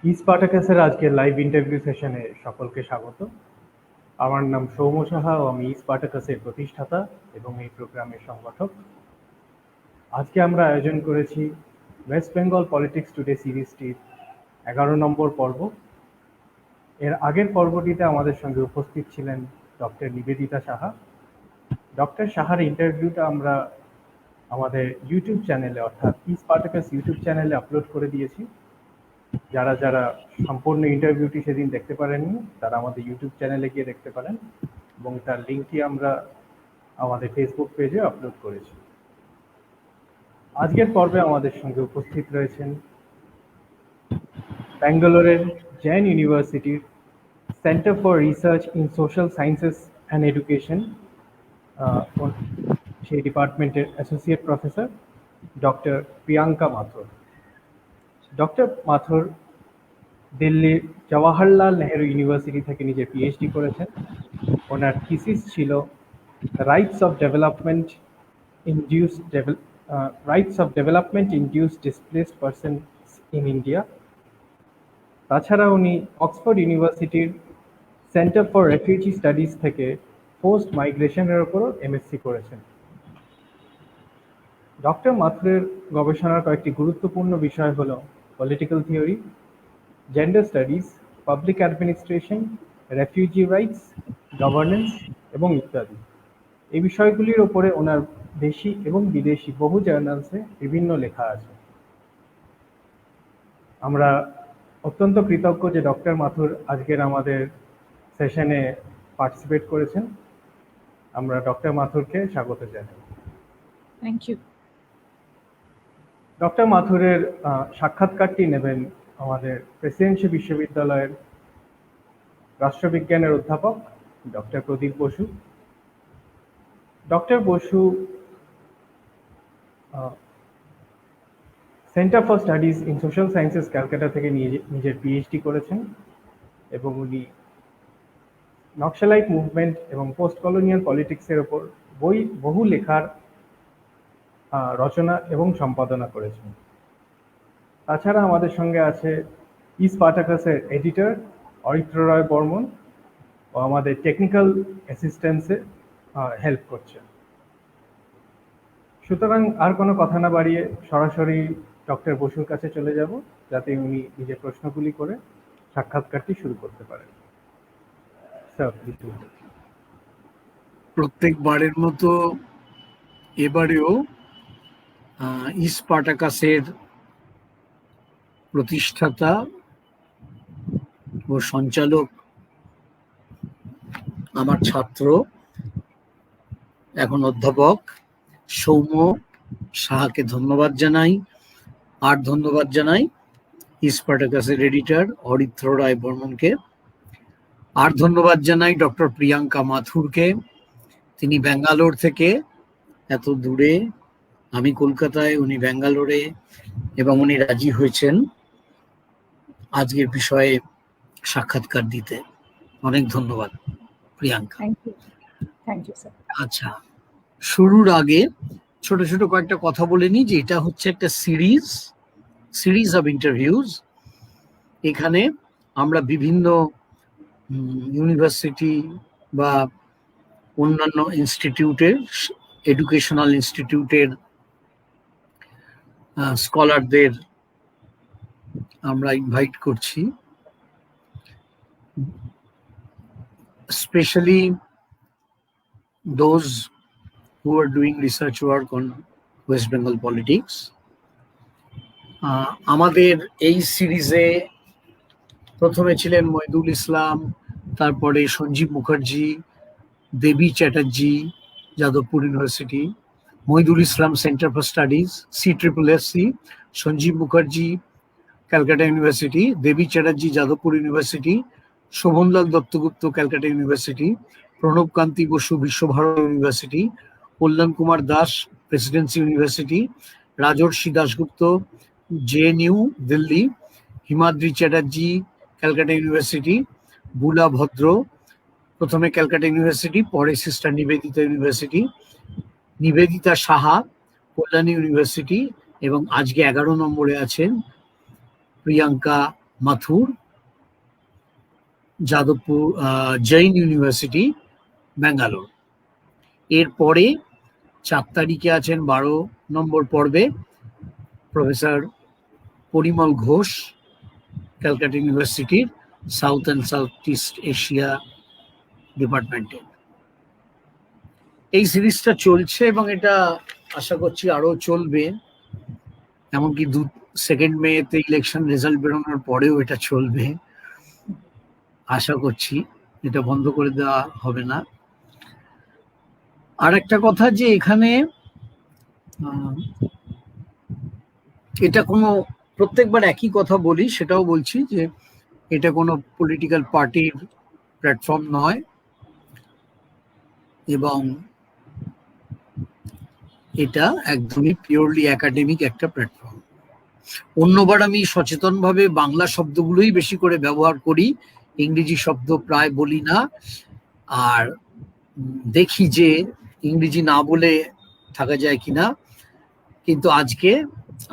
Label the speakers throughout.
Speaker 1: স্পার্টাকাসের আজকের live interview সেশনে সকলকে স্বাগত। আমার নাম সৌম্য সাহা ও আমি স্পার্টাকাসের প্রতিষ্ঠাতা এবং এই প্রোগ্রামের সংগঠক। আজকে আমরা আয়োজন করেছি ওয়েস্ট বেঙ্গল পলিটিক্স টুডে সিরিজটির 11 নম্বর পর্ব। এর আগের পর্বটিতে আমাদের সঙ্গে উপস্থিত ছিলেন ডক্টর নিবেদিতা সাহা। ডক্টর সাহার ইন্টারভিউটা আমরা আমাদের ইউটিউব চ্যানেলে অর্থাৎ স্পার্টাকাস ইউটিউব চ্যানেলে আপলোড করে দিয়েছি। যারা যারা সম্পূর্ণ ইন্টারভিউটি সেদিন দেখতে পারেননি তারা আমাদের ইউটিউব চ্যানেলে গিয়ে দেখতে পারেন এবং তার লিঙ্কটি আমরা আমাদের ফেসবুক পেজে আপলোড করেছি। আজকের পর্বে আমাদের সঙ্গে উপস্থিত রয়েছেন ব্যাঙ্গালোরের জৈন ইউনিভার্সিটির centre for research in social sciences and education সেই ডিপার্টমেন্টের অ্যাসোসিয়েট প্রফেসর ডক্টর প্রিয়াঙ্কা মাথুর। ডক্টর মাথুর দিল্লির জওয়াহরলাল নেহেরু ইউনিভার্সিটি থেকে নিজে পিএইচডি করেছেন। ওনার থিসিস ছিল rights of development induced displaced persons in India. তাছাড়া উনি অক্সফোর্ড ইউনিভার্সিটির সেন্টার ফর রেফিউজি স্টাডিজ থেকে পোস্ট মাইগ্রেশনের ওপরও এমএসসি করেছেন। ডক্টর মাথুরের গবেষণার কয়েকটি গুরুত্বপূর্ণ বিষয় হল political theory, gender studies, public administration, refugee rights, governance এবং ইত্যাদি। এই বিষয়গুলির ওপরে ওনার দেশি এবং বিদেশি বহু জার্নালসে বিভিন্ন লেখা আছে। আমরা অত্যন্ত কৃতজ্ঞ যে ডক্টর মাথুর আজকের আমাদের সেশনে পার্টিসিপেট করেছেন। আমরা ডক্টর মাথুরকে স্বাগত জানাই।
Speaker 2: Thank you.
Speaker 1: ডক্টর মাথুরের সাক্ষাৎকারটি নেবেন আমাদের প্রেসিডেন্সি বিশ্ববিদ্যালয়ের রাষ্ট্রবিজ্ঞানের অধ্যাপক doctor Pradip Basu. Doctor Basu centre for studies in social sciences Calcutta থেকে নিজের পিএইচডি করেছেন এবং উনি নকশালাইট মুভমেন্ট এবং পোস্ট কলোনিয়াল পলিটিক্সের ওপর বহু লেখার রচনা এবং সম্পাদনা করেছেন। তাছাড়া আমাদের সঙ্গে আছে স্পার্টাকাসের এডিটর অরিত্র রায় বর্মন ও আমাদের টেকনিক্যাল অ্যাসিস্ট্যান্সে হেল্প করছেন। সুতরাং আর কোনো কথা না বাড়িয়ে সরাসরি ডক্টর বসুর কাছে চলে যাব যাতে উনি নিজের প্রশ্নগুলি করে সাক্ষাৎকারটি শুরু করতে পারেন।
Speaker 3: প্রত্যেকবারের মতো এবারেও স্পার্টাকাসের প্রতিষ্ঠাতা ও সঞ্চালক আমার ছাত্র এখন অধ্যাপক সৌম্য সাহাকে ধন্যবাদ জানাই। আর ধন্যবাদ জানাই স্পার্টাকাসের এডিটর অরিত্র রায় বর্মনকে। আর ধন্যবাদ জানাই ডক্টর প্রিয়াঙ্কা মাথুরকে। তিনি ব্যাঙ্গালোর থেকে এত দূরে, আমি কলকাতায়, উনি ব্যাঙ্গালোরে, এবং উনি রাজি হয়েছেন আজকের বিষয়ে সাক্ষাৎকার দিতে। অনেক ধন্যবাদ প্রিয়াঙ্কা।
Speaker 2: Thank you sir.
Speaker 3: আচ্ছা, শুরুর আগে ছোট ছোট কয়েকটা কথা বলে নিই যে এটা হচ্ছে একটা সিরিজ অফ ইন্টারভিউজ। এখানে আমরা বিভিন্ন ইউনিভার্সিটি বা অন্যান্য ইনস্টিটিউটের, এডুকেশনাল ইনস্টিটিউটের স্কলারদের আমরা ইনভাইট করছি, specially those who are doing research work on West Bengal politics. আমাদের এই সিরিজে প্রথমে ছিলেন মইদুল ইসলাম, তারপরে Sanjib Mukherjee, Debi Chatterjee Jadavpur University, Maidul Islam Centre for Studies CSSC, Sanjib Mukherjee Calcutta University, Debi Chatterjee Jadavpur University, Sobhanlal Dattagupta Calcutta University, Pranab Kanti Basu Visvabharati University, Kalyan Kumar Das Presidency University, Rajarshi Dasgupta JNU Delhi, Himadri Chatterjee Calcutta University, Bula Bhadra প্রথমে ক্যালকাটা ইউনিভার্সিটি, পরে Sister Nivedita University, Nivedita Saha Kalyani University, এবং আজকে 11 নম্বরে আছেন প্রিয়াঙ্কা মাথুর, যাদবপুর জৈন ইউনিভার্সিটি, ব্যাঙ্গালোর। এরপরে 4 তারিখে আছেন 12 নম্বর পর্বে প্রফেসর পরিমল ঘোষ, ক্যালকাটা ইউনিভার্সিটির south and south east Asia ডিপার্টমেন্টে। এই সিরিজটা চলছে এবং এটা আশা করছি আরো চলবে, এমনকি 2 মেতে ইলেকশন রেজাল্ট বেরোনোর পরেও এটা চলবে। আশা করছি এটা বন্ধ করে দেওয়া হবে না। আর একটা কথা যে এখানে এটা কোনো, প্রত্যেকবার একই কথা বলি, সেটাও বলছি যে এটা কোনো পলিটিক্যাল পার্টির প্ল্যাটফর্ম নয় এবং এটা একদমই পিওরলি একাডেমিক একটা প্ল্যাটফর্ম। অন্যবার আমি সচেতনভাবে বাংলা শব্দগুলোই বেশি করে ব্যবহার করি, ইংরেজি শব্দ প্রায় বলি না, আর দেখি যে ইংরেজি না বলে থাকা যায় কিনা। কিন্তু আজকে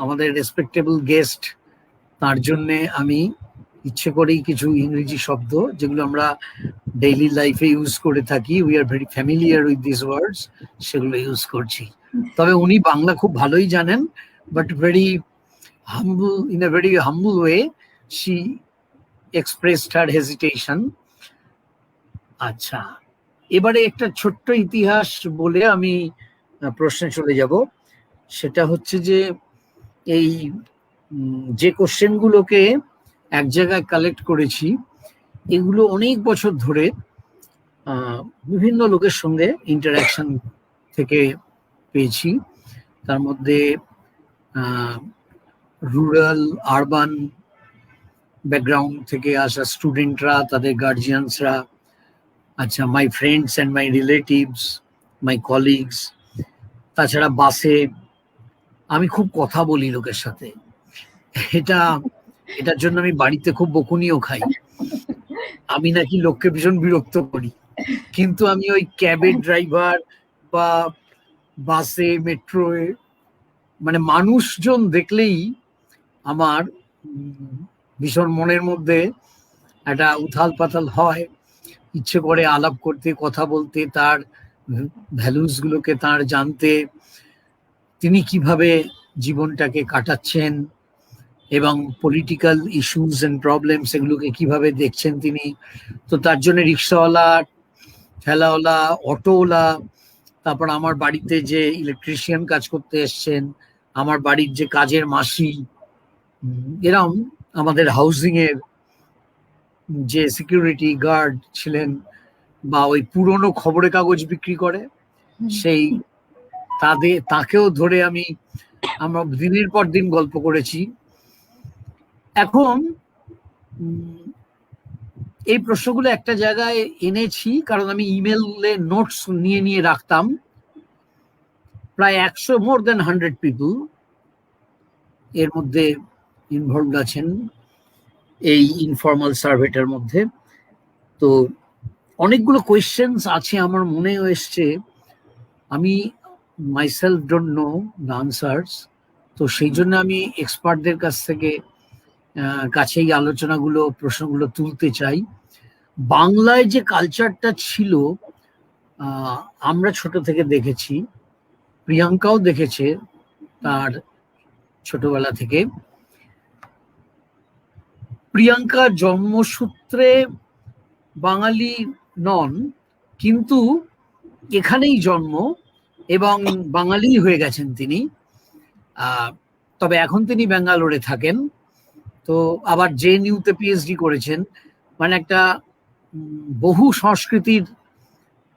Speaker 3: আমাদের রেসপেক্টেবল গেস্ট, তার জন্যে আমি ইচ্ছে করেই কিছু ইংরেজি শব্দ যেগুলো আমরা ডেইলি লাইফে ইউজ করে থাকি, we are very familiar with this words, সেগুলো ইউজ করছি। তবে উনি বাংলা খুব ভালোই জানেন, but very humble, in a very humble way, she expressed her hesitation. আচ্ছা, এবারে একটা ছোট্ট ইতিহাস বলে আমি প্রশ্নে চলে যাব। সেটা হচ্ছে যে এই যে কোশ্চেনগুলোকে এক জায়গায় কালেক্ট করেছি, এগুলো অনেক বছর ধরে বিভিন্ন লোকের সঙ্গে ইন্টারাকশন থেকে পেয়েছি। তার মধ্যে রুরাল, আরবান ব্যাকগ্রাউন্ড থেকে আসা স্টুডেন্টরা, তাদের গার্জিয়ানসরা, আচ্ছা, my friends and my relatives, my colleagues. তাছাড়া বাসে আমি খুব কথা বলি লোকের সাথে, এটার জন্য আমি বাড়িতে খুব বকুনিও খাই। আমি নাকি লোককে ভীষণ বিরক্ত করি, কিন্তু আমি ওই ক্যাবের ড্রাইভার বা বাসে, মেট্রোয়ে, মানে মানুষজন দেখলেই আমার ভীষণ মনের মধ্যে একটা উথাল পাথাল হয়, ইচ্ছে করে আলাপ করতে, কথা বলতে, তার ভ্যালুস গুলোকে তার জানতে, তিনি কিভাবে জীবনটাকে কাটাচ্ছেন এবং পলিটিক্যাল ইস্যুস এন্ড প্রবলেমস এগুলোকে কিভাবে দেখছেন তিনি। তো তার জন্য রিক্সাওয়ালা, ঠেলাওয়ালা, অটোওয়ালা, তারপর আমার বাড়িতে যে ইলেকট্রিশিয়ান কাজ করতে এসছেন, আমার বাড়ির যে কাজের মাসি, এরম আমাদের হাউজিং এর যে সিকিউরিটি গার্ড ছিলেন, বা ওই পুরনো খবরের কাগজ বিক্রি করে সেই তাকেও ধরে আমরা দিনের পর দিন গল্প করেছি। এখন এই প্রশ্নগুলো একটা জায়গায় এনেছি কারণ আমি ইমেলে নোটস নিয়ে নিয়ে রাখতাম। প্রায় 100, মোর দেন 100 পিপল এর মধ্যে ইনভলভড আছেন এই ইনফর্মাল সার্ভেটার মধ্যে। তো অনেকগুলো কোয়েশ্চেন্স আছে আমার মনেও এসছে, আমি myself don't know the answers. তো সেই জন্য আমি এক্সপার্টদের কাছ থেকে কাছেই আলোচনাগুলো, প্রশ্নগুলো তুলতে চাই। বাংলায় যে কালচারটা ছিল, আমরা ছোট থেকে দেখেছি, প্রিয়াঙ্কাও দেখেছে তার ছোটবেলা থেকে। প্রিয়াঙ্কার জন্মসূত্রে বাঙালি নন, কিন্তু এখানেই জন্ম এবং বাঙালি হয়ে গেছেন তিনি। তবে এখন তিনি ব্যাঙ্গালোরে থাকেন। তো আবার জেএনইউতে পিএইচডি করেছেন, মানে একটা বহু সংস্কৃতির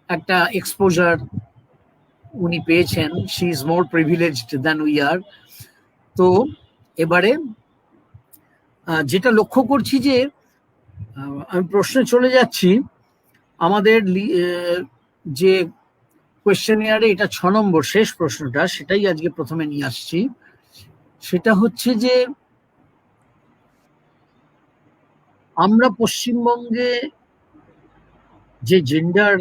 Speaker 3: একটা এক্সপোজার উনি পেয়েছেন। She is more privileged than we are. তো এবারে যেটা লক্ষ্য করছি যে আমি প্রশ্নে চলে যাচ্ছি, আমাদের যে কোয়েশ্চেনিয়ারে এটা 6 নম্বর শেষ প্রশ্নটা, সেটাই আজকে প্রথমে নিয়ে আসছি। সেটা হচ্ছে যে আমরা পশ্চিমবঙ্গে যে জেন্ডার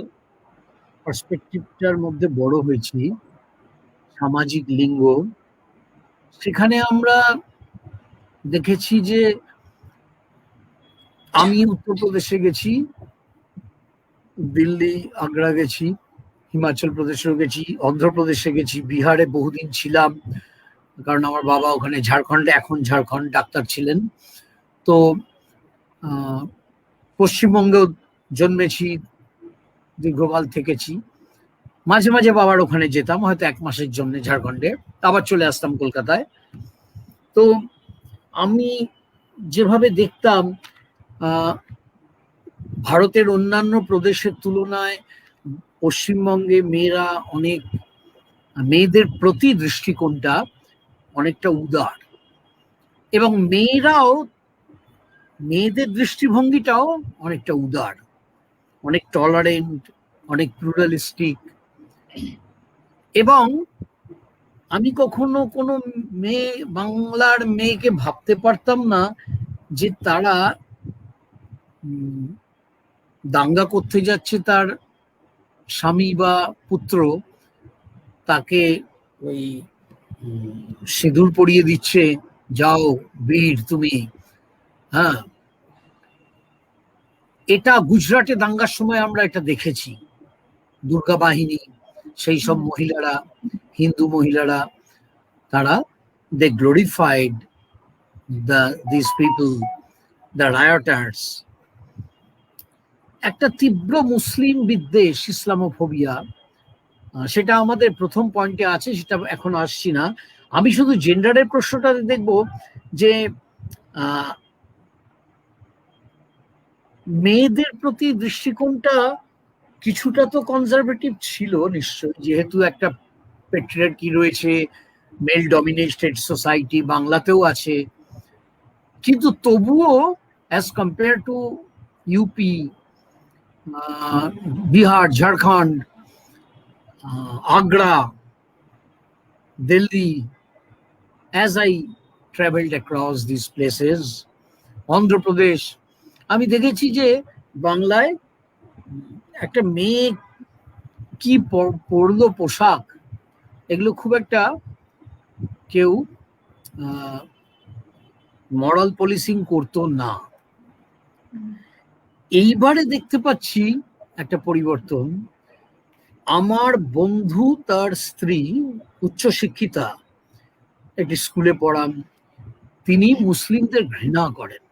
Speaker 3: পার্সপেক্টিভটার মধ্যে বড় হয়েছি, সামাজিক লিঙ্গ, সেখানে আমরা দেখেছি যে আমি উত্তরপ্রদেশে গেছি, দিল্লি, আগ্রা গেছি, হিমাচল প্রদেশেও গেছি, অন্ধ্রপ্রদেশে গেছি, বিহারে বহুদিন ছিলাম, কারণ আমার বাবা ওখানে ঝাড়খণ্ডে, এখন ঝাড়খণ্ড ডাক্তার ছিলেন। তো পশ্চিমবঙ্গেও জন্মেছি, দীর্ঘকাল থেকেছি। মাঝে মাঝে বাবার ওখানে যেতাম, হয়তো 1 মাসের জন্য ঝাড়খণ্ডে, আবার চলে আসতাম কলকাতায়। তো আমি যেভাবে দেখতাম ভারতের অন্যান্য প্রদেশের তুলনায় পশ্চিমবঙ্গে মেয়েদের প্রতি দৃষ্টিকোণটা অনেকটা উদার, এবং মেয়েদের দৃষ্টিভঙ্গিটাও অনেকটা উদার, অনেক টলারেন্ট, অনেক প্লুরালিস্টিক। এবং আমি কখনো কোনো বাংলার মেয়েকে ভাবতে পারতাম না যে তারা দাঙ্গা করতে যাচ্ছে, তার স্বামী বা পুত্র তাকে ওই সিঁদুর পরিয়ে দিচ্ছে, যাও বীর তুমি। হ্যাঁ, এটা গুজরাটে দাঙ্গার সময় আমরা এটা দেখেছি। দুর্গা বাহিনী, সেই সব মহিলারা, হিন্দু মহিলারা, তারা they glorified these people, the rioters. একটা তীব্র মুসলিম বিদ্বেষ, ইসলামোফোবিয়া, সেটা আমাদের প্রথম পয়েন্টে আছে, সেটা এখন আসছি না। আমি শুধু জেন্ডারের প্রশ্নটা দেখব যে মেয়েদের প্রতি দৃষ্টিকোণটা কিছুটা তো কনজারভেটিভ ছিল নিশ্চয়ই, যেহেতু একটা পেট্রিয়ার্কি রয়েছে, মেল ডমিনেটেড সোসাইটি বাংলাতেও আছে, কিন্তু তবুও as compare to UP, Bihar, Jharkhand, Agra, Delhi, as I traveled across these places, Andhra Pradesh, আমি দেখেছি যে বাংলায় একটা মেয়ে কি পরলো পোশাক, এগুলো খুব একটা কেউ মরাল পলিসিং করতো না। এইবারে দেখতে পাচ্ছি একটা পরিবর্তন। আমার বন্ধু, তার স্ত্রী উচ্চশিক্ষিতা, একটি স্কুলে পড়ান, তিনি মুসলিমদের ঘৃণা করেন।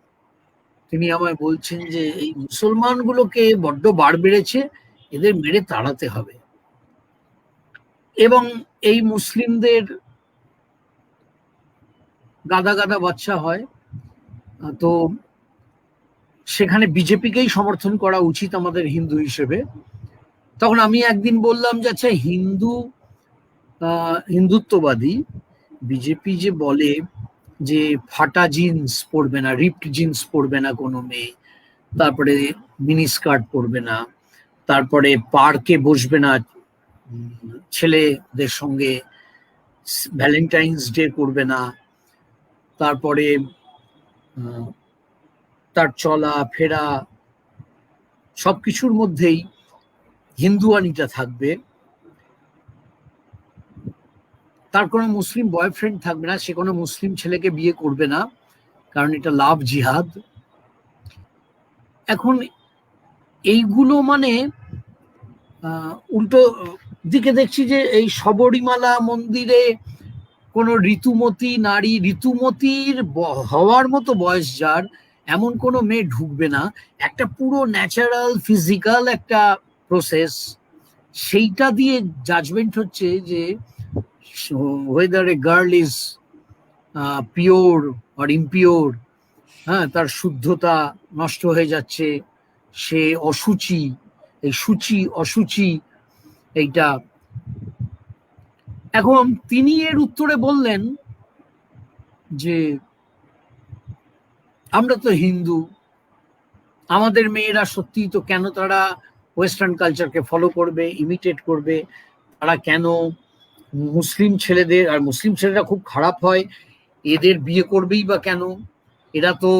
Speaker 3: তিনি আমায় বলছেন যে এই মুসলমানগুলোকে বড্ড বার বেড়েছে, এদের মেরে তাড়াতে হবে। এবং এই মুসলিমদের গাদা গাদা বাচ্চা হয়, তো সেখানে বিজেপিকেই সমর্থন করা উচিত আমাদের হিন্দু হিসেবে। তখন আমি একদিন বললাম যে আচ্ছা, হিন্দুত্ববাদী বিজেপি যে বলে যে ফাটা জিন্স পরবে না, রিপড জিন্স পরবে না কোনো মেয়ে, তারপরে মিনি স্কার্ট পরবে না, তারপরে পার্কে বসবে না ছেলেদের সঙ্গে, ভ্যালেন্টাইন্স ডে করবে না, তারপরে তার চলা ফেরা সবকিছুর মধ্যেই হিন্দুয়ানিটা থাকবে, তার কোনো মুসলিম বয়ফ্রেন্ড থাকবে না, সে কোনো মুসলিম ছেলেকে বিয়ে করবে না, কারণ এটা লাভ জিহাদ। এখন এইগুলো মানে উল্টো দিকে দেখছি যে এই শবরীমালা মন্দিরে কোনো ঋতুমতী নারী, ঋতুমতীর হওয়ার মতো বয়স যার, এমন কোনো মেয়ে ঢুকবে না। একটা পুরো ন্যাচারাল ফিজিক্যাল একটা প্রসেস, সেইটা দিয়ে জাজমেন্ট হচ্ছে যে whether a girl is pure or impure, হ্যাঁ, তার শুদ্ধতা নষ্ট হয়ে যাচ্ছে, সে অসুচি, এই সূচি অসুচি এইটা। এখন তিনি এর উত্তরে বললেন যে আমরা তো হিন্দু, আমাদের মেয়েরা সত্যিই তো, কেন তারা ওয়েস্টার্ন কালচারকে ফলো করবে, ইমিটেট করবে, তারা কেন মুসলিম ছেলেদের, আর মুসলিম ছেলেরা খুব খারাপ হয়, এদের বিয়ে করবেই বা কেন, এরা তো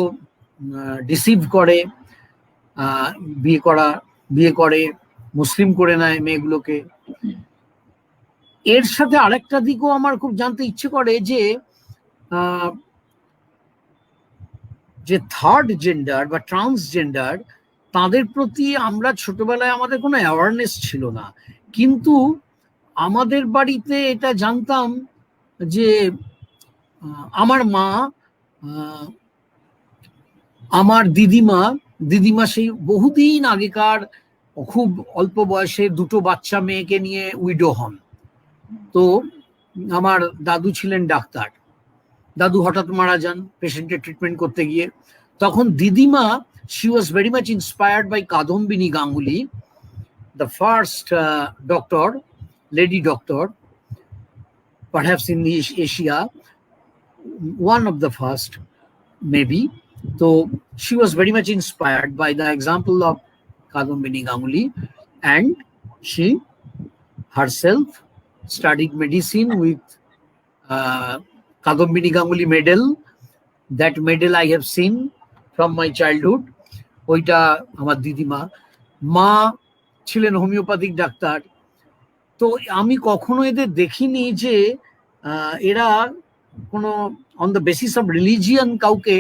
Speaker 3: ডিসিভ করে, বিয়ে করে মুসলিম করে নেয় মেয়েগুলোকে। এর সাথে আরেকটা দিকও আমার খুব জানতে ইচ্ছে করে যে যে থার্ড জেন্ডার বা ট্রান্সজেন্ডার, তাদের প্রতি আমরা ছোটবেলায় আমাদের কোনো অ্যাওয়ারনেস ছিল না, কিন্তু আমাদের বাড়িতে এটা জানতাম যে আমার মা, আমার দিদিমা সেই বহুদিন আগেকার খুব অল্প বয়সে দুটো বাচ্চা মেয়েকে নিয়ে উইডো হন। তো আমার দাদু ছিলেন ডাক্তার, দাদু হঠাৎ মারা যান পেশেন্টের ট্রিটমেন্ট করতে গিয়ে। তখন দিদিমা, she was very much inspired by Kadambini Ganguly, the first doctor, lady doctor, perhaps in Asia, one of the first, maybe. So she was very much inspired by the example of Kadambini Ganguly, and she herself studied medicine with Kadambini Ganguly medal. That medal I have seen from my childhood. ওইটা আমার দিদিমা। মা ছিলেন homeopathic doctor. তো আমি কখনো এদের দেখিনি যে এরা কোনো on the basis of religion কাউকে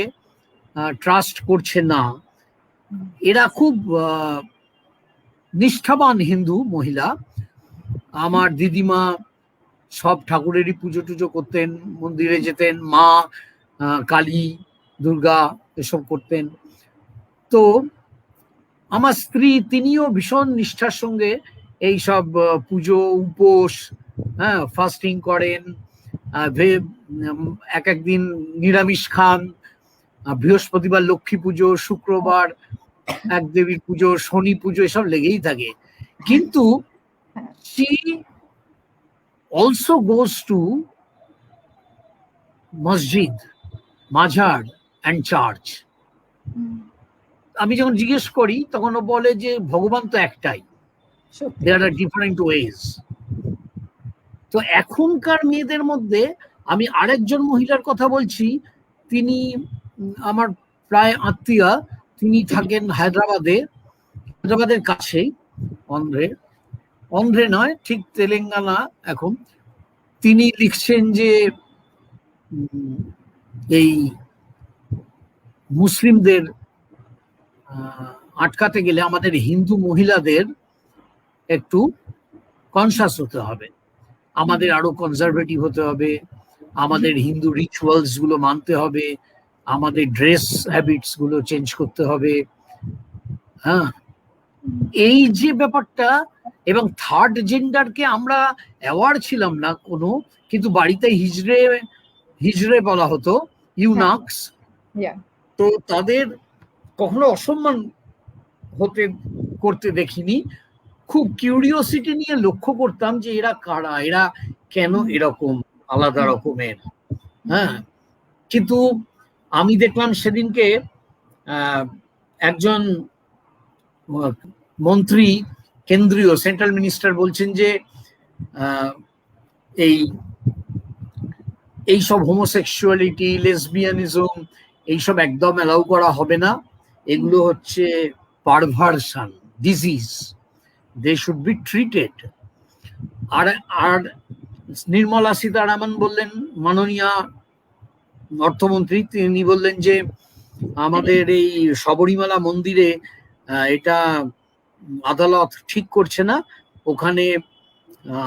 Speaker 3: ট্রাস্ট করছে না। এরা খুব নিষ্ঠাবান হিন্দু মহিলা। আমার দিদিমা সব ঠাকুরেরই পুজো টুজো করতেন, মন্দিরে যেতেন, মা কালী, দুর্গা এসব করতেন। তো আমার স্ত্রী, তিনিও ভীষণ নিষ্ঠার সঙ্গে এই সব পুজো, উপোস, ফাস্টিং করেন, এক একদিন নিরামিষ খান, বৃহস্পতিবার লক্ষ্মী পুজো, শুক্রবার এক দেবীর পুজো, শনি পুজো, এসব লেগেই থাকে। কিন্তু she also goes to মসজিদ, মাজার and চার্চ। আমি যখন জিজ্ঞেস করি তখন ও বলে যে ভগবান তো একটাই, there are different ways। তো এখনকার মেয়েদের মধ্যে আমি আরেকজন মহিলার কথা বলছি, তিনি আমার প্রায় আত্মীয়া, তিনি থাকেন হায়দ্রাবাদের কাছেই, অন্ধ্রে নয়, ঠিক তেলেঙ্গানা এখন। তিনি লিখছেন যে এই মুসলিমদের আটকাতে গেলে আমাদের হিন্দু মহিলাদের একটু কনসাস হতে হবে, আমাদের আরো কনজারভেটিভ হতে হবে, আমাদের হিন্দু রিচুয়ালস গুলো মানতে হবে, আমাদের ড্রেস হ্যাবিটস গুলো চেঞ্জ করতে হবে। হ্যাঁ, এই যে ব্যাপারটা, এবং থার্ড জেন্ডারকে আমরা অ্যাওয়ার ছিলাম না কোনো, কিন্তু বাড়িতে হিজড়ে বলা হতো, ইউনাক্স। তো তাদের কখনো অসম্মান করতে দেখিনি। খুব কিউরিওসিটি নিয়ে লক্ষ্য করতাম যে এরা কারা, এরা কেন এরকম আলাদা রকমের। হ্যাঁ, কিন্তু আমি দেখলাম সেদিনকে একজন মন্ত্রী, কেন্দ্রীয় সেন্ট্রাল মিনিস্টার বলছেন যে এইসব হোমোসেক্সুয়ালিটি, লেসবিয়ানিজম, এইসব একদম অ্যালাউ করা হবে না, এগুলো হচ্ছে perversion, disease, they should be treated. আর নির্মলা সীতারামন বললেন, মাননীয় অর্থমন্ত্রী, তিনি বললেন যে আমাদের এই শবরীমালা মন্দিরে এটা আদালত ঠিক করছে না, ওখানে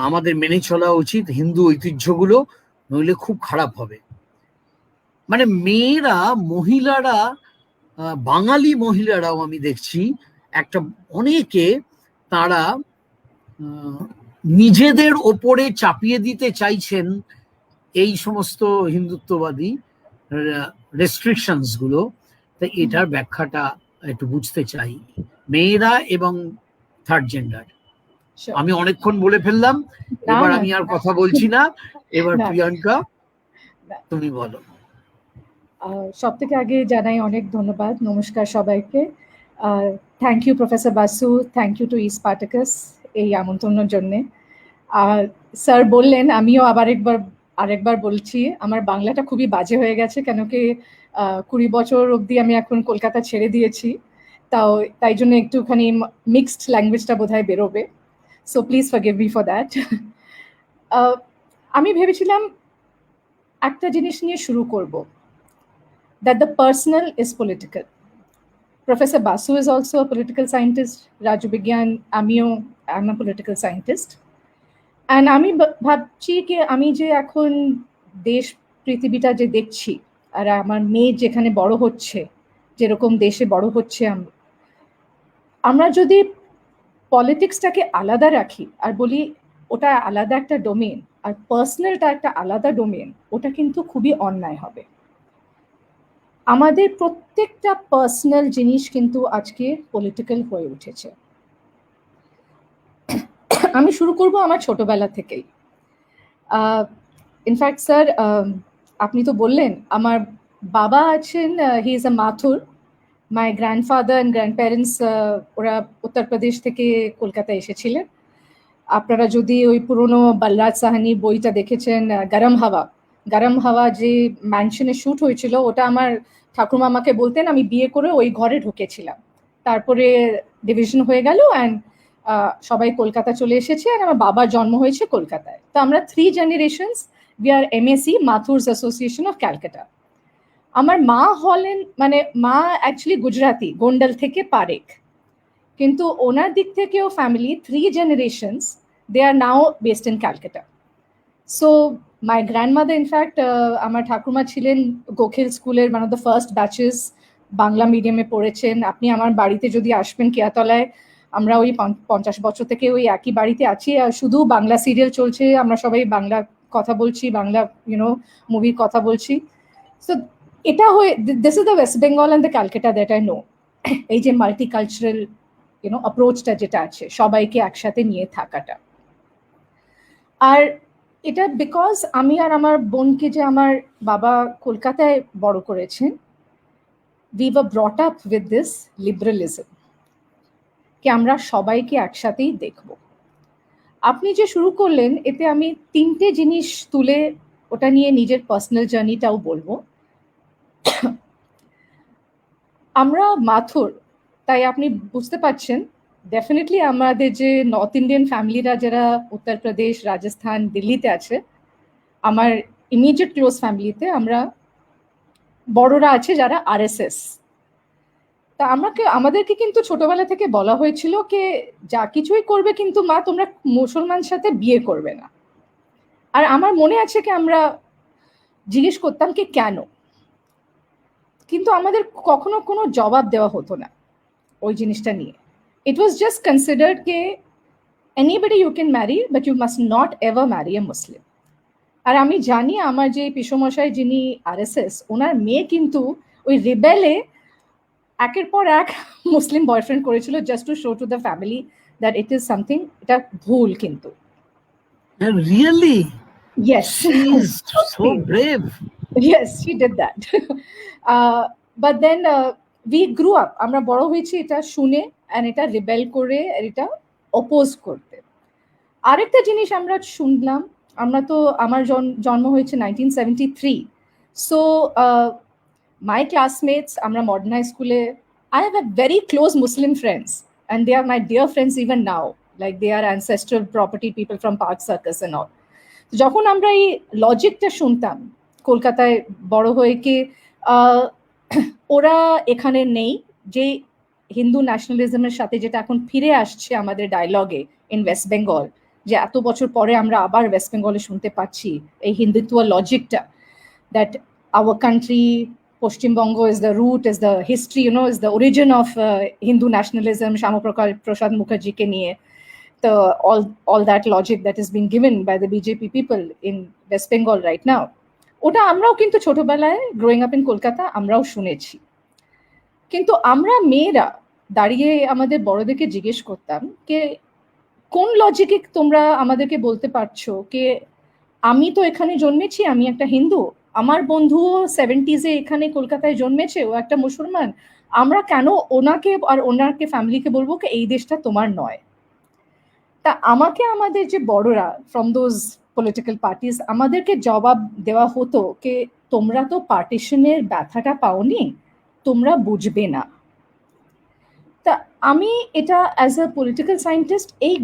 Speaker 3: আমাদের মেনে চলা উচিত হিন্দু ঐতিহ্যগুলো, নইলে খুব খারাপ হবে। মানে মেয়েরা, মহিলারা, বাঙালি মহিলারাও আমি দেখছি একটা অনেকে, তারা নিজেদের ওপরে চাপিয়ে দিতে চাইছেন এই সমস্ত হিন্দুত্ববাদী রেস্ট্রিকশনস গুলো। তাই এটার ব্যাখ্যাটা একটু বুঝতে চাই, মেয়েরা এবং থার্ড জেন্ডার। আমি অনেকক্ষণ বলে ফেললাম, এবার আমি আর কথা বলছি না, এবার প্রিয়াঙ্কা তুমি বলো।
Speaker 2: সব থেকে আগে জানাই অনেক ধন্যবাদ, নমস্কার সবাইকে। Thank you professor Basu, thank you to Spartacus এই আমন্ত্রণের জন্যে। স্যার বললেন, আমিও আরেকবার বলছি, আমার বাংলাটা খুবই বাজে হয়ে গেছে, কেন কি 20 বছর অবধি আমি এখন কলকাতা ছেড়ে দিয়েছি, তাই জন্য একটুখানি মিক্সড ল্যাঙ্গুয়েজটা বোধহয় বেরোবে, so please forgive me for that. আমি ভেবেছিলাম একটা জিনিস নিয়ে শুরু করব। that the personal is political. Professor Basu is also a political scientist. Raju Bigyan, I'm a political scientist. And আমি ভাবছি কি আমি যে এখন দেশ পৃথিবীটা যে দেখছি আর আমার মেয়ে যেখানে বড় হচ্ছে, যেরকম দেশে বড় হচ্ছে, আমরা যদি পলিটিক্সটাকে আলাদা রাখি আর বলি ওটা আলাদা একটা ডোমেন আর পার্সোনালটা একটা আলাদা ডোমেন, ওটা কিন্তু খুবই অন্যায় হবে। আমাদের প্রত্যেকটা পার্সোনাল জিনিস কিন্তু আজকে পলিটিক্যাল হয়ে উঠেছে। আমি শুরু করব আমার ছোটবেলা থেকেই। ইনফ্যাক্ট স্যার, আপনি তো বললেন আমার বাবা আছেন, he is a Mathur. My grandfather and grandparents ওরা উত্তরপ্রদেশ থেকে কলকাতায় এসেছিলেন। আপনারা যদি ওই পুরনো বলরাজ সাহানি বইটা দেখেছেন, গরম হাওয়া যে ম্যানশনে শ্যুট হয়েছিল, ওটা আমার ঠাকুমা আমাকে বলতেন, আমি বিয়ে করে ওই ঘরে ঢুকেছিলাম। তারপরে ডিভিশন হয়ে গেল অ্যান্ড সবাই কলকাতা চলে এসেছে আর আমার বাবার জন্ম হয়েছে কলকাতায়। তো আমরা 3 generations we are MSc Mathurs Association of Calcutta. আমার মা হলেন, মানে মা অ্যাকচুয়ালি গুজরাটি, গোন্ডাল থেকে পারেক, কিন্তু ওনার দিক থেকেও family 3 generations they are now based in Calcutta. So my grandmother in fact, আমার ঠাকুমা ছিলেন গোখেল স্কুলের one of the first batches, Bangla মিডিয়ামে পড়েছেন। আপনি আমার বাড়িতে যদি আসবেন কেয়াতলায়, আমরা ওই 50 বছর থেকে ওই একই বাড়িতে আছি আর শুধু বাংলা সিরিয়াল চলছে, আমরা সবাই বাংলা কথা বলছি, বাংলা মুভির কথা বলছি। সো এটা হয়ে, this is the West Bengal and the Calcutta that I know. এই যে মাল্টিকালচারাল অ্যাপ্রোচটা যেটা আছে, সবাইকে একসাথে নিয়ে থাকাটা। আর এটা বিকজ আমি আর আমার বোনকে যে আমার বাবা কলকাতায় বড় করেছেন, we were brought up with this liberalism, কি আমরা সবাইকে একসাথেই দেখব। আপনি যে শুরু করলেন, এতে আমি 3টে জিনিস তুলে ওটা নিয়ে নিজের পার্সোনাল জার্নিটাও বলবো। আমরা মাথুর, তাই আপনি বুঝতে পারছেন ডেফিনেটলি আমাদের যে নর্থ ইন্ডিয়ান ফ্যামিলিরা যারা উত্তরপ্রদেশ, রাজস্থান, দিল্লিতে আছে, আমার ইমিডিয়েট ক্লোজ ফ্যামিলিতে আমরা বড়রা আছে যারা RSS। তা আমাদেরকে কিন্তু ছোটবেলা থেকে বলা হয়েছিল যে যা কিছুই করবে কিন্তু মা তোমরা মুসলমান সাথে বিয়ে করবে না। আর আমার মনে আছে কি আমরা জিজ্ঞেস করতাম কি কেন, কিন্তু আমাদের কখনো কোনো জবাব দেওয়া হতো না ওই জিনিসটা নিয়ে। ইট ওয়াজ জাস্ট কনসিডার্ড কে anybody you can marry but you must not ever marry a Muslim. আর আমি জানি আমার যে পিসমশাই যিনি RSS, ওনার মেয়ে কিন্তু ওই রিবেলে একের পর এক মুসলিম বয়ফ্রেন্ড করেছিল just to show to the family that it is something, এটা ভুল কিন্তু।
Speaker 3: Really?
Speaker 2: Yes.
Speaker 3: She is so brave.
Speaker 2: Yes, she did that. But then we grew up, আমরা বড় হয়েছি এটা শুনে and এটা রিবেল করে আর এটা অপোজ করতে। আরেকটা জিনিস আমরা শুনলাম, আমরা তো আমার জন্ম হয়েছে 1973, সো my classmates, আমরা মডার্ন হাই স্কুলে, I have a very close Muslim friends and they are my dear friends even now, like they are ancestral property people from Park Circus and all. যখন আমরা এই লজিকটা শুনতাম কলকাতায় বড় হয়ে কি ওরা এখানে নেই, যে হিন্দু ন্যাশনালিজমের সাথে যেটা এখন ফিরে আসছে আমাদের ডায়লগে ইন ওয়েস্ট বেঙ্গল, যে এত বছর পরে আমরা আবার ওয়েস্ট বেঙ্গলে শুনতে পাচ্ছি এই হিন্দুত্ব লজিকটা, that our country Pashchimbanga is the root, is the history, is the origin of Hindu nationalism, Shyamakant Mukherjee ke niye. So all that logic that is being given by the BJP people in West Bengal right now. ওটা আমরাও কিন্তু ছোটবেলায় growing up in Kolkata আমরাও শুনেছি। কিন্তু আমরা মেয়েরা দাঁড়িয়ে আমাদের বড়দেরকে জিজ্ঞেস করতাম যে কোন লজিকে তোমরা আমাদেরকে বলতে পারছো কে আমি তো এখানে জন্মেছি, আমি একটা হিন্দু, আমার বন্ধুও 70s এখানে কলকাতায় জন্মেছে, ও একটা মুসলমান, আমরা কেন ওনাকে আর ওনাকে ফ্যামিলিকে বলবো কি এই দেশটা তোমার নয়? তা আমাকে আমাদের যে বড়রা ফ্রম দোজ পলিটিক্যাল পার্টিস আমাদেরকে জবাব দেওয়া হতো যে তোমরা তো পার্টিশনের ব্যথাটা পাওনি, তোমরা বুঝবে না। তা আমি এটা অ্যাজ আ পলিটিক্যাল সায়েন্টিস্ট এই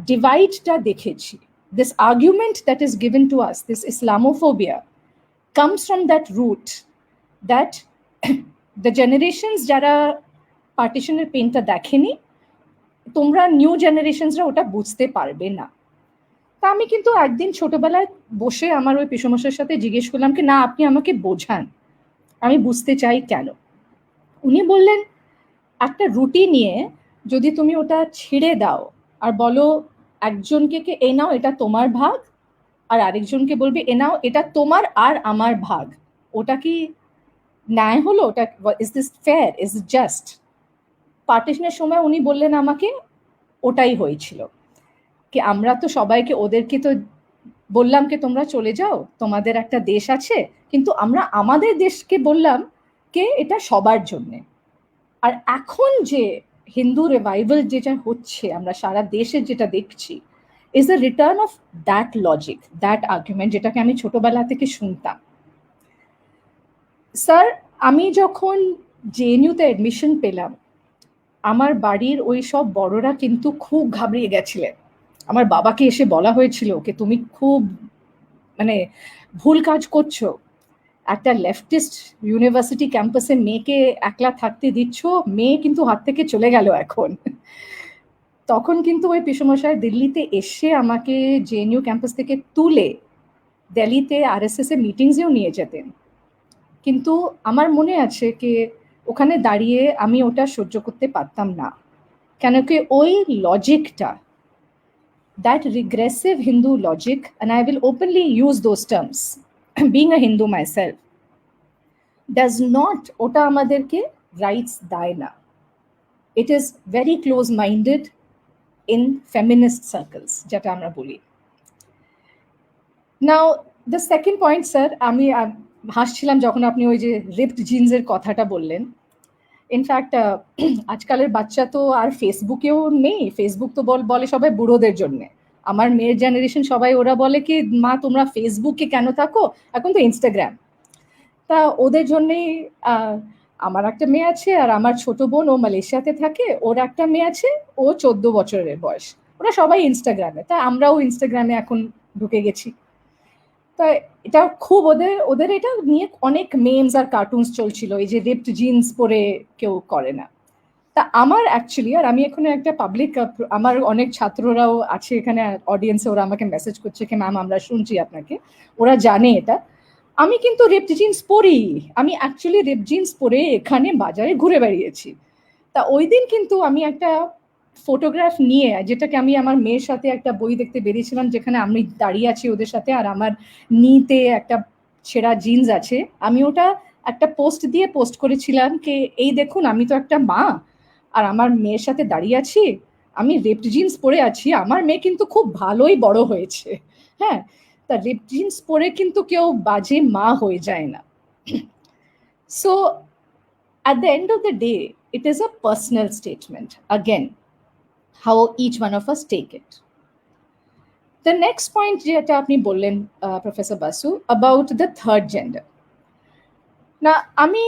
Speaker 2: ডিভাইডটা দেখেছি। This argument that is given to us, this Islamophobia comes from that root that the generations যারা পার্টিশনের পেনটা দেখেনি, তোমরা নিউ জেনারেশনসরা ওটা বুঝতে পারবে না। তা আমি কিন্তু একদিন ছোটবেলায় বসে আমার ওই পিসমশাইয়ের সাথে জিজ্ঞেস করলাম কি, না আপনি আমাকে বোঝান, আমি বুঝতে চাই কেন। উনি বললেন, একটা রুটি নিয়ে যদি তুমি ওটা ছিঁড়ে দাও আর বলো একজনকে কে এ নাও এটা তোমার ভাগ, আর আরেকজনকে বলবে এ নাও এটা তোমার আর আমার ভাগ, ওটা কি ন্যায় হলো? ওটা is this fair, is it just? পার্টিশনের সময় উনি বললেন আমাকে ওটাই হয়েছিল, কি আমরা তো সবাইকে ওদেরকে তো বললাম কি তোমরা চলে যাও, তোমাদের একটা দেশ আছে, কিন্তু আমরা আমাদের দেশকে বললাম কে এটা সবার জন্যে। আর এখন যে হিন্দু রিভাইভাল যেটা হচ্ছে আমরা সারা দেশে যেটা দেখছি, is a return of that logic, that argument, যেটাকে আমি ছোটবেলা থেকে শুনতাম। স্যার, আমি যখন জেএনইউতে অ্যাডমিশন পেলাম, আমার বাড়ির ওই সব বড়রা কিন্তু খুব ঘাবড়িয়ে গেছিলেন। আমার বাবাকে এসে বলা হয়েছিল কি তুমি খুব মানে ভুল কাজ করছো, একটা লেফটিস্ট ইউনিভার্সিটি ক্যাম্পাসে মেয়েকে একলা থাকতে দিচ্ছ, মেয়ে কিন্তু হাত থেকে চলে গেল এখন। তখন কিন্তু ওই পিসমশাই দিল্লিতে এসে আমাকে জেএনইউ ক্যাম্পাস থেকে তুলে দিল্লিতে আরএসএস এর মিটিংসেও নিয়ে যেতেন। কিন্তু আমার মনে আছে কি ওখানে দাঁড়িয়ে আমি ওটা সহ্য করতে পারতাম না, কেন কি ওই লজিকটা, that regressive Hindu logic, and I will openly use those terms, being a Hindu myself, does not ota amaderke rights দেয় না. It is very close minded in feminist circles, যেটা আমরা বলি। Now the second point, sir, আমি হাসছিলাম যখন আপনি ওই যে রিপড জিন্সের কথাটা বললেন। ইনফ্যাক্ট আজকালের বাচ্চা তো আর ফেসবুকেও নেই, ফেসবুক তো বলে সবাই বুড়োদের জন্য। আমার মেয়ের জেনারেশন সবাই ওরা বলে কি মা তোমরা ফেসবুকে কেন থাকো, এখন তো ইনস্টাগ্রাম। তা ওদের জন্যেই আমার একটা মেয়ে আছে, আর আমার ছোট বোন ও মালয়েশিয়াতে থাকে, ওর একটা মেয়ে আছে, ও 14 বছরের বয়স, ওরা সবাই ইনস্টাগ্রামে, তা আমরাও ইনস্টাগ্রামে এখন ঢুকে গেছি। তা এটা খুব ওদের এটা নিয়ে অনেক মেমস আর কার্টুনস চলছিল, এই যে রিপড জিন্স পরে কেউ করে না। তা আমার অ্যাকচুয়ালি, আর আমি এখন একটা পাবলিক, আমার অনেক ছাত্ররাও আছে এখানে অডিয়েন্সে, ওরা আমাকে মেসেজ করছে কি ম্যাম আমরা শুনছি আপনাকে, ওরা জানে এটা, আমি কিন্তু রিপড জিন্স পরি, আমি অ্যাকচুয়ালি রিপড জিন্স পরে এখানে বাজারে ঘুরে বেরিয়েছি। তা ওই দিন কিন্তু আমি একটা ফটোগ্রাফ নিয়ে, যেটাকে আমি আমার মেয়ের সাথে একটা বই দেখতে বেরিয়েছিলাম, যেখানে আমি দাঁড়িয়ে আছি ওদের সাথে, আর আমার নিতে একটা ছেঁড়া জিন্স আছে, আমি ওটা একটা পোস্ট করেছিলাম কি এই দেখুন আমি তো একটা মা, আর আমার মেয়ের সাথে দাঁড়িয়ে আছি, আমি রিপড জিন্স পরে আছি, আমার মেয়ে কিন্তু খুব ভালোই বড় হয়েছে। হ্যাঁ, তা রিপড জিন্স পরে কিন্তু কেউ বাজে মা হয়ে যায় না। So at the end of the day, it is a personal statement. Again, how each one of us take it. The next point যেটা আপনি বললেন professor Basu, about the third gender. না, আমি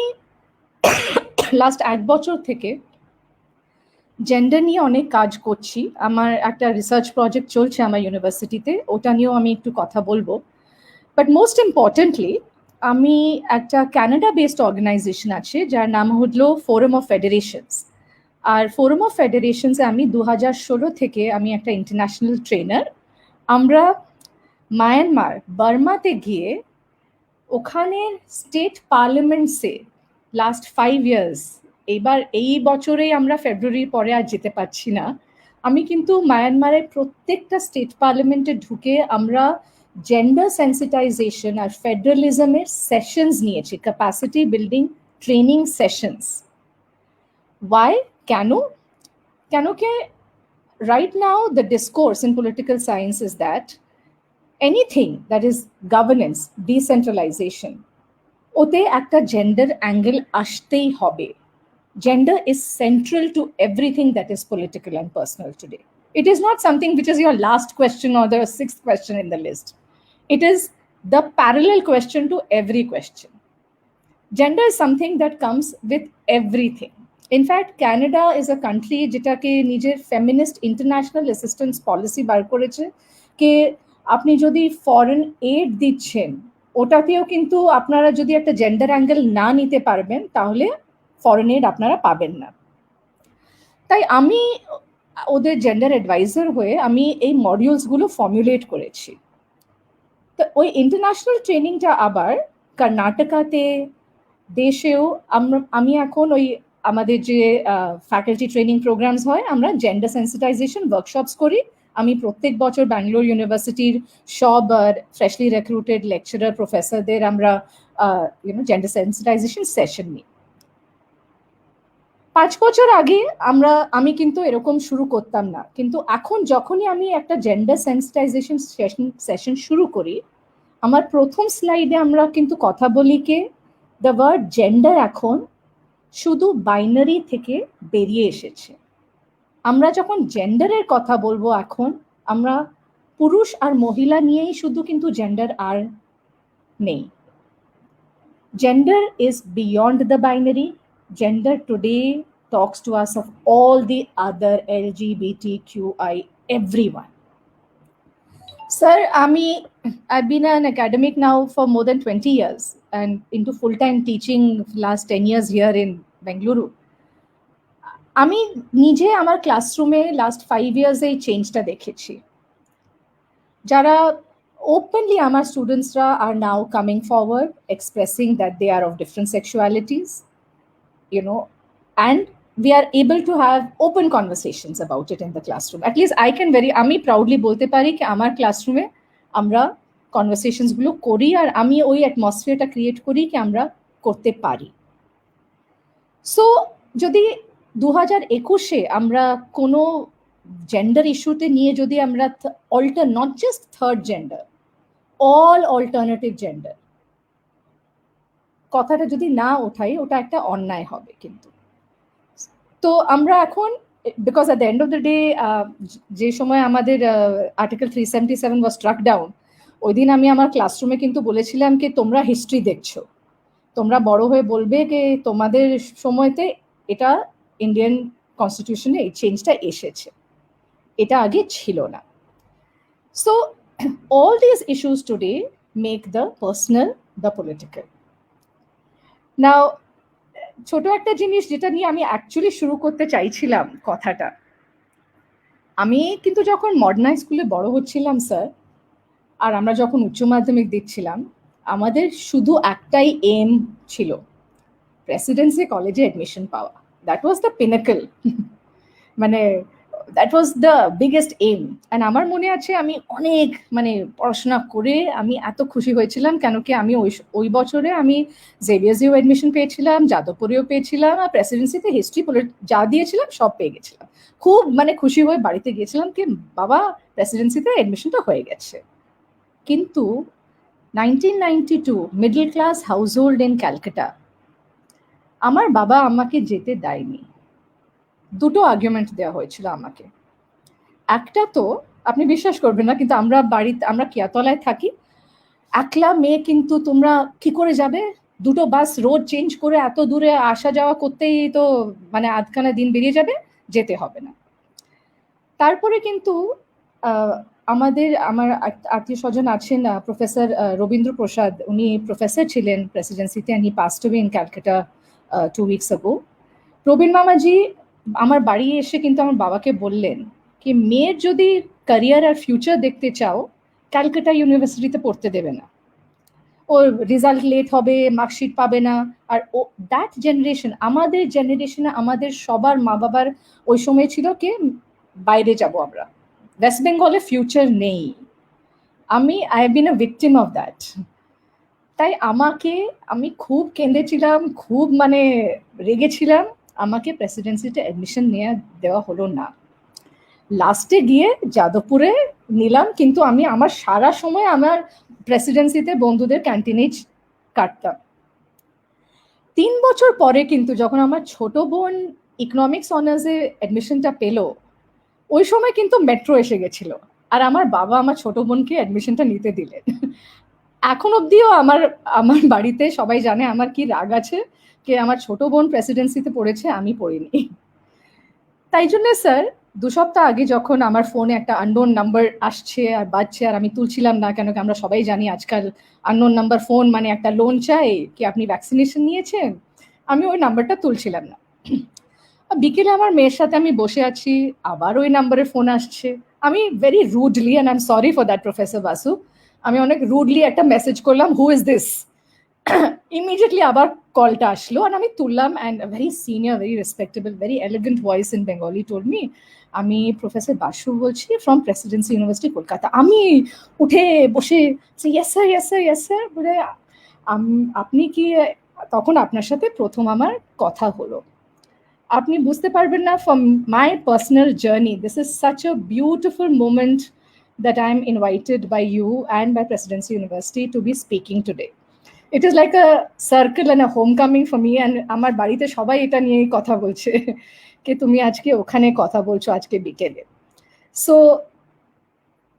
Speaker 2: লাস্ট 1 বছর থেকে জেন্ডার নিয়ে অনেক কাজ করছি, আমার একটা রিসার্চ প্রজেক্ট চলছে আমার ইউনিভার্সিটিতে, ওটা নিয়েও আমি একটু কথা বলবো। বাট মোস্ট ইম্পর্টেন্টলি আমি একটা কানাডা বেসড অর্গানাইজেশন আছে যার নাম হলো ফোরাম অফ ফেডারেশনস, আর ফোরাম অফ ফেডারেশনসে আমি 2016 থেকে আমি একটা ইন্টারন্যাশনাল ট্রেনার। আমরা মায়ানমার, বার্মাতে গিয়ে ওখানে স্টেট পার্লামেন্টসে লাস্ট 5 ইয়ার্স, এবার এই বছরেই আমরা ফেব্রুয়ারির পরে আর যেতে পারছি না, আমি কিন্তু মায়ানমারের প্রত্যেকটা স্টেট পার্লামেন্টে ঢুকে আমরা জেন্ডার সেন্সিটাইজেশন আর ফেডারালিজমের সেশনস নিয়েছি, capacity building training sessions. Why? কেন কে right now the discourse in political science is that anything that is governance, decentralization, ওতে একটা জেন্ডার অ্যাঙ্গেল আসতেই হবে। Gender is central to everything that is political and personal today. It is not something which is your last question or the 6th question in the list. It is the parallel question to every question. Gender is something that comes with everything. In fact, Canada is a country যেটাকে নিজের feminist international assistance policy বার করেছে, কে আপনি যদি foreign add দিচ্ছেন ওটাতেও কিন্তু আপনারা যদি একটা জেন্ডার অ্যাঙ্গেল না নিতে পারবেন তাহলে ফরেন এড আপনারা পাবেন না। তাই আমি ওদের জেন্ডার অ্যাডভাইজার হয়ে আমি এই মডিউলসগুলো ফর্মুলেট করেছি। তো ওই ইন্টারন্যাশনাল ট্রেনিংটা আবার কর্ণাটকাতে, দেশেও আমি এখন ওই আমাদের যে ফ্যাকাল্টি ট্রেনিং প্রোগ্রামস হয়, আমরা জেন্ডার সেন্সিটাইজেশন ওয়ার্কশপস করি। আমি প্রত্যেক বছর ব্যাঙ্গালোর ইউনিভার্সিটির সব ফ্রেশলি রিক্রুটেড লেকচারার প্রফেসরদের আমরা জেন্ডার সেন্সিটাইজেশন সেশন নিই। 5 বছর আগে আমি কিন্তু এরকম শুরু করতাম না, কিন্তু এখন যখনই আমি একটা জেন্ডার সেন্সিটাইজেশন সেশন শুরু করি, আমার প্রথম স্লাইডে আমরা কিন্তু কথা বলি কে দ্য ওয়ার্ড জেন্ডার এখন শুধু বাইনারি থেকে বেরিয়ে এসেছে। আমরা যখন জেন্ডারের কথা বলবো এখন, আমরা পুরুষ আর মহিলা নিয়েই শুধু কিন্তু জেন্ডার আর নেই। Gender is beyond the binary. Gender today talks to us of all the other LGBTQI, everyone. Sir, I've been an academic now for more than 20 years and into full-time teaching last 10 years here in Bengaluru. আমি নিজে আমার ক্লাসরুমে last 5 years এই চেঞ্জটা দেখেছি। যারা openly our students are now coming forward expressing that they are of different sexualities, and we are able to have open conversations about it in the classroom. At least I can আমি proudly বলতে পারি কি আমার ক্লাসরুমে আমরা conversations গুলো করি আর আমি ওই অ্যাটমসফিয়ারটা ক্রিয়েট করি কি আমরা করতে পারি। সো যদি 2021-এ আমরা কোনো জেন্ডার ইস্যুতে নিয়ে যদি আমরা not just third gender, all alternative gender কথাটা যদি না ওঠাই, ওটা একটা অন্যায় হবে। কিন্তু তো আমরা এখন, because at the end of the day যে সময় আমাদের আর্টিকেল 377 ওয়াজ স্ট্রাক ডাউন, ওই দিন আমি আমার ক্লাসরুমে কিন্তু বলেছিলাম কি তোমরা হিস্ট্রি দেখছো, তোমরা বড় হয়ে বলবে যে তোমাদের সময়তে এটা ইন্ডিয়ান কনস্টিটিউশনে এই চেঞ্জটা এসেছে, এটা আগে ছিল না। So all these issues today make the personal the political. Now, ছোট একটা জিনিস যেটা নিয়ে আমি অ্যাকচুয়ালি শুরু করতে চাইছিলাম কথাটা, আমি কিন্তু যখন মডার্ন স্কুলে বড় হচ্ছিলাম স্যার, আর আমরা যখন উচ্চ মাধ্যমিক দিচ্ছিলাম, আমাদের শুধু একটাই এম ছিল, প্রেসিডেন্সি কলেজে অ্যাডমিশন পাওয়া। দ্যাট ওয়াজ দ্য পিনাকল, মানে that was the biggest aim. And আমার মনে আছে আমি অনেক পড়াশোনা করে আমি এত খুশি হয়েছিলাম, কেন কি আমি ওই বছরে আমি জেভিয়ার্সেও অ্যাডমিশন পেয়েছিলাম, যাদবপুরেও পেয়েছিলাম, আর প্রেসিডেন্সিতে হিস্ট্রি যা দিয়েছিলাম সব পেয়ে গেছিলাম। খুব খুশি হয়ে বাড়িতে গিয়েছিলাম কি বাবা প্রেসিডেন্সিতে অ্যাডমিশনটা হয়ে গেছে। কিন্তু 1992 middle class house hold in Calcutta, আমার বাবা আমাকে যেতে দেয়নি। দুটো আর্গুমেন্ট দেওয়া হয়েছিল আমাকে। একটা তো আপনি বিশ্বাস করবেন না, কিন্তু আমরা কিয়াতলায় থাকি, একলা মেয়ে, কিন্তু তোমরা কি করে যাবে, দুটো বাস রোজ চেঞ্জ করে এত দূরে আসা যাওয়া করতেই তো আধখানা দিন বেরিয়ে যাবে, যেতে হবে না। তারপরে কিন্তু আমার আত্মীয় স্বজন আছেন, প্রফেসর রবীন্দ্র প্রসাদ, উনি প্রফেসর ছিলেন প্রেসিডেন্সিতে, and he passed away in Calcutta 2 weeks ago. প্রবীণ মামাজি আমার বাড়ি এসে কিন্তু আমার বাবাকে বললেন কি মেয়ের যদি ক্যারিয়ার আর ফিউচার দেখতে চাও, ক্যালকাটা ইউনিভার্সিটিতে পড়তে দেবে না, ওর রেজাল্ট লেট হবে, মার্কশিট পাবে না। আর দ্যাট জেনারেশন, আমাদের জেনারেশনে আমাদের সবার মা বাবার ওই সময় ছিল কি বাইরে যাব আমরা, ওয়েস্ট বেঙ্গলে ফিউচার নেই। I have been a victim of that. তাই আমি খুব কেঁদেছিলাম, খুব রেগেছিলাম, আমাকে প্রেসিডেন্সিতে অ্যাডমিশন দেওয়া হলো না। লাস্টে গিয়ে যাদবপুরে নিলাম, কিন্তু আমি আমার সারা সময় আমার প্রেসিডেন্সিতে বন্ধুদের ক্যান্টিনেই কাটতাম। 3 বছর পরে কিন্তু যখন আমার ছোট বোন ইকোনমিক্স অনার্সে অ্যাডমিশনটা পেলো, ওই সময় কিন্তু মেট্রো এসে গেছিল, আর আমার বাবা আমার ছোট বোনকে অ্যাডমিশনটা নিতে দিলেন। এখন অবধিও আমার বাড়িতে সবাই জানে আমার কি রাগ আছে, যে আমার ছোট বোন প্রেসিডেন্সিতে পড়েছে, আমি পড়িনি। তাই জন্য স্যার 2 সপ্তাহ আগে যখন আমার ফোনে একটা আননোন নাম্বার আসছে আর বাজছে আর আমি তুলছিলাম না, কেন কি আমরা সবাই জানি আজকাল আননোন নাম্বার ফোন মানে একটা লোন চাই, কি আপনি ভ্যাকসিনেশন নিয়েছেন, আমি ওই নাম্বারটা তুলছিলাম না। বিকেলে আমার মেয়ের সাথে আমি বসে আছি, আবার ওই নাম্বারের ফোন আসছে। আমি very rudely, and I am sorry for that professor Basu, আমি অনেক রুডলি একটা মেসেজ করলাম, হু ইজ দিস। ইমিডিয়েটলি আবার কলটা আসলো আর আমি তুললাম, and very senior, very respectable, very elegant voice in Bengali told me, আমি প্রফেসর বাসু বলছি ফ্রম প্রেসিডেন্সি ইউনিভার্সিটি কলকাতা। আমি উঠে বসে yes sir, yes sir, yes sir বলে, আপনি কি, তখন আপনার সাথে প্রথম আমার কথা হলো। আপনি বুঝতে পারবেন না, from my personal journey, this is such a beautiful moment that I'm invited by you and by Presidency University to be speaking today. It is like a circle and a homecoming for me, and আমার বাড়িতে সবাই এটা নিয়েই কথা বলছে যে তুমি আজকে ওখানে কথা বলছো আজকে বিকেলে। So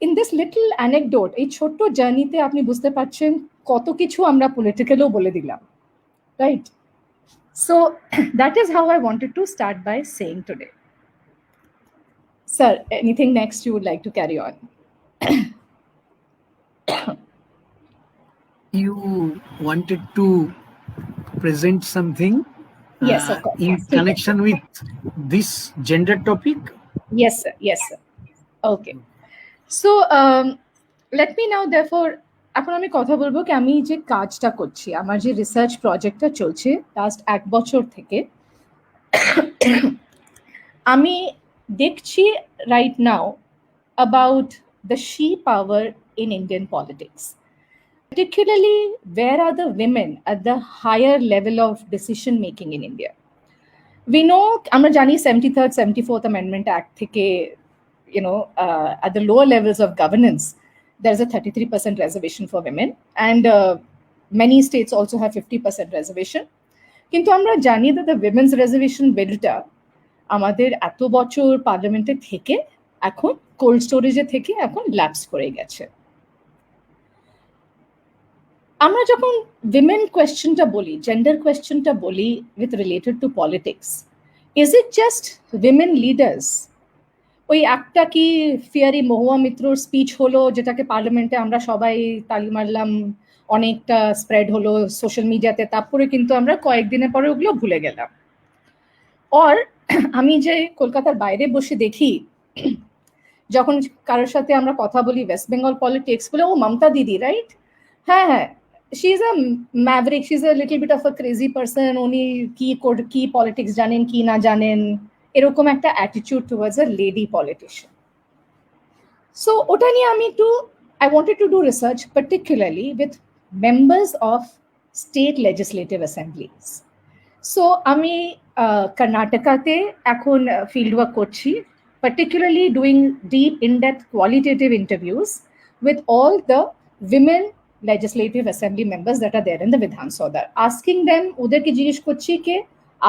Speaker 2: in this little anecdote, এই ছোট্ট জার্নিতে আপনি বুঝতে পারছেন কত কিছু আমরা পলিটিক্যালও বলে দিলাম, right? So that is how I wanted to start by saying today. Sir, anything next you would like to carry on?
Speaker 3: You wanted to present something
Speaker 2: Yes, of course.
Speaker 3: in connection with this gender topic?
Speaker 2: Yes, sir. Yes, sir. Okay. So, let me now therefore, এখন আমি কথা বলবো কি আমি যে কাজটা করছি, আমার যে রিসার্চ প্রজেক্টটা চলছে লাস্ট 1 বছর থেকে, আমি দেখছি right now about the she power in Indian politics. Particularly, where are the women at the higher level of decision making in India? We know, আমরা জানি 73rd, 74th Amendment Act থেকে, you know, at the lower levels of governance, there's a 33% reservation for women, and many states also have 50% reservation. কিন্তু আমরা জানি that the women's reservation billটা আমাদের এত বছর পার্লামেন্টে থেকে এখন কোল্ড স্টোরেজে থেকে এখন ল্যাপস করে গেছে। আমরা যখন উইমেন কোয়েশ্চেনটা বলি, জেন্ডার কোয়েশ্চেনটা বলি with related to politics, is it just women leaders? ওই একটা কি ফিয়ারি মহুয়া মিত্রর স্পিচ হলো যেটাকে পার্লামেন্টে আমরা সবাই তালি মারলাম, অনেকটা স্প্রেড হলো সোশ্যাল মিডিয়াতে, তারপরে কিন্তু আমরা কয়েকদিনের পরে ওগুলো ভুলে গেলাম। অর আমি যে কলকাতার বাইরে বসে দেখি, যখন কারোর সাথে আমরা কথা বলি ওয়েস্ট বেঙ্গল পলিটিক্স, বলে ও মমতা দিদি, রাইট? হ্যাঁ হ্যাঁ, she is a maverick, she is a little bit of a crazy person, উনি কি পলিটিক্স জানেন কি না জানেন, এরকম একটা attitude towards a lady politician. So ওটা নিয়ে আমি একটু I wanted to do research particularly with members of state legislative assemblies. So আমি কর্ণাটকাতে এখন ফিল্ড ওয়ার্ক করছি, particularly doing deep in-depth qualitative interviews with all the women legislative assembly members that are there in the Vidhan Sabha, asking them, ওদেরকে জিজ্ঞেস করছি যে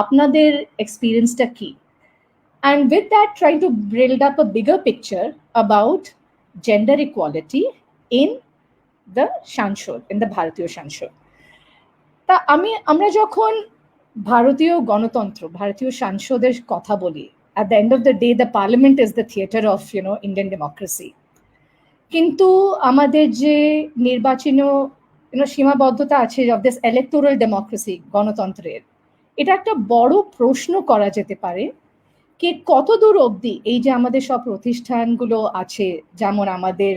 Speaker 2: আপনাদের এক্সপিরিয়েন্সটা কি, and with that trying to build up a bigger picture about gender equality in the Sanshad, in the Bharatiya Sanshad. তা আমরা যখন ভারতীয় গণতন্ত্র, ভারতীয় সাংসদের কথা বলি, at the end of the day the parliament is the theater of, you know, Indian democracy. কিন্তু আমাদের যে নির্বাচনীয় সীমাবদ্ধতা আছে of this electoral democracy, গণতন্ত্রের, এটা একটা বড় প্রশ্ন করা যেতে পারে কি কতদূর অবধি এই যে আমাদের সব প্রতিষ্ঠানগুলো আছে, যেমন আমাদের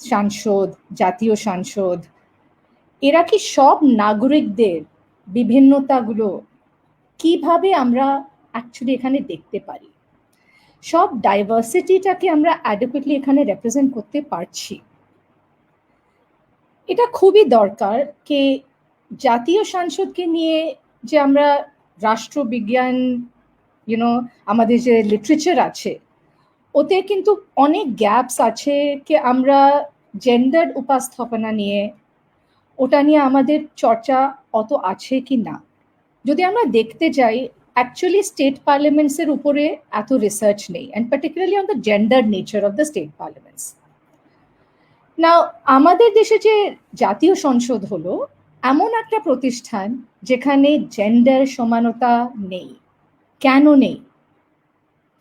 Speaker 2: সাংসদ, জাতীয় সাংসদ, এরা কি সব নাগরিকদের বিভিন্নতাগুলো কিভাবে আমরা অ্যাকচুয়ালি এখানে দেখতে পারি, সব ডাইভার্সিটিটাকে আমরা অ্যাডেকুয়েটলি এখানে রিপ্রেজেন্ট করতে পারছি? এটা খুবই দরকার কি জাতীয় সংসদকে নিয়ে যে আমরা রাষ্ট্রবিজ্ঞান, আমাদের যে লিটারেচার আছে, ওতে কিন্তু অনেক গ্যাপস আছে কি আমরা জেন্ডার উপস্থাপনা নিয়ে, ওটা নিয়ে আমাদের চর্চা অত আছে কি না। যদি আমরা দেখতে যাই, actually state parliaments এর উপরে এত রিসার্চ নেই, and particularly on the gender nature of the state parliaments. Now, আমাদের দেশে যে জাতীয় সংসদ হলো এমন একটা প্রতিষ্ঠান যেখানে জেন্ডার সমানতা নেই। কেন নেই?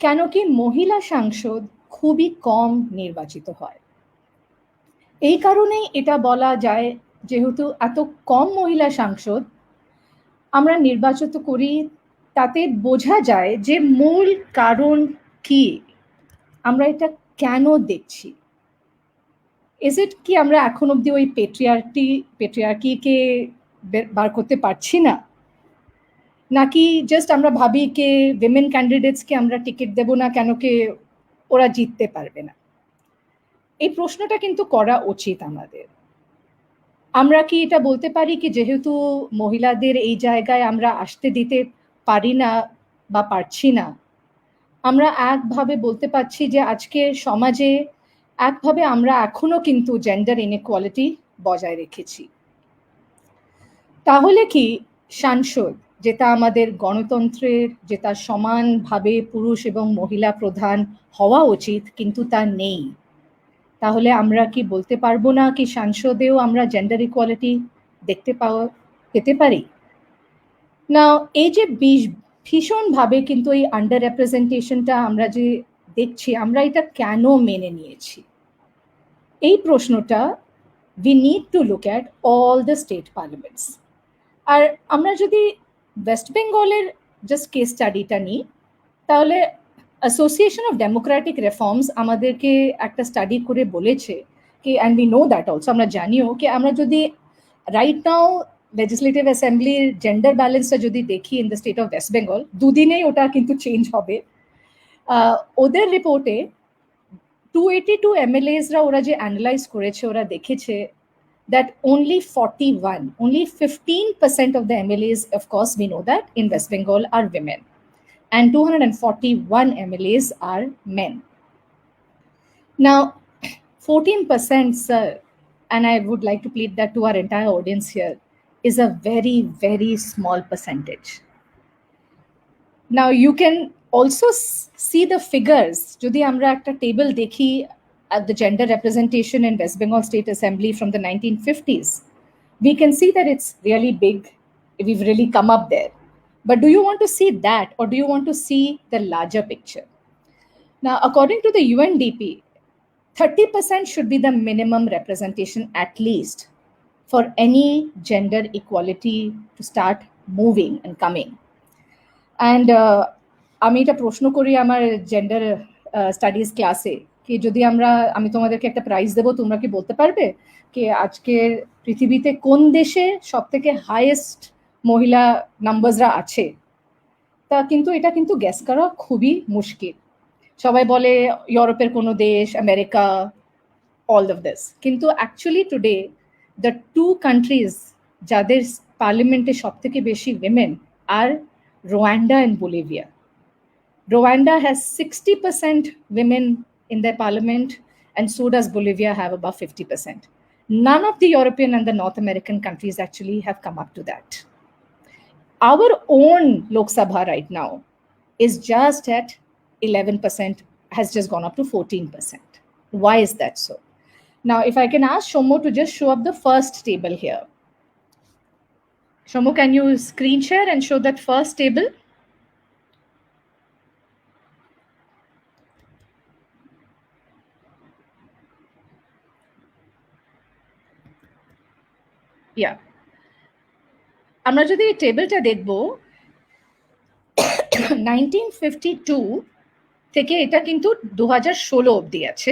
Speaker 2: কেন কি মহিলা সাংসদ খুবই কম নির্বাচিত হয়। এই কারণেই এটা বলা যায়, যেহেতু এত কম মহিলা সাংসদ আমরা নির্বাচিত করি, তাতে বোঝা যায় যে মূল কারণ কি, আমরা এটা কেন দেখছি। ইজ ইট কি আমরা এখন অব্দি ওই পেট্রিয়ার্কিকে বার করতে পারছি না, নাকি জাস্ট আমরা ভাবি কে উইমেন ক্যান্ডিডেটসকে আমরা টিকিট দেব না কেন কে ওরা জিততে পারবে না। এই প্রশ্নটা কিন্তু করা উচিত আমাদের। আমরা কি এটা বলতে পারি কি যেহেতু মহিলাদের এই জায়গায় আমরা আসতে দিতে পারি না বা পারছি না, আমরা একভাবে বলতে পারছি যে আজকে সমাজে একভাবে আমরা এখনো কিন্তু জেন্ডার ইনইকুয়ালিটি বজায় রেখেছি। তাহলে কি সাংসদ, যেটা আমাদের গণতন্ত্রের, যেটা সমানভাবে পুরুষ এবং মহিলা প্রধান হওয়া উচিত, কিন্তু তা নেই, তাহলে আমরা কি বলতে পারবো না কি সাংসদেও আমরা জেন্ডার ইকুয়ালিটি দেখতে পেতে পারি না? এই যে ভীষণভাবে কিন্তু এই আন্ডার রেপ্রেজেন্টেশনটা আমরা যে দেখছি, আমরা এটা কেন মেনে নিয়েছি, এই প্রশ্নটা we need to look at all the state parliaments. আর আমরা যদি ওয়েস্ট বেঙ্গলের জাস্ট কেস স্টাডিটা নিই, তাহলে অ্যাসোসিয়েশন অফ ডেমোক্রেটিক রিফর্মস আমাদেরকে একটা স্টাডি করে বলেছে কি, and we know that also, আমরা জানিও কি আমরা যদি রাইট নাও লেজিসলেটিভ অ্যাসেম্বলির জেন্ডার ব্যালেন্সটা যদি দেখি in the state of West Bengal, দুদিনেই ওটা কিন্তু চেঞ্জ হবে। ওদের রিপোর্টে 282 MLAsরা ওরা যে অ্যানালাইজ করেছে, ওরা দেখেছে that only 15% of the MLAs, of course we know that in West Bengal, are women, and 241 MLAs are men. Now 14%, sir, and I would like to plead that to our entire audience here, is a very, very small percentage. Now you can also see the figures. Jodi amra ekta table dekhi at the gender representation in West Bengal State Assembly from the 1950s, we can see that it's really big. We've really come up there. But do you want to see that, or do you want to see the larger picture? Now, according to the UNDP, 30% should be the minimum representation at least for any gender equality to start moving and coming. And আমি এটা প্রশ্ন করি আমার gender studies ক্লাসে কি যদি আমি তোমাদেরকে একটা প্রাইজ দেবো, তোমরা কি বলতে পারবে কি আজকের পৃথিবীতে কোন দেশে সব থেকে হাইয়েস্ট মহিলা নাম্বারসরা আছে? তা কিন্তু এটা কিন্তু গ্যাস করা খুবই মুশকিল। সবাই বলে ইউরোপের কোনো দেশ, আমেরিকা, all of this. কিন্তু অ্যাকচুয়ালি টুডে দ্য 2 countries যাদের পার্লামেন্টে সব থেকে বেশি women are Rwanda and Bolivia. Rwanda has 60% women in their parliament, and so does Bolivia have about 50%. None of the European and the North American countries actually have come up to that. Our own Lok Sabha right now is just at 11%, has just gone up to 14%. Why is that so? Now, if I can ask Shomo to just show up the first table here. Shomo, can you screen share and show that first table? Yeah. আমরা যদি এই টেবিলটা দেখব, 1952 থেকে এটা কিন্তু 2016 অবধি আছে।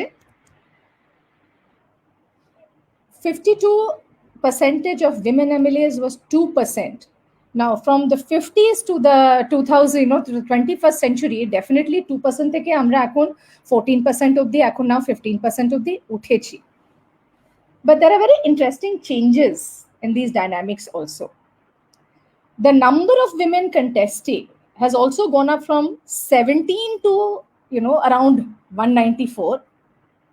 Speaker 2: 52% of women MLAs was 2%. Now from the 50s to the 2000, to the 21st century, definitely 2% থেকে আমরা এখন 14% অবধি, এখন now 15% অবধি উঠেছি। But there are very interesting changes in these dynamics also. The number of women contesting has also gone up from 17 to around 194,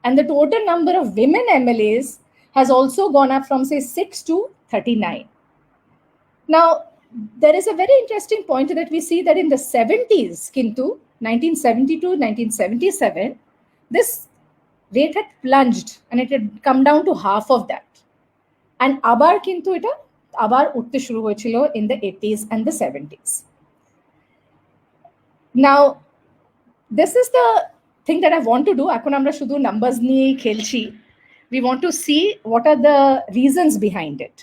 Speaker 2: and the total number of women MLAs has also gone up from say 6 to 39. Now there is a very interesting point that we see that in the 70s, kintu 1972, 1977, this rate had plunged and it had come down to half of that, and abar kintu eta abar utte shuru hoyechilo in the 80s and the 70s. Now this is the thing that I want to do. এখন আমরা শুধু numbers নিয়েই খেলছি. We want to see what are the reasons behind it.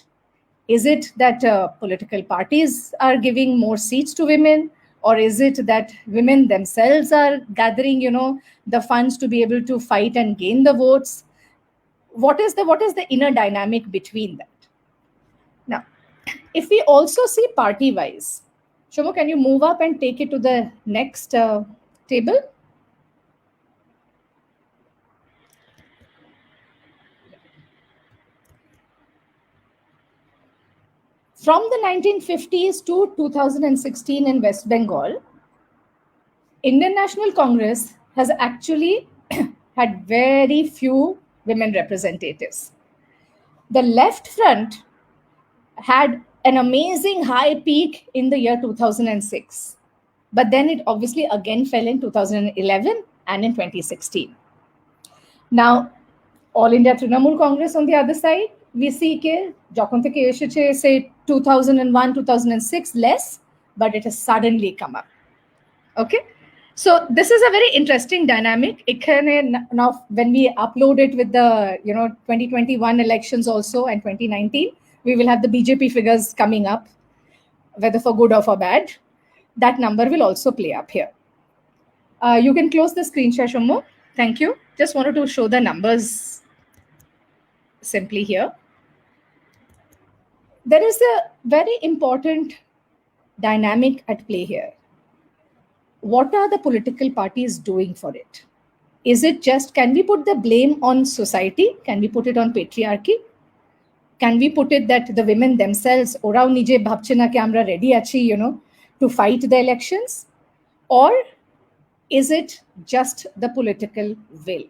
Speaker 2: Is it that political parties are giving more seats to women, or is it that women themselves are gathering, the funds to be able to fight and gain the votes? What is the inner dynamic between that? Now, if we also see party-wise, Shomo, can you move up and take it to the next table? From the 1950s to 2016 in West Bengal, Indian National Congress has actually had very few women representatives. The left front had an amazing high peak in the year 2006, but then it obviously again fell in 2011 and in 2016. Now, All India Trinamool Congress on the other side, we see ke jokhon theke esheche say 2001, 2006 less, but it has suddenly come up. Okay, so this is a very interesting dynamic. Now, when we upload it with the 2021 elections also and 2019, we will have the BJP figures coming up, whether for good or for bad. That number will also play up here. You can close the screen share, Shomo. Thank you. Just wanted to show the numbers simply here. There is a very important dynamic at play here. What are the political parties doing for it? Is it just, can we put the blame on society? Can we put it on patriarchy? Can we put it that the women themselves, orao nije bhabche na ke amra ready achi, to fight the elections? Or is it just the political will?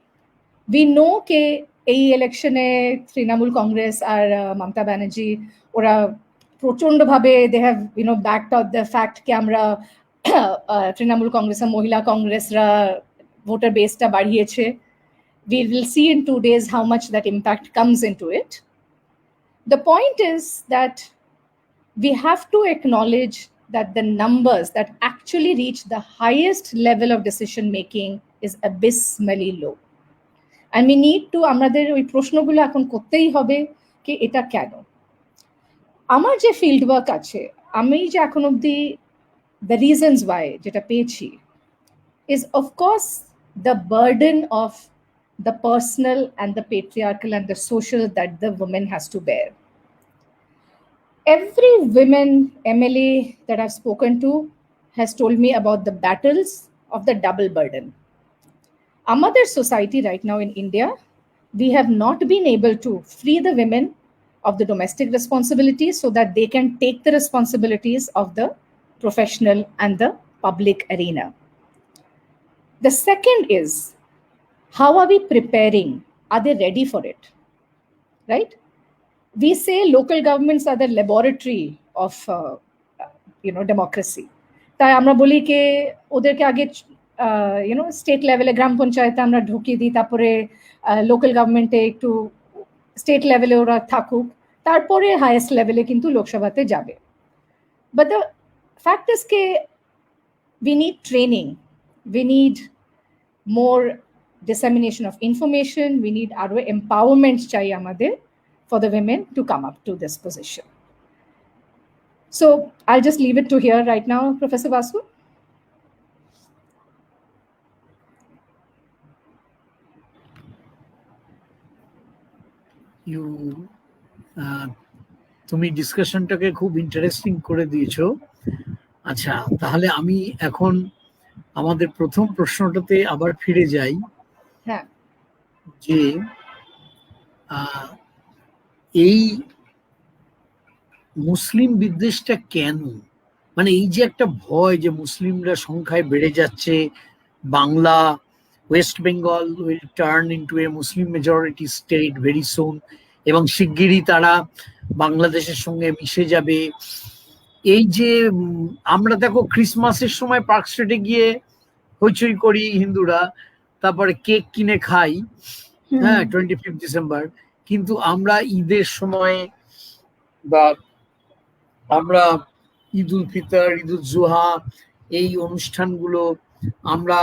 Speaker 2: We know ke এই ইলেকশনে তৃণমূল কংগ্রেস আর মমতা ব্যানার্জি ওরা প্রচন্ডভাবে they have backed out the fact কি আমরা তৃণমূল কংগ্রেস আর মহিলা কংগ্রেসরা voter বেসটা বাড়িয়েছে. We will see in 2 days how much that impact comes into it. The point is that we have to acknowledge that the numbers that actually reach the highest level of decision making is abysmally low. And we need to আমাদের ওই প্রশ্নগুলো এখন করতেই হবে কি এটা কেন. আমার যে ফিল্ড ওয়ার্ক আছে, আমি যে এখন অবধি the reasons why যেটা পেয়েছি is of course the burden of the personal and the patriarchal and the social that the woman has to bear. Every women MLA that I've spoken to has told me about the battles of the double burden. Amader society right now in India, we have not been able to free the women of the domestic responsibilities so that they can take the responsibilities of the professional and the public arena. The second is, how are we preparing? Are they ready for it? Right? We say local governments are the laboratory of democracy. তাই আমরা বলি কে ওদেরকে আগে state লেভেলে গ্রাম পঞ্চায়েতে আমরা ঢুকিয়ে দিই, তারপরে লোকাল গভর্নমেন্টে একটু স্টেট লেভেলে ওরা থাকুক, তারপরে হাইয়েস্ট লেভেলে কিন্তু লোকসভাতে যাবে. But the fact is K we need training, we need more dissemination of information, we need আরো empowerment চাই আমাদের for the women to come up to this position. So I'll just leave it to here right now, Professor Basu.
Speaker 3: তুমি ডিসকাশনটাকে খুব interesting করে দিয়েছো. আচ্ছা, তাহলে আমি এখন আমাদের প্রথম প্রশ্নটাতে আবার ফিরে যাই.
Speaker 2: হ্যাঁ,
Speaker 3: যে এই মুসলিম বিদ্বেষটা কেন, মানে এই যে একটা ভয় যে মুসলিমরা সংখ্যায় বেড়ে যাচ্ছে, Bangla West Bengal will turn into a Muslim majority state very soon, এবং শিগগিরই তারা বাংলাদেশের সঙ্গে মিশে যাবে. এই যে আমরা দেখো ক্রিসমাসের সময় পার্ক স্ট্রিটে গিয়ে হইচই করি হিন্দুরা, তারপরে কেক কিনে খাই, হ্যাঁ 25 ডিসেম্বর, কিন্তু আমরা ঈদের সময় বা আমরা ঈদ উল ফিতর, ঈদ উল জুহা এই অনুষ্ঠানগুলো আমরা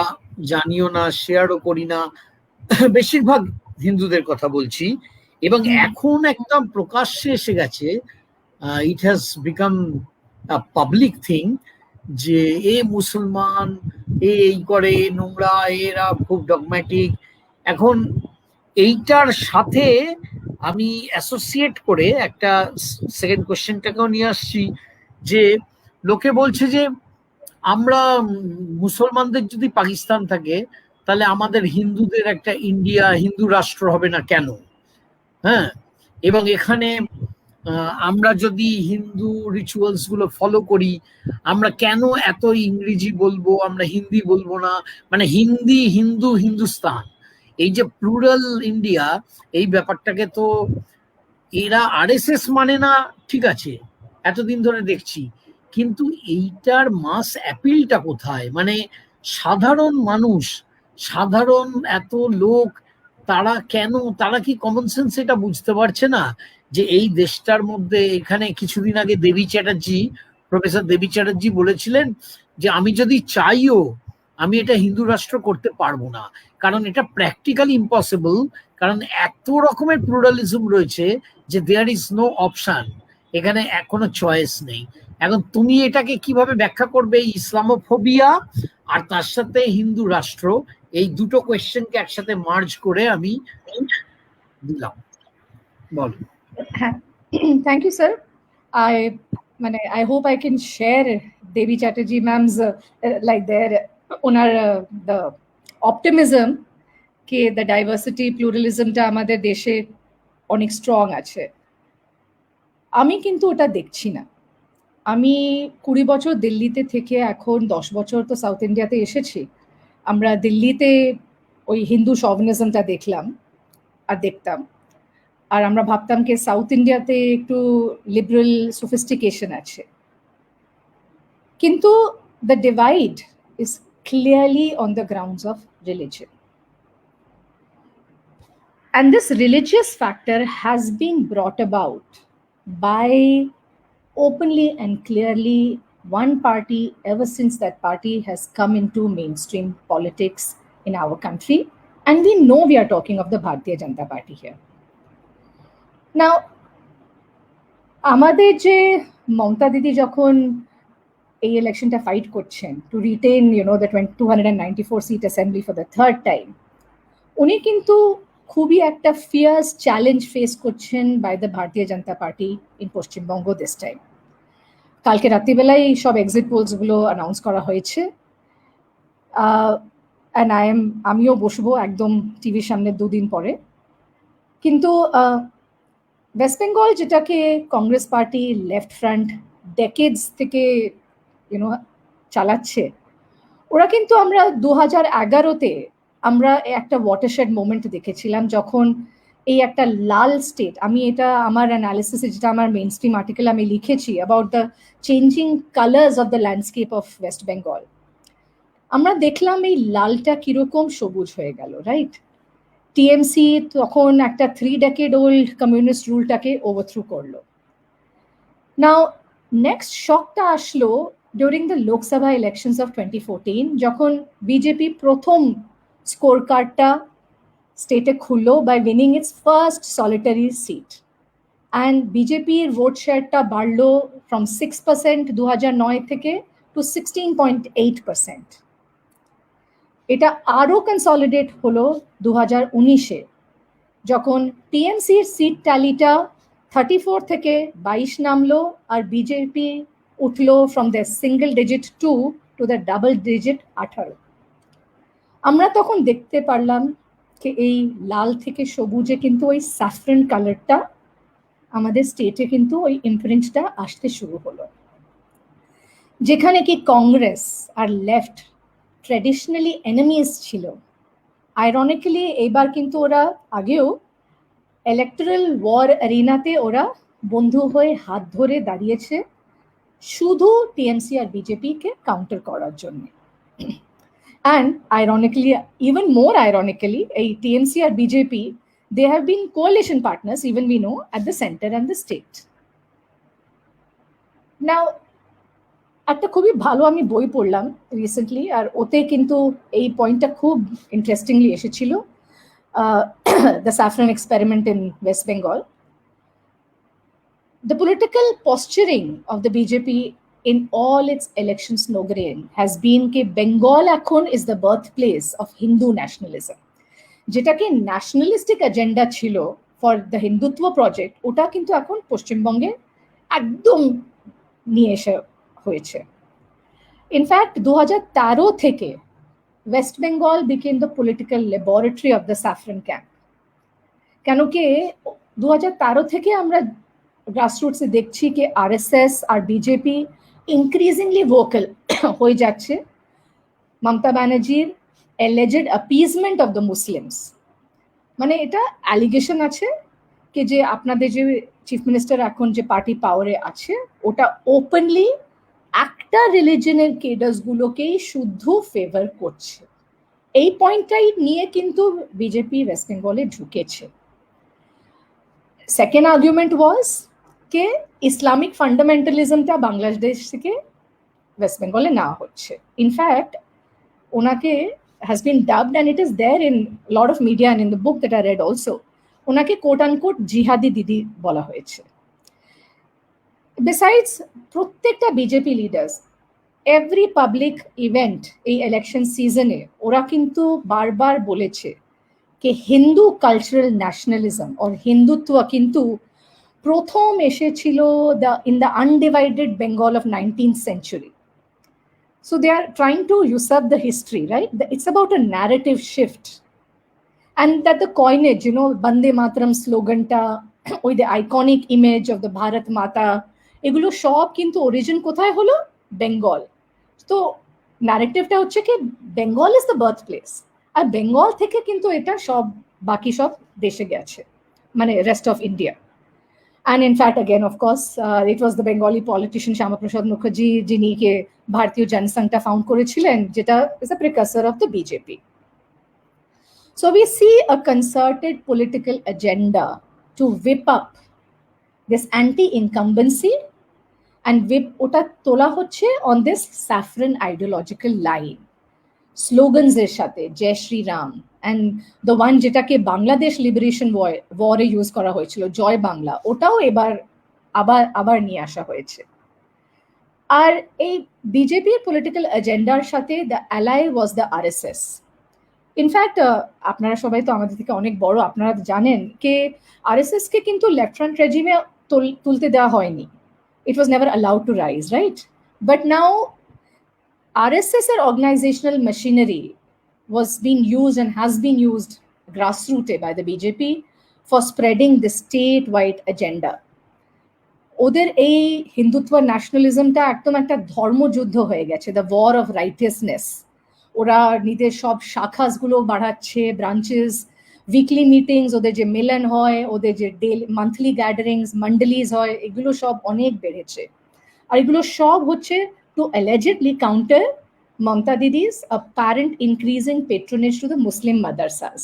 Speaker 3: জানিও না, শেয়ারও করি না, বেশিরভাগ হিন্দুদের কথা বলছি। এবং এখন একদম প্রকাশ্যে এসে গেছে, it has become public thing যে এ মুসলমান, এই করে, এ নোংরা, এরা খুব ডগম্যাটিক। এখন এইটার সাথে আমি অ্যাসোসিয়েট করে একটা সেকেন্ড কোশ্চেনটাকেও নিয়ে আসছি, যে লোকে বলছে যে আমরা মুসলমানদের যদি পাকিস্তান থাকে তাহলে আমাদের হিন্দুদের একটা ইন্ডিয়া, হিন্দু রাষ্ট্র হবে না কেন? হ্যাঁ, এবং এখানে আমরা যদি হিন্দু রিচুয়ালস গুলো ফলো করি, আমরা কেন এত ইংরেজি বলবো, আমরা হিন্দি বলবো না? মানে হিন্দি, হিন্দু, হিন্দুস্তান, এই যে প্লুরাল ইন্ডিয়া, এই ব্যাপারটাকে তো এরা আরএসএস মানে না, ঠিক আছে, এতদিন ধরে দেখছি, কিন্তু এইটার মাস অ্যাপিলটা কোথায়? মানে সাধারণ মানুষ, সাধারণ এত লোক, তারা কেন, তারা কি কমন সেন্স এটা বুঝতে পারছে না যে এই দেশটার মধ্যে, এখানে কিছুদিন আগে প্রফেসর দেবী চ্যাটার্জি বলেছিলেন যে আমি যদি চাইও আমি এটা হিন্দু রাষ্ট্র করতে পারবো না, কারণ এটা প্র্যাকটিক্যালি ইম্পসিবল, কারণ এত রকমের প্লুরালিজম রয়েছে যে দেয়ার ইজ নো অপশন, এখানে কোনো চয়েস নেই। এখন তুমি এটাকে কিভাবে ব্যাখ্যা করবে, ইসলামোফোবিয়া আর তার সাথে হিন্দু রাষ্ট্র, এই দুটো কোয়েশ্চেনকে একসাথে মার্জ করে আমি দিলাম, বল।
Speaker 2: Thank you sir. I hope I can share Devi Chatterjee ma'am's like their onar the optimism ke the diversity pluralism ta amader deshe onek strong ache. আমি কিন্তু ওটা দেখছি না। আমি 20 বছর দিল্লিতে থেকে এখন 10 বছর তো সাউথ ইন্ডিয়াতে এসেছি। আমরা দিল্লিতে ওই হিন্দু শভিনিজমটা দেখলাম আর দেখতাম, আর আমরা ভাবতাম যে সাউথ ইন্ডিয়াতে একটু লিবারেল সোফিস্টিকেশন আছে, কিন্তু the divide is clearly on the grounds of religion, and this religious factor has been brought about by openly and clearly one party ever since that party has come into mainstream politics in our country, and we know we are talking of the Bharatiya Janata Party here. Now, আমাদের যে মমতা দিদি যখন এই ইলেকশনটা fight করছেন to retain the 294 seat assembly for the third time, উনি কিন্তু খুবই একটা ফিয়ার্স চ্যালেঞ্জ ফেস করছেন by the Bharatiya Janata Party in Paschimbanga this time. কালকে রাত্রিবেলায় সব এক্সিট পোলসগুলো অ্যানাউন্স করা হয়েছে, আমিও বসবো একদম টিভির সামনে 2 দিন পরে। কিন্তু ওয়েস্ট বেঙ্গল, যেটাকে Congress party left front decades থেকে চালাচ্ছে, ওরা কিন্তু আমরা 2011-তে আমরা একটা ওয়াটারশেড মোমেন্ট দেখেছিলাম, যখন এই একটা লাল স্টেট, আমি এটা আমার অ্যানালিসিসে, যেটা আমার মেইন স্ট্রিম আর্টিকেল আমি লিখেছি about the changing colours of the landscape of West Bengal, আমরা দেখলাম এই লালটা কিরকম সবুজ হয়ে গেল, রাইট? টিএমসি তখন একটা 3 decade old কমিউনিস্ট রুলটাকে ওভারথ্রো করলো। নাও নেক্সট শকটা আসলো during the Lok Sabha elections of 2014, যখন বিজেপি প্রথম স্কোর কার্ডটা স্টেটে খুললো by winning its first solitary seat, and বিজেপির ভোট শেয়ারটা বাড়লো ফ্রম 6% 2009 থেকে টু 16.8%। এটা আরও কনসলিডেট হলো 2019-এ, যখন টিএমসির সিট ট্যালিটা 34 থেকে 22 নামলো, আর বিজেপি উঠলো from the single digit 2 to the double digit 18। আমরা তখন দেখতে পারলাম যে এই লাল থেকে সবুজে কিন্তু ওই স্যাফরন কালারটা আমাদের স্টেটে কিন্তু ওই ইমপ্রিন্টটা আসতে শুরু হলো, যেখানে কি কংগ্রেস আর লেফট ট্র্যাডিশনালি এনিমিজ ছিল, আইরনিক্যালি এইবার কিন্তু ওরা আগেও ইলেকট্রাল ওয়ার অ্যারিনাতে ওরা বন্ধু হয়ে হাত ধরে দাঁড়িয়েছে শুধু টিএমসি আর বিজেপিকে কাউন্টার করার জন্য। And ironically, even more ironically, এই টিএমসি আর BJP, they have been coalition partners, even we know, at the center and the state. Now, একটা খুবই ভালো আমি বই পড়লাম রিসেন্টলি, আর ওতে কিন্তু এই পয়েন্টটা খুব ইন্টারেস্টিংলি এসেছিল, the saffron experiment in West Bengal. The political posturing of the BJP in all its election sloganeering has been कि Bengal এখন is the birthplace of Hindu nationalism, যেটাকে ন্যাশনালিস্টিক এজেন্ডা ছিল ফর দ্য হিন্দুত্ব প্রজেক্ট, ওটা কিন্তু এখন পশ্চিমবঙ্গে একদম নিয়ে এসে হয়েছে। ইনফ্যাক্ট 2013 থেকে West Bengal became the political laboratory of the saffron camp. কেন কি 2013 থেকে আমরা গ্রাসরুটসে দেখছি कि आरएसएस আর বিজেপি ইনক্রিজিংলি ভোকাল হয়ে যাচ্ছে মমতা ব্যানার্জির alleged appeasement of the Muslims। মানে এটা অ্যালিগেশন আছে कि যে আপনাদের যে চিফ মিনিস্টার এখন যে পার্টি পাওয়ারে আছে ওটা ওপেনলি একটা রিলিজনের কেডার্স গুলোকেই শুদ্ধ ফেভার করছে। এই পয়েন্টটাই নিয়ে কিন্তু বিজেপি ওয়েস্ট বেঙ্গলে ঢুকেছে। সেকেন্ড আর্গুমেন্ট ওয়াজ কে ইসলামিক ফান্ডামেন্টালিজমটা বাংলাদেশ থেকে ওয়েস্ট বেঙ্গলে নেওয়া হচ্ছে। ইনফ্যাক্ট ওনাকে has been dubbed, and it is there in a lot of media and in the book that I read also, ওনাকে কোট আনকোট জিহাদি দিদি বলা হয়েছে। Besides, প্রত্যেকটা BJP leaders every public event এই ইলেকশন সিজনে ওরা কিন্তু বারবার বলেছে कि হিন্দু কালচারাল ন্যাশনালিজম और হিন্দুত্ব কিন্তু প্রথম এসেছিল in the undivided Bengal of 19th century. So they are trying to usurp the history, right? It's about a narrative shift. And that the coinage, you know, Bande Mataram slogan ta, with the iconic image of the Bharat Mata, এগুলো সব কিন্তু origin কোথায় হলো? Bengal. So narrative টা হচ্ছে কি Bengal is the birthplace. আর বেঙ্গল থেকে কিন্তু এটা সব বাকি সব দেশে গেছে, মানে rest of India. And in fact, again, of course, it was the Bengali politician Shama Prasad Mukherjee যিনি কে ভারতীয় জনসংঘটা ফাউন্ড করেছিলেন, যেটা is a precursor of the BJP. So we see a concerted political agenda to whip up this anti-incumbency and whip ওটা তোলা হচ্ছে on this saffron ideological line. Slogans এর সাথে জয় Shri Ram, and the one যেটাকে বাংলাদেশ লিবারেশন ওয়ারে ইউজ করা হয়েছিল জয় বাংলা, ওটাও এবার আবার নিয়ে আসা হয়েছে। আর এই বিজেপির পলিটিক্যাল এজেন্ডার সাথে the ally was the RSS. In fact আপনারা সবাই তো আমাদের থেকে অনেক বড়, আপনারা জানেন কে আরএসএস কে কিন্তু লেফট ফ্রন্ট রেজিমে তুলতে দেওয়া হয়নি। It was never allowed to rise, right? But now RSS organizational machinery was being used and has been used grassroots by the BJP for spreading the statewide agenda. ওদের এই হিন্দুত্ব ন্যাশনালিজমটা একদম একটা ধর্মযুদ্ধ হয়ে গেছে, দ্য ওয়ার অফ রাইটিয়াসনেস। ওরা নিজের সব শাখাসগুলো বাড়াচ্ছে, ব্রাঞ্চেস, উইকলি মিটিংস, ওদের যে মিলন হয়, ওদের যে ডেলি মান্থলি গ্যাদারিংস, মন্ডলিজ হয়, এগুলো সব অনেক বেড়েছে। আর এগুলো সব হচ্ছে to allegedly counter Mamta Didi's apparent increasing patronage to the Muslim madrasas.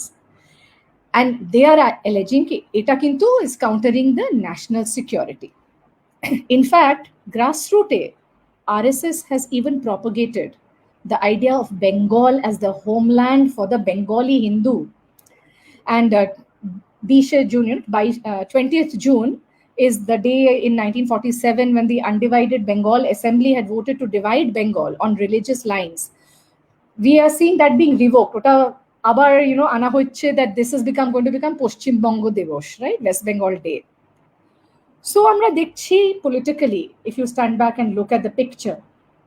Speaker 2: And they are alleging that এটা কিন্তু is countering the national security. In fact, grassroots RSS has even propagated the idea of Bengal as the homeland for the Bengali Hindu. And 20th June is the day in 1947 when the undivided Bengal Assembly had voted to divide Bengal on religious lines. We are seeing that being revoked. Ota abar, you know, ana hocche that this is going to become Paschim Bongo Divosh, right? West Bengal Day. So amra dekhchi politically, if you stand back and look at the picture,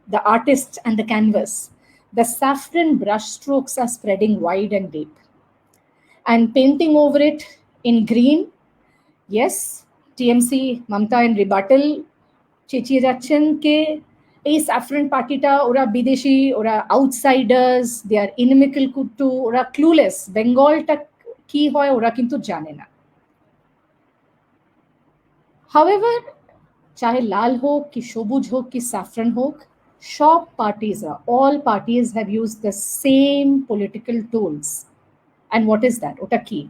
Speaker 2: the artist and the canvas, the saffron brush strokes are spreading wide and deep. And painting over it in green, yes, TMC Mamta in rebuttal চেঁচিয়ে যাচ্ছেন কে এই saffron পার্টিটা ওরা বিদেশি, ওরা outsiders, দে আর ইনমিক্যাল two, ওরা clueless, বেঙ্গলটা কি হয় ওরা কিন্তু জানে না। হাউএভার চাহে লাল হোক কি সবুজ হোক কি স্যাফরন হোক, সব পার্টিজরা, all parties have used the same political tools. And what is that? ওটা কি?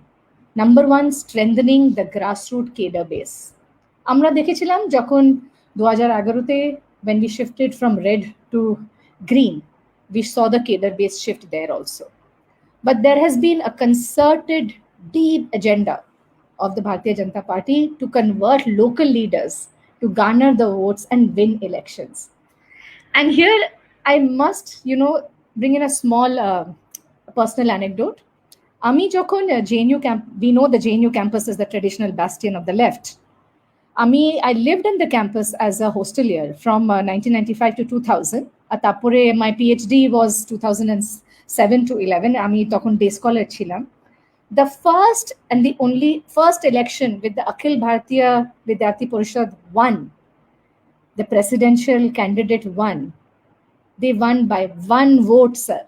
Speaker 2: Number one, strengthening the grassroot cadre base. আমরা দেখেছিলাম যখন 2011-তে when we shifted from red to green, we saw the cadre base shift there also. But there has been a concerted, deep agenda of the Bharatiya Janata Party to convert local leaders to garner the votes and win elections. And here I must, bring in a small personal anecdote. Ami jokhon JNU camp, we know the JNU campus is the traditional bastion of the left. I lived in the campus as a hostelier from 1995 to 2000. Tapore my PhD was 2007 to 11. Ami tokhon day scholar chilam. The first and the only first election with the Akhil Bharatiya Vidyarthi Parishad won. The presidential candidate won. They won by 1 vote, sir.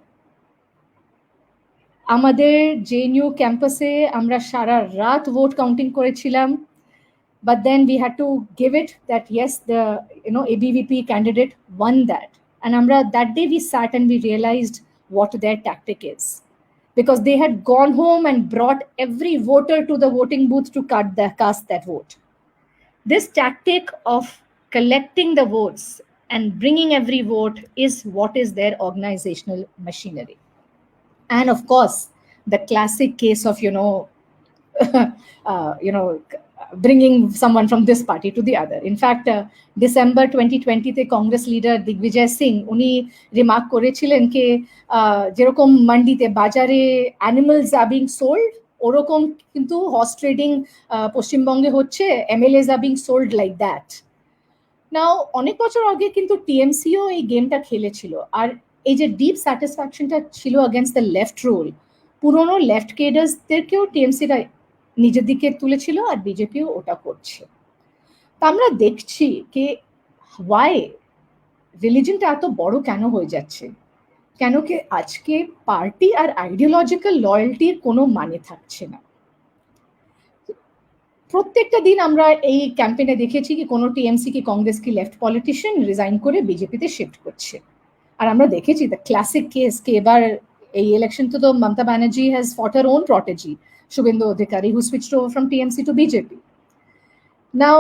Speaker 2: আমাদের JNU ক্যাম্পাসে আমরা সারা রাত vote counting করেছিলাম, but then we had to give it that yes, the ABVP candidate won that, and আমরা that day we sat and we realized what their tactic is, because they had gone home and brought every voter to the voting booth to cast that vote. This tactic of collecting the votes and bringing every vote is what is their organizational machinery. And of course, the classic case of, bringing someone from this party to the other. In fact, December 2020 te Congress leader Digvijay Singh, uni remark করেছিলেন ke যেরকম মান্ডিতে বাজারে animals are being sold, ওরকম কিন্তু horse trading পশ্চিমবঙ্গে হচ্ছে, MLAs are being sold like that. Now, অনেক বছর আগে কিন্তু TMCও এই গেমটা খেলেছিল, আর এই যে ডিপ স্যাটিসফ্যাকশনটা ছিল against the left rule, পুরনো লেফট কেডার্সদেরকেও টিএমসিরা নিজের দিকে তুলেছিল, আর বিজেপিও ওটা করছে। তা আমরা দেখছি যে ওয়াই রিলিজনটা এত বড় কেন হয়ে যাচ্ছে, কেন কি আজকে পার্টি আর আইডিওলজিক্যাল লয়্যালটির কোনো মানে থাকছে না। প্রত্যেকটা দিন আমরা এই ক্যাম্পেইনে দেখেছি কি কোনো টিএমসি কি কংগ্রেস কি লেফট পলিটিশিয়ান রিজাইন করে বিজেপিতে শিফট করছে, আর আমরা দেখেছি দ্য ক্লাসিক কেস কে এবার এই ইলেকশন তো Mamata Banerjee has fought her own protege Shubhendu Adhikari, who switched over from TMC to BJP. Now,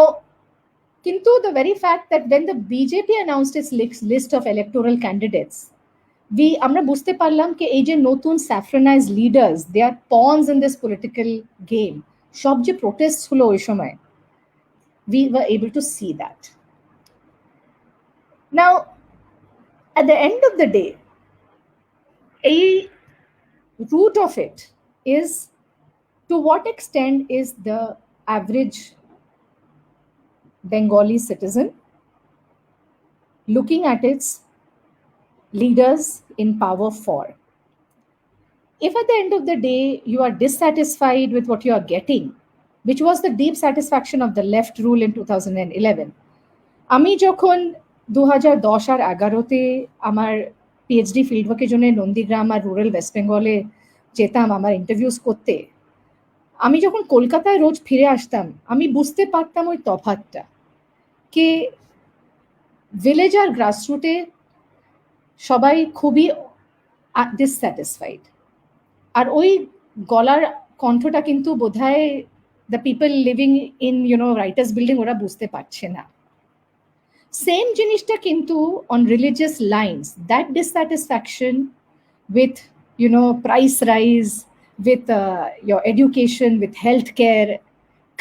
Speaker 2: kintu the very fact that when the BJP announced its list of electoral candidates, আমরা বুঝতে পারলাম যে এই যে নতুন saffronized leaders, they are pawns in this political game. সব যে protests হলো ওই সময়, we were able to see that. Now, at the end of the day, a root of it is to what extent is the average Bengali citizen looking at its leaders in power for? If at the end of the day you are dissatisfied with what you are getting, which was the deep satisfaction of the left rule in 2011, আমি যখন 2010 আর 11তে আমার PhD ফিল্ডওয়ার্কের জন্য নন্দীগ্রাম আর rural West বেঙ্গলে যেতাম আমার interviews করতে, আমি যখন কলকাতায় রোজ ফিরে আসতাম আমি বুঝতে পারতাম ওই তফাৎটা, কে ভিলেজ আর গ্রাসরুটে সবাই খুবই ডিসস্যাটিসফাইড, আর ওই গলার কণ্ঠটা কিন্তু বোধহয় the people living in Writers Building ওরা বুঝতে পারছে না। সেম জিনিসটা কিন্তু on religious lines, that dissatisfaction with price rise, with your education, with healthcare,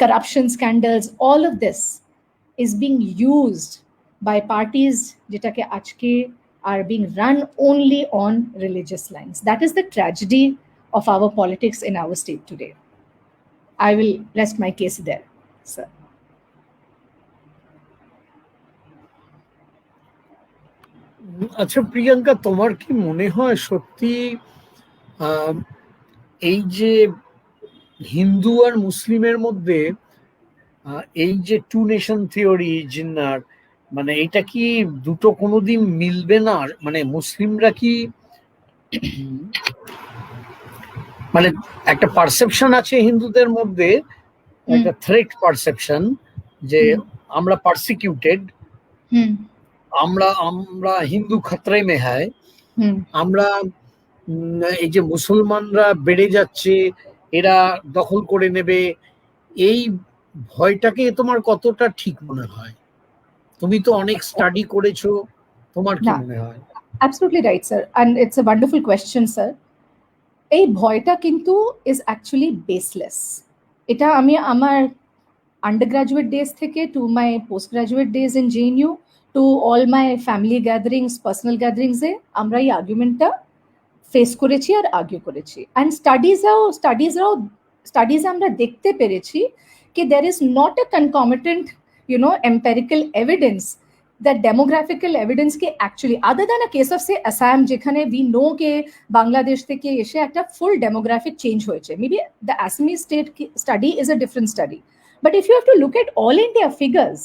Speaker 2: corruption scandals, all of this is being used by parties jetake ajke are being run only on religious lines. That is the tragedy of our politics in our state today. I will rest my case there, sir.
Speaker 3: আচ্ছা প্রিয়াঙ্কা, তোমার কি মনে হয় সত্যি এই যে হিন্দু আর মুসলিমের মধ্যে এই যে টু নেশন থিওরি জিন্নার, মানে এটা কি দুটো কোনোদিন মিলবে না? মানে মুসলিমরা কি মানে একটা পারসেপশন আছে হিন্দুদের মধ্যে, একটা থ্রেট পারসেপশন যে আমরা পারসিকিউটেড, আমরা হিন্দু খতরায় মে হ্যায়, আমরা এই যে মুসলমানরা বেড়ে যাচ্ছে এরা দখল করে নেবে, এই ভয়টাকে তোমার কতটা ঠিক মনে হয়? তুমি তো অনেক স্টাডি করেছো, তোমার কি
Speaker 2: না,
Speaker 3: মনে হয়?
Speaker 2: absolutely right, sir. And it's a wonderful question, sir. এই ভয়টা কিন্তু is actually baseless. এটা আমি আমার undergraduate days থেকে to my postgraduate days in JNU to all my family gatherings, personal gatherings এ আমরা এই আর্গুমেন্টটা ফেস করেছি আর আর্গিউ করেছি। অ্যান্ড স্টাডিজ আমরা দেখতে পেরেছি কি there is not a concomitant empirical evidence that demographical evidence ke actually other than a case of say Assam যেখানে we know ke Bangladesh থেকে এসে একটা full demographic change হয়েছে, maybe the Assamese state study is a different study, but if you have to look at all India figures,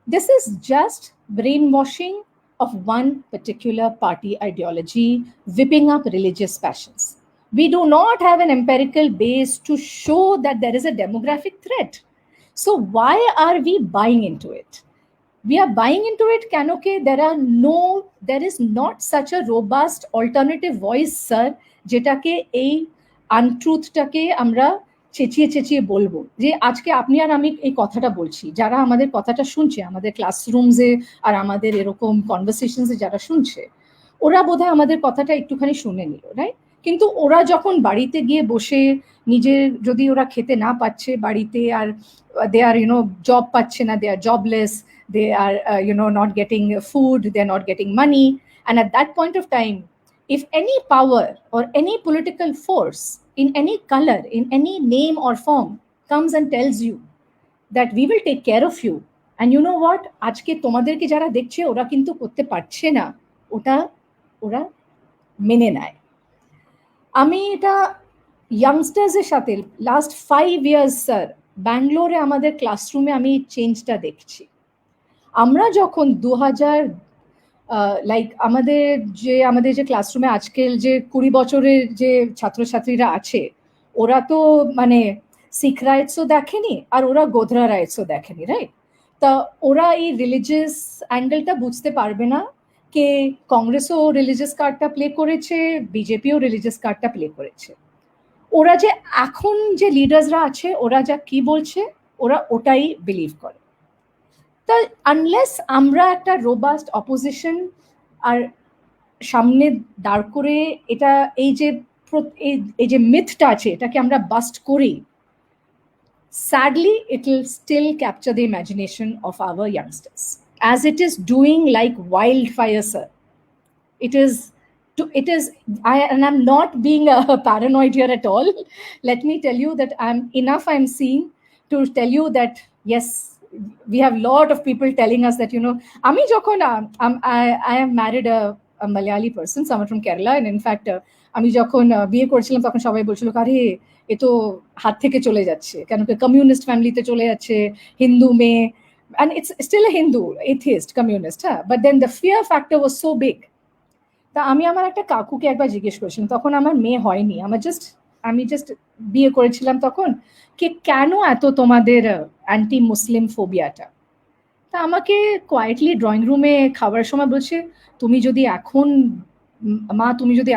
Speaker 2: this is just brainwashing of one particular party ideology whipping up religious passions. We do not have an empirical base to show that there is a demographic threat. So why are we buying into it? We are buying into it kanoke there is not such a robust alternative voice, sir, jetake ei untruth take amra চেঁচিয়ে চেঁচিয়ে বলবো যে আজকে আপনি আর আমি এই কথাটা বলছি, যারা আমাদের কথাটা শুনছে আমাদের ক্লাসরুমসে আর আমাদের এরকম কনভারসেশনসে যারা শুনছে, ওরা বোধহয় আমাদের কথাটা একটুখানি শুনে নিল, রাইট? কিন্তু ওরা যখন বাড়িতে গিয়ে বসে নিজের যদি ওরা খেতে না পাচ্ছে বাড়িতে, আর দে আর জব পাচ্ছে না, দে আর jobless, they are not getting food, they're not getting money, and at that point of time, if any power or any political force in any color, in any name or form comes and tells you that we will take care of you, and you know what, আজকে তোমাদেরকে যারা দেখছে ওরা কিন্তু করতে পারছে না, ওটা ওরা মেনে নেয়। আমি এটা ইয়াংস্টার্সের সাথে লাস্ট 5 years স্যার ব্যাঙ্গালোরে আমাদের ক্লাসরুমে আমি চেঞ্জটা দেখছি। আমরা যখন 2000 লাইক আমাদের যে ক্লাসরুমে আজকের যে 20 বছরের যে ছাত্রছাত্রীরা আছে, ওরা তো মানে শিখ রাইটসও দেখেনি আর ওরা গোধরা রাইটসও দেখেনি, রাইট? তা ওরা এই রিলিজিয়াস অ্যাঙ্গেলটা বুঝতে পারবে না কে কংগ্রেসও রিলিজিয়াস কার্ডটা প্লে করেছে, বিজেপিও রিলিজিয়াস কার্ডটা প্লে করেছে। ওরা যে এখন যে লিডার্সরা আছে ওরা যা কি বলছে ওরা ওটাই বিলিভ করে। তা আনলেস আমরা একটা রোবাস্ট অপোজিশন আর সামনে দাঁড় করে এটা এই যে মিথটা আছে এটাকে আমরা বাস্ট করি, sadly it will still capture the imagination of our youngsters as it is doing like wildfire, sir. It is and I'm not being a paranoid here at all. Let me tell you that I'm seeing to tell you that yes, we have a lot of people telling us that ami jokhon I am married a Malayali person, someone from Kerala, and in fact ami jokhon biye korchilam tokhon shobai bolchilo are e to হাত থেকে চলে যাচ্ছে, কেন কি communist ফ্যামিলিতে চলে যাচ্ছে, হিন্দু মেয়ে, and it's still a Hindu atheist communist, but then the fear factor was so big. তা আমি আমার একটা কাকুকে একবার জিজ্ঞেস করেছিলাম, তখন আমার মেয়ে হয়নি, আমি জাস্ট বিয়ে করেছিলাম তখন, কে কেন এত তোমাদের অ্যান্টি মুসলিম ফোবিয়াটা? তা আমাকে কোয়াইটলি ড্রয়িং রুমে খাবার সময় বলছে, তুমি যদি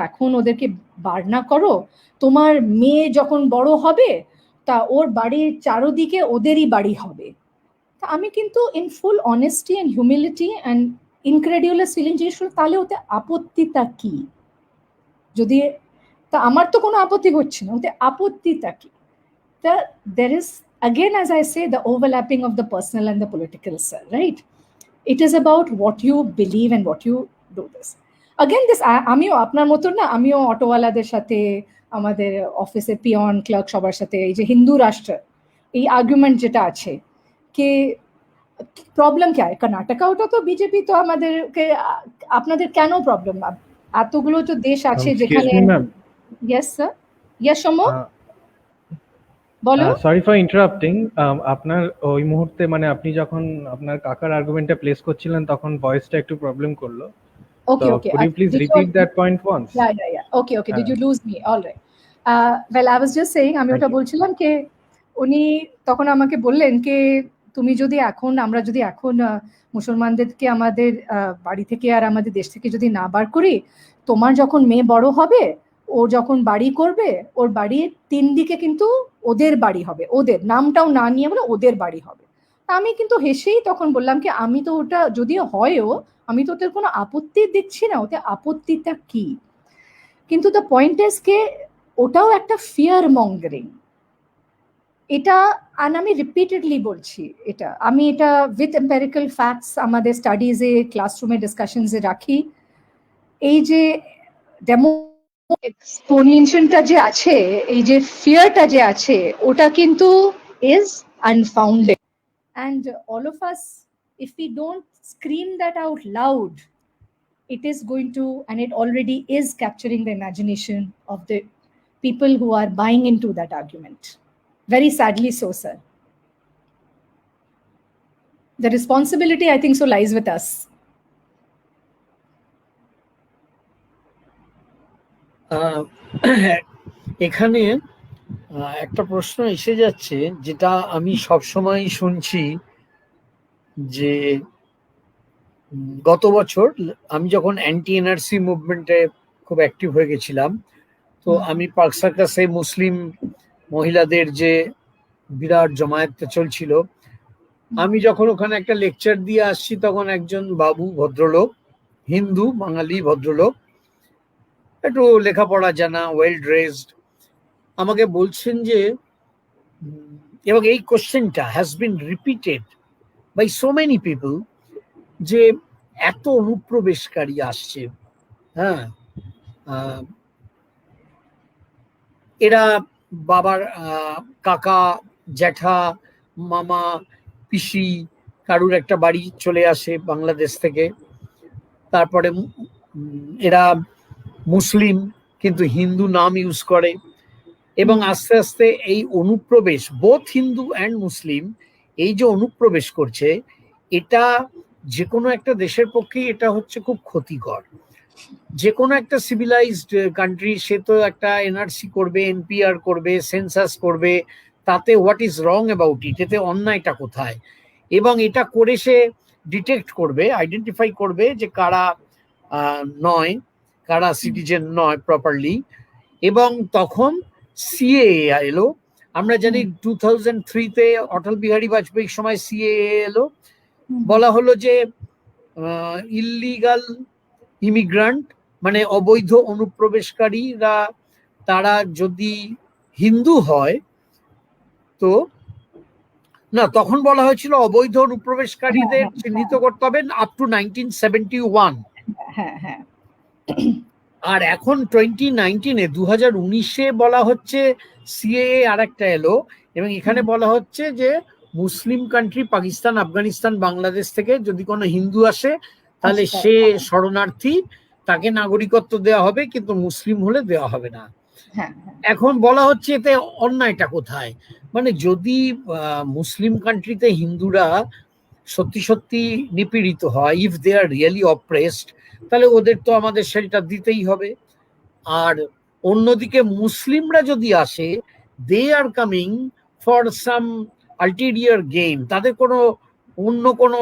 Speaker 2: এখন ওদেরকে বার না করো, তোমার মেয়ে যখন বড় হবে তা ওর বাড়ির চারোদিকে ওদেরই বাড়ি হবে। তা আমি কিন্তু in full honesty and humility and incredulous feeling জিজ্ঞেস করলো, তাহলে ওতে আপত্তিটা কি? যদি তা আমার তো কোনো আপত্তি হচ্ছে না, ওতে আপত্তিটা কি? তা there is again, as I say, the overlapping of the personal and the political, sir, right? It is about what you believe and what you do this. Again, this আমিও আপনার মতো না, আমিও অটোওয়ালাদের সাথে, আমাদের অফিসে পিয়ন ক্লার্ক সবার সাথে এই যে হিন্দু রাষ্ট্র এই আর্গুমেন্ট যেটা আছে কে প্রবলেম কে কর্ণাটকা, ওটা তো বিজেপি, তো আমাদেরকে আপনাদের কেন প্রবলেম? এতগুলো তো দেশ আছে যেখানে। ইয়েস স্যার, ইয়েস সমো বলো।
Speaker 1: সরি ফর ইন্টারাপ্টিং, আপনার ওই মুহূর্তে মানে আপনি যখন আপনার কাকার আর্গুমেন্টটা প্লেস করছিলেন তখন ভয়েসটা একটু প্রবলেম করলো।
Speaker 2: Okay, okay.
Speaker 1: Could you please repeat that point once?
Speaker 2: Yeah. Okay. Did you lose me? All right. Well, I was just saying, আমি ওটা বলছিলাম কে উনি তখন আমাকে বললেন কে আমরা যদি এখন মুসলমানদেরকে আমাদের বাড়ি থেকে আর আমাদের দেশ থেকে যদি না বার করি, তোমার যখন মেয়ে বড় হবে, ও যখন বাড়ি করবে, ওর বাড়ির 3 দিকে কিন্তু ওদের বাড়ি হবে, ওদের নামটাও না নিয়ে বলে ওদের বাড়ি হবে। আমি কিন্তু হেসেই তখন বললাম কি আমি তো ওটা যদিও হয়ও আমি তো ওদের কোনো আপত্তি দেখছি না, ওতে আপত্তিটা কি? কিন্তু দ্য পয়েন্ট ইজ কে ওটাও একটা ফিয়ার মঙ্গারিং। এটা আর আমি রিপিটেডলি বলছি, আমি এটা উইথ এম্পেরিক্যাল ফ্যাক্টস আমাদের স্টাডিজে ক্লাসরুমে ডিসকাশনসে রাখি। এই যে ডেমো এক্সপোনেনশনটা যে আছে, এই যে ফিয়ারটা যে আছে, ওটা কিন্তু is unfounded. And all of us, if we don't scream that out loud, it is going to, and it already is capturing the imagination of the people who are buying into that argument. Very sadly so, sir. The responsibility, I think so, lies with us.
Speaker 3: এখানে একটা প্রশ্ন এসে যাচ্ছে যেটা আমি সবসময় শুনছি, যে গত বছর আমি যখন অ্যান্টি এনআরসি মুভমেন্টে খুব অ্যাক্টিভ হয়ে গেছিলাম, তো আমি পার্ক সার্কাসে মুসলিম মহিলাদের যে বিরাট জমায়েতটা চলছিল, আমি যখন ওখানে একটা লেকচার দিয়ে আসছি, তখন একজন বাবু, ভদ্রলোক, হিন্দু বাঙালি ভদ্রলোক, একটু লেখাপড়া জানা, ওয়েল ড্রেসড, আমাকে বলছেন যে, এবং এই কোশ্চেনটা has been repeated by so many people, যে এত অনুপ্রবেশকারী আসছে, হ্যাঁ, এরা বাবার কাকা, জ্যাঠা, মামা, পিসি, কারুর একটা বাড়ি চলে আসে বাংলাদেশ থেকে, তারপরে এরা মুসলিম কিন্তু হিন্দু নাম ইউজ করে, এবং আস্তে আস্তে এই অনুপ্রবেশ, বোথ হিন্দু অ্যান্ড মুসলিম, এই যে অনুপ্রবেশ করছে, এটা যে কোনো একটা দেশের পক্ষে এটা হচ্ছে খুব ক্ষতিকর। যে কোনো একটা সিভিলাইজড কান্ট্রি সে তো একটা এনআরসি করবে, এনপিআর করবে, সেন্সাস করবে, তাতে what is wrong about it, এতে অন্যায়টা কোথায়, এবং এটা করে সে ডিটেক্ট করবে, আইডেন্টিফাই করবে যে কারা নয়, কারা সিটিজেন নয় প্রপারলি। এবং তখন সিএএ এলো, আমরা জানি 2003-তে অটল বিহারী বাজপেয়ীর সময় সিএএ এলো, বলা হলো যে ইললিগাল ইমিগ্রান্ট মানে অবৈধ অনুপ্রবেশকারীরা, তারা যদি হিন্দু হয় তো না, তখন বলা হয়েছিল অবৈধ অনুপ্রবেশকারীদের চিহ্নিত করতে হবে আপ টু 1971। আর এখন 2019-এ 2019-এ বলা হচ্ছে সিএএ আর একটা এলো, এবং এখানে বলা হচ্ছে যে মুসলিম কান্ট্রি পাকিস্তান, আফগানিস্তান, বাংলাদেশ থেকে যদি কোনো হিন্দু আসে তাহলে সে শরণার্থী, তাকে নাগরিকত্ব দেওয়া হবে, কিন্তু মুসলিম হলে দেওয়া হবে না। এখন বলা হচ্ছে এতে অন্যায়টা কোথায়? মানে যদি মুসলিম কান্ট্রিতে হিন্দুরা সত্যি সত্যি নিপীড়িত হয়, if they are really oppressed, তাহলে ওদের তো আমাদের শেল্টার দিতেই হবে। আর অন্যদিকে মুসলিমরা যদি আসে, they are coming for some ulterior gain, তাদের কোনো অন্য কোনো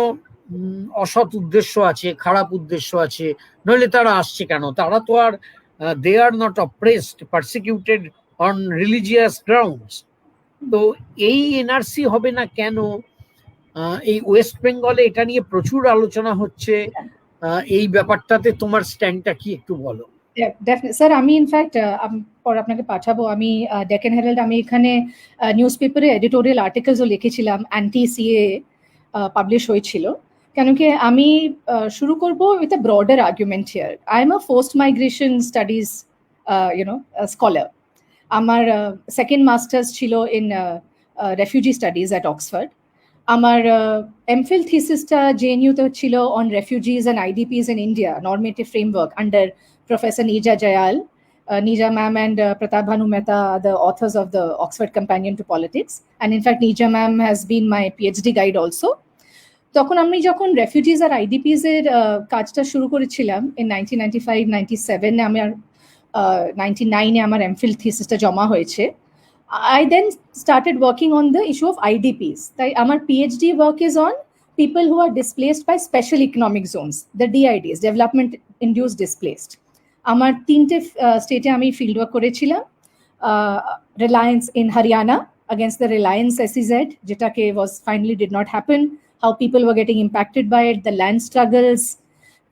Speaker 3: অসৎ উদ্দেশ্য আছে, খারাপ উদ্দেশ্য আছে, নইলে তারা আসছে কেন? তারা তো আর they are not oppressed, persecuted on religious grounds. তো এই এনআরসি হবে না কেন? এই ওয়েস্ট বেঙ্গলে এটা নিয়ে প্রচুর আলোচনা হচ্ছে, এই ব্যাপারটাতে তোমার স্ট্যান্ডটা কি একটু বলো।
Speaker 2: স্যার, আমি ইনফ্যাক্ট পরে আপনাকে পাঠাবো, আমি ডেকান হেরাল্ড, আমি এখানে নিউজ পেপারে এডিটোরিয়াল আর্টিকেলসও লিখেছিলাম, অ্যান্টি সিএ পাবলিশ হয়েছিল। কেন কি আমি শুরু করবো with a broader argument here. I am a forced migration studies scholar. আমার সেকেন্ড মাস্টার্স ছিল in refugee studies at Oxford. আমার এমফিল থিসিসটা জেএনইউতে ছিল on refugees and IDPs in India, normative framework under Professor Nija Jayal. Nija ma'am and Pratap Bhanu Mehta are the authors of the Oxford Companion to Politics. And in fact, Nija ma'am has been my PhD guide also. তখন আমি যখন রেফিউজিজ আর আইডিপিস এর কাজটা শুরু করেছিলাম in 1995-97, আমার 99-এ আমার এমফিল থিসিসটা জমা হয়েছে। I then started working on the issue of IDPs. তাই আমার PhD work is on people who are displaced by special economic zones, the DIDs, Development Induced Displaced. আমার 3টে স্টেটে আমি ফিল্ড ওয়ার্ক করেছিলাম, Reliance in Haryana, against the Reliance SEZ, jetake was finally did not happen, how people were getting impacted by it, the land struggles.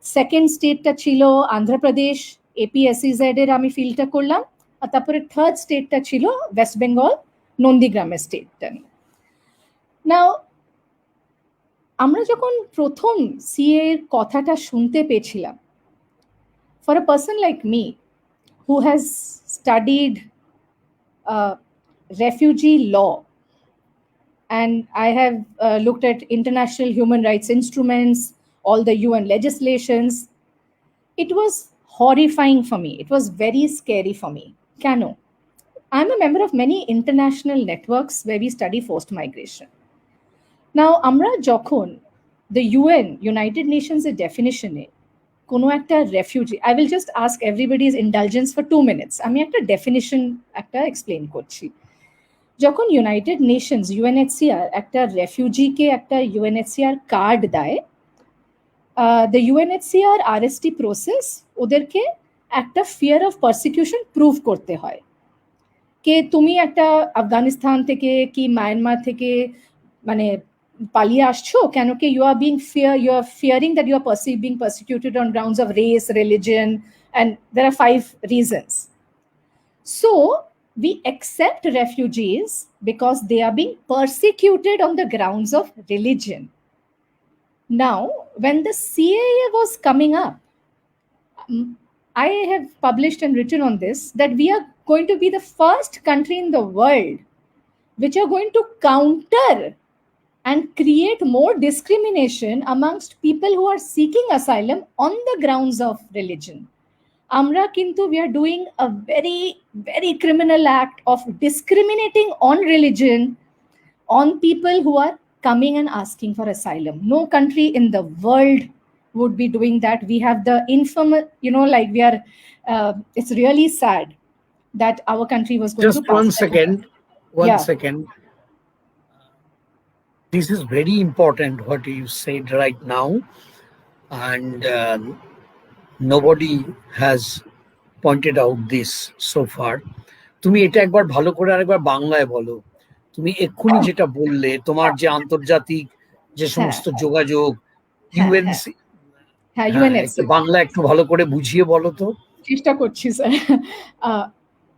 Speaker 2: Second state ta chilo Andhra Pradesh, AP SEZ er ami feel ta korlam, আর তারপরে third স্টেটটা ছিল West Bengal নন্দীগ্রামের স্টেটটা নিয়ে। নাও আমরা যখন প্রথম CA এর কথাটা শুনতে পেয়েছিলাম, for a person like me who has studied refugee law and I have looked at international human rights instruments, all the UN legislations, it was horrifying for me. It was very scary for me. Kano? I'm a member of many international networks where we study forced migration. Now, amra jokhon the UN, United Nations definition e kono ekta refugee, I will just ask everybody's indulgence for 2 minutes. Ami ekta definition ekta explain korchi. যখন United Nations UNHCR একটা রেফিউজিকে একটা UNHCR card দেয়, the UNHCR RST process ওদেরকে একটা fear of persecution prove করতে হয় কে তুমি একটা আফগানিস্তান থেকে কি মায়ানমার থেকে মানে পালিয়ে আসছো কেন কি you are fearing that you are being persecuted on grounds of race, religion, and there are 5 reasons. So we accept refugees because they are being persecuted on the grounds of religion. Now, when the CAA was coming up, I have published and written on this that we are going to be the first country in the world which are going to counter and create more discrimination amongst people who are seeking asylum on the grounds of religion. Amra kintu we are doing a very, very criminal act of discriminating on religion on people who are coming and asking for asylum. No country in the world would be doing that. We have the infamous, like we are, it's really sad that our country was going
Speaker 3: just
Speaker 2: to pass.
Speaker 3: One second. This is very important what you said right now, and nobody has pointed out this so far. তুমি এটা একবার ভালো করে আরেকবার বাংলায় বলো। তুমি এক্ষুনি যেটা বললে তোমার যে আন্তর্জাতিক যে সমস্ত যোগাযোগ ইউএনসি,
Speaker 2: হ্যাঁ ইউএনএসসি,
Speaker 3: বাংলা একটু ভালো করে বুঝিয়ে বলো তো।
Speaker 2: চেষ্টা করছি স্যার।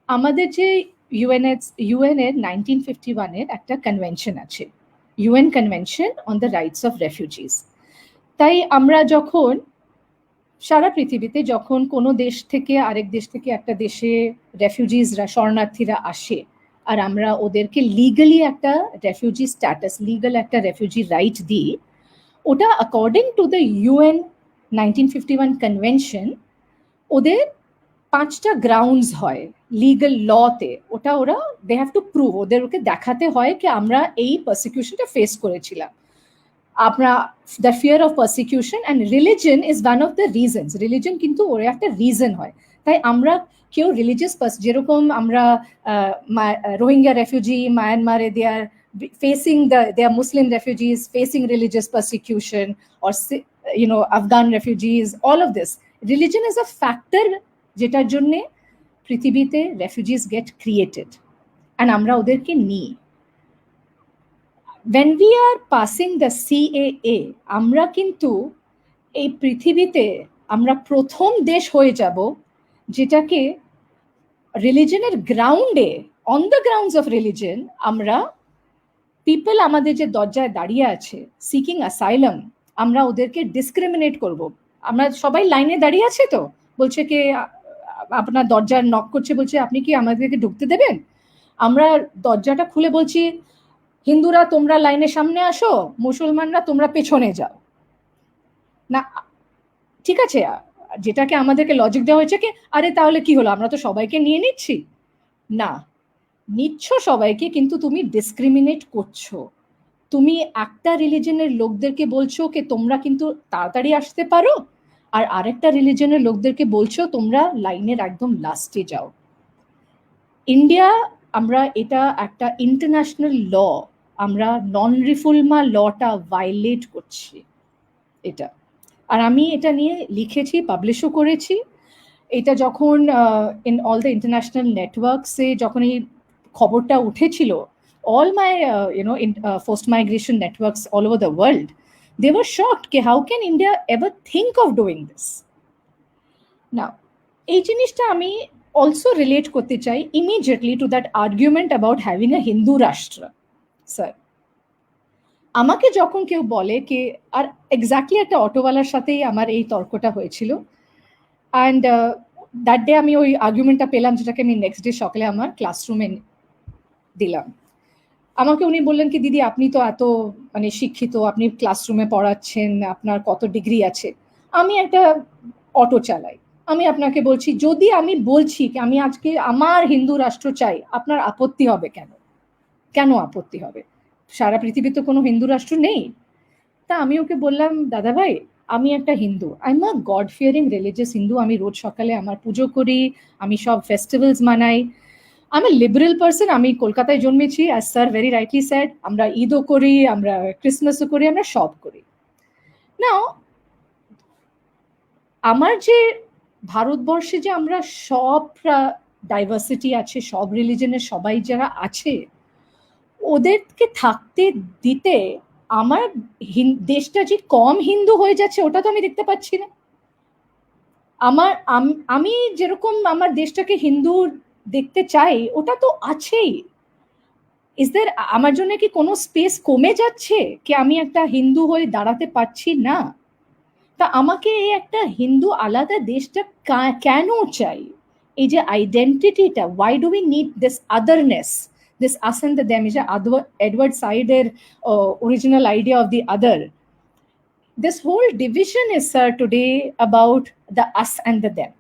Speaker 2: আমাদের যে ইউএন এর 1951 এর একটা কনভেনশন আছে, UN convention on the rights of refugees. তাই আমরা যখন সারা পৃথিবীতে যখন কোনো দেশ থেকে আরেক দেশ থেকে একটা দেশে রেফিউজিসরা শরণার্থীরা আসে আর আমরা ওদেরকে লিগালি একটা রেফিউজি স্ট্যাটাস, লিগাল একটা রেফিউজি রাইট দিই, ওটা according to the UN 1951 convention ওদের 5টা গ্রাউন্ডস হয় লিগাল লতে। ওটা ওরা দে হ্যাভ টু প্রুভ, ওদেরকে দেখাতে হয় কি আমরা এই পারসিকিউশনটা ফেস করেছিলাম। আমরা the fear of persecution and religion is one of the reasons. Religion কিন্তু ওর একটা রিজন হয়। তাই আমরা কেউ রিলিজিয়াস যেরকম আমরা রোহিঙ্গা রেফিউজি মায়ানমারে they are facing they are Muslim refugees facing religious persecution, or Afghan refugees, all of this. Religion is a factor যেটার জন্যে পৃথিবীতে refugees get created, and আমরা ওদেরকে নিই। When we are passing the CAA, আমরা কিন্তু এই পৃথিবীতে আমরা প্রথম দেশ হয়ে যাব যেটাকে রিলিজনের গ্রাউন্ডে, on the grounds of religion, আমরা পিপল আমাদের যে দরজায় দাঁড়িয়ে আছে সিকিং অ্যাসাইলাম, আমরা ওদেরকে ডিসক্রিমিনেট করব। আমরা সবাই লাইনে দাঁড়িয়ে আছে, তো বলছে কি আপনার দরজার নক করছে, বলছে আপনি কি আমাদেরকে ঢুকতে দেবেন? আমরা দরজাটা খুলে বলছি হিন্দুরা তোমরা লাইনের সামনে আসো, মুসলমানরা তোমরা পেছনে যাও না। ঠিক আছে, যেটাকে আমাদেরকে লজিক দেওয়া হয়েছে কি আরে তাহলে কি হলো, আমরা তো সবাইকে নিয়ে নিচ্ছি। না, নিচ্ছ সবাইকে, কিন্তু তুমি ডিসক্রিমিনেট করছো। তুমি একটা রিলিজনের লোকদেরকে বলছো কি তোমরা কিন্তু তাড়াতাড়ি আসতে পারো, আর আরেকটা রিলিজনের লোকদেরকে বলছো তোমরা লাইনের একদম লাস্টে যাও। ইন্ডিয়া, আমরা এটা একটা ইন্টারন্যাশনাল ল, আমরা নন রিফুলমা লটা ভায়োলেট করছি এটা। আর আমি এটা নিয়ে লিখেছি, পাবলিশও করেছি। এটা যখন ইন অল দ্য ইন্টারন্যাশনাল নেটওয়ার্কসে যখন এই খবরটা উঠেছিল, all my forced migration networks all over the world, they were shocked कि how can India ever think of doing this? Now, এই জিনিসটা আমি also relate করতে চাই immediately to that argument about having a Hindu রাষ্ট্র, sir. আমাকে যখন কেউ বলে কি, আর এক্স্যাক্টলি একটা অটোওয়ালার সাথেই আমার এই তর্কটা হয়েছিল, অ্যান্ড দ্যাট ডে আমি ওই আর্গুমেন্টটা পেলাম, যেটাকে আমি নেক্সট ডে সকালে আমার ক্লাসরুমে দিলাম। আমাকে উনি বললেন কি, দিদি আপনি তো এত মানে শিক্ষিত, আপনি ক্লাসরুমে পড়াচ্ছেন, আপনার কত ডিগ্রি আছে, আমি একটা অটো চালাই, আমি আপনাকে বলছি, যদি আমি বলছি কি আমি আজকে আমার হিন্দু রাষ্ট্র চাই, আপনার আপত্তি হবে কেন? কেন আপত্তি হবে? সারা পৃথিবীতে কোনো হিন্দু রাষ্ট্র নেই? তা আমি ওকে বললাম, দাদা ভাই আমি একটা Hindu, I am a god fearing religious Hindu, আমি রোজ সকালে আমার পুজো করি, আমি সব ফেস্টিভ্যালস মানাই, আমি লিবারেল পার্সন, আমি কলকাতায় জন্মেছি, as sir very rightly sad, আমরা ঈদও করি, আমরা ক্রিসমাসও করি, আমরা সব করি। নাও আমার যে ভারতবর্ষে যে আমরা সব ডাইভার্সিটি আছে, সব রিলিজনের সবাই যারা আছে, ওদেরকে থাকতে দিতে আমার দেশটা যে কম হিন্দু হয়ে যাচ্ছে ওটা তো আমি দেখতে পাচ্ছি না। আমি যেরকম আমার দেশটাকে হিন্দু দেখতে চাই, ওটা তো আছেই। ইজ দের আমার জন্য কি কোনো স্পেস কমে যাচ্ছে কি আমি একটা হিন্দু হয়ে দাঁড়াতে পারছি না? তা আমাকে এই একটা হিন্দু আলাদা দেশটা কেন চাই? এই যে আইডেন্টিটিটা, why do we need this otherness, this us and the them, is Edward Said's original idea of the other. This whole division is, sir, today about the us and the them.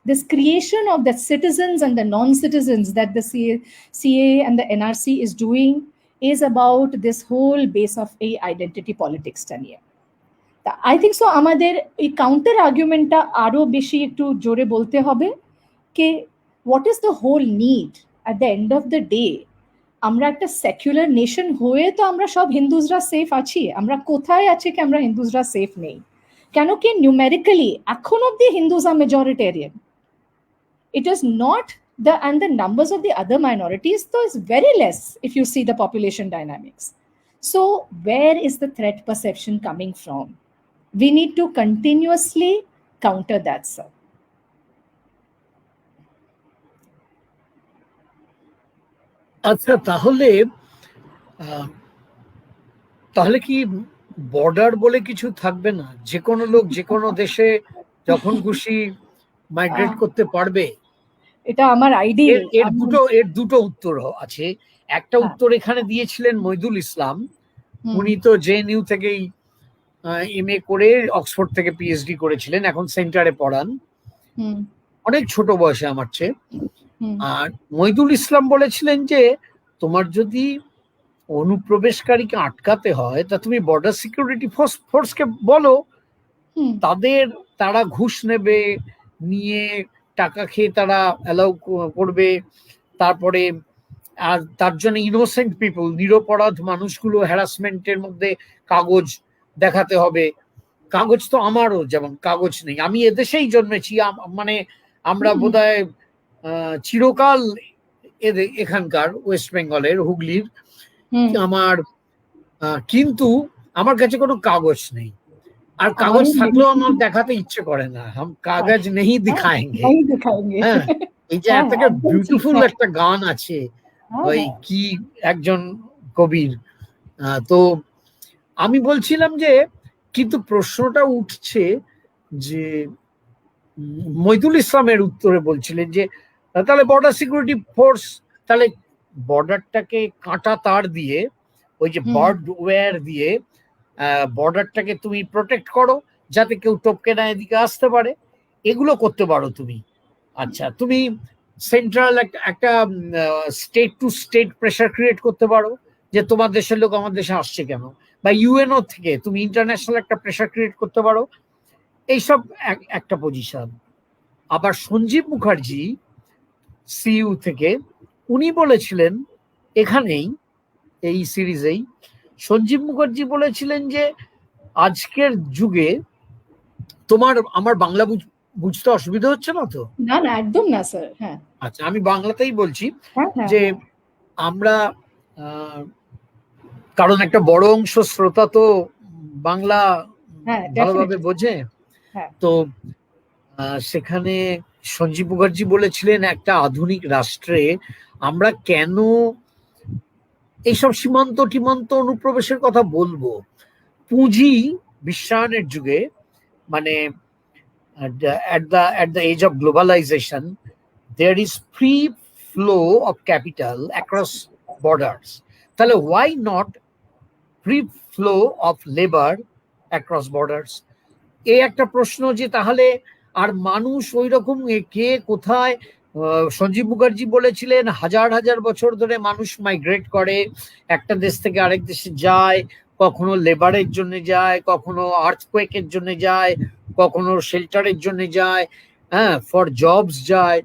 Speaker 2: This creation of the citizens and the non-citizens that the CA and the NRC is doing is about this whole base of a identity politics টা নিয়ে। I think so আমাদের এই counter আর্গুমেন্টটা আরো বেশি একটু জোরে বলতে হবে কে what is the whole need at the end of the day। আমরা একটা সেকুলার নেশন হয়ে তো আমরা সব হিন্দুসরা সেফ আছি, আমরা কোথায় আছে কি আমরা হিন্দুসরা সেফ নেই? কেন কি নিউমেরিক্যালি এখন অব্দি Hindus are majoritarian, it is not the, and the numbers of the other minorities though is very less if you see the population dynamics. So where is the threat perception coming from? We need to continuously counter that, sir.
Speaker 3: আচ্ছা, তাহলে কি border বলে কিছু থাকবে না? যে কোনো লোক যে কোনো দেশে যখন খুশি মাইগ্রেট করতে পারবে?
Speaker 2: এটা আমার আইডিয়া।
Speaker 3: এর দুটো উত্তর আছে। একটা উত্তর এখানে দিয়েছিলেন মইদুল ইসলাম, উনি তো জেএনইউ থেকেই এমএ করে অক্সফোর্ড থেকে পিএইচডি করেছিলেন, এখন সেন্টারে পড়ান, অনেক ছোট বয়সে আমার চেয়ে। আর মইদুল ইসলাম বলেছিলেন যে তোমার যদি অনুপ্রবেশকারীকে আটকাতে হয় তা তুমি বর্ডার সিকিউরিটি ফোর্সকে বলো, তারা ঘুষ নেবে, নিয়ে টাকা খেয়ে তারা অ্যালাউ করবে, তারপরে আর তার জন্য ইনোসেন্ট পিপল, নিরপরাধ মানুষগুলো হ্যারাসমেন্টের মধ্যে কাগজ দেখাতে হবে। কাগজ তো আমারও যেমন কাগজ নেই, আমি এদেশেই জন্মেছি, মানে আমরা বোধহয় চিরকাল এখানকার ওয়েস্ট বেঙ্গলের হুগলির, আমার কিন্তু আমার কাছে কোনো কাগজ নেই, আর কাগজ থাকলেও আমার দেখাতে ইচ্ছে করে না, কাগজ নেই দিখায়েঙ্গে। হ্যাঁ, এই যে একটা বিউটিফুল একটা গান আছে ওই কি একজন কবির, তো আমি বলছিলাম যে কিন্তু প্রশ্নটা উঠছে যে মইদুল ইসলামের উত্তরে বলছিলেন যে তাহলে বর্ডার সিকিউরিটি ফোর্স, তাহলে বর্ডারটাকে কাঁটা তার দিয়ে, ওই যে বার্ড ওয়্যার দিয়ে বর্ডারটাকে তুমি প্রোটেক্ট করো যাতে কেউ টপকে না এদিকে আসতে পারে, এগুলো করতে পারো তুমি। আচ্ছা, তুমি সেন্ট্রাল একটা state to state pressure create করতে পারো যে তোমার দেশের লোক আমার দেশে আসছে কেন, বা ইউএনও থেকে তুমি ইন্টারন্যাশনাল একটা প্রেশার ক্রিয়েট করতে পারো, এইসব একটা পজিশন। আবার সঞ্জীব মুখার্জি সিইউ থেকে উনি বলেছিলেন এখানেই এই সিরিজেই, সঞ্জীব মুখার্জি বলেছিলেন যে আজকের যুগে আমার বাংলা বুঝতে অসুবিধা হচ্ছে না তো?
Speaker 2: না না, একদম না স্যার। হ্যাঁ,
Speaker 3: আচ্ছা, আমি বাংলাতেই বলছি যে আমরা আহ, কারণ একটা বড় অংশ শ্রোতা তো বাংলা
Speaker 2: হ্যাঁ,
Speaker 3: ভালোভাবে
Speaker 2: definitely.
Speaker 3: বোঝে।
Speaker 2: হ্যাঁ,
Speaker 3: তো সেখানে সঞ্জীব মুখার্জি বলেছিলেন, একটা আধুনিক রাষ্ট্রে আমরা কেন এইসব সীমান্ত টিমান্ত অনুপ্রবেশের কথা বলবো? পুঁজি বিশ্বায়নের যুগে, মানে at the age of globalization, there is free flow of capital across borders. তাহলে why not free flow of labor across borders? এই একটা প্রশ্ন, যে তাহলে আর মানুষ ওই রকম কে কোথায়। সঞ্জীব মুখার্জি বলেছিলেন হাজার হাজার বছর ধরে মানুষ মাইগ্রেট করে, একটা দেশ থেকে আরেক দেশে যায়, কখনো লেবারের জন্য যায়, কখনো আর্থকোয়েকের জন্য যায়, কখনো শেল্টারের জন্য যায়, হ্যাঁ, ফর জবস যায়,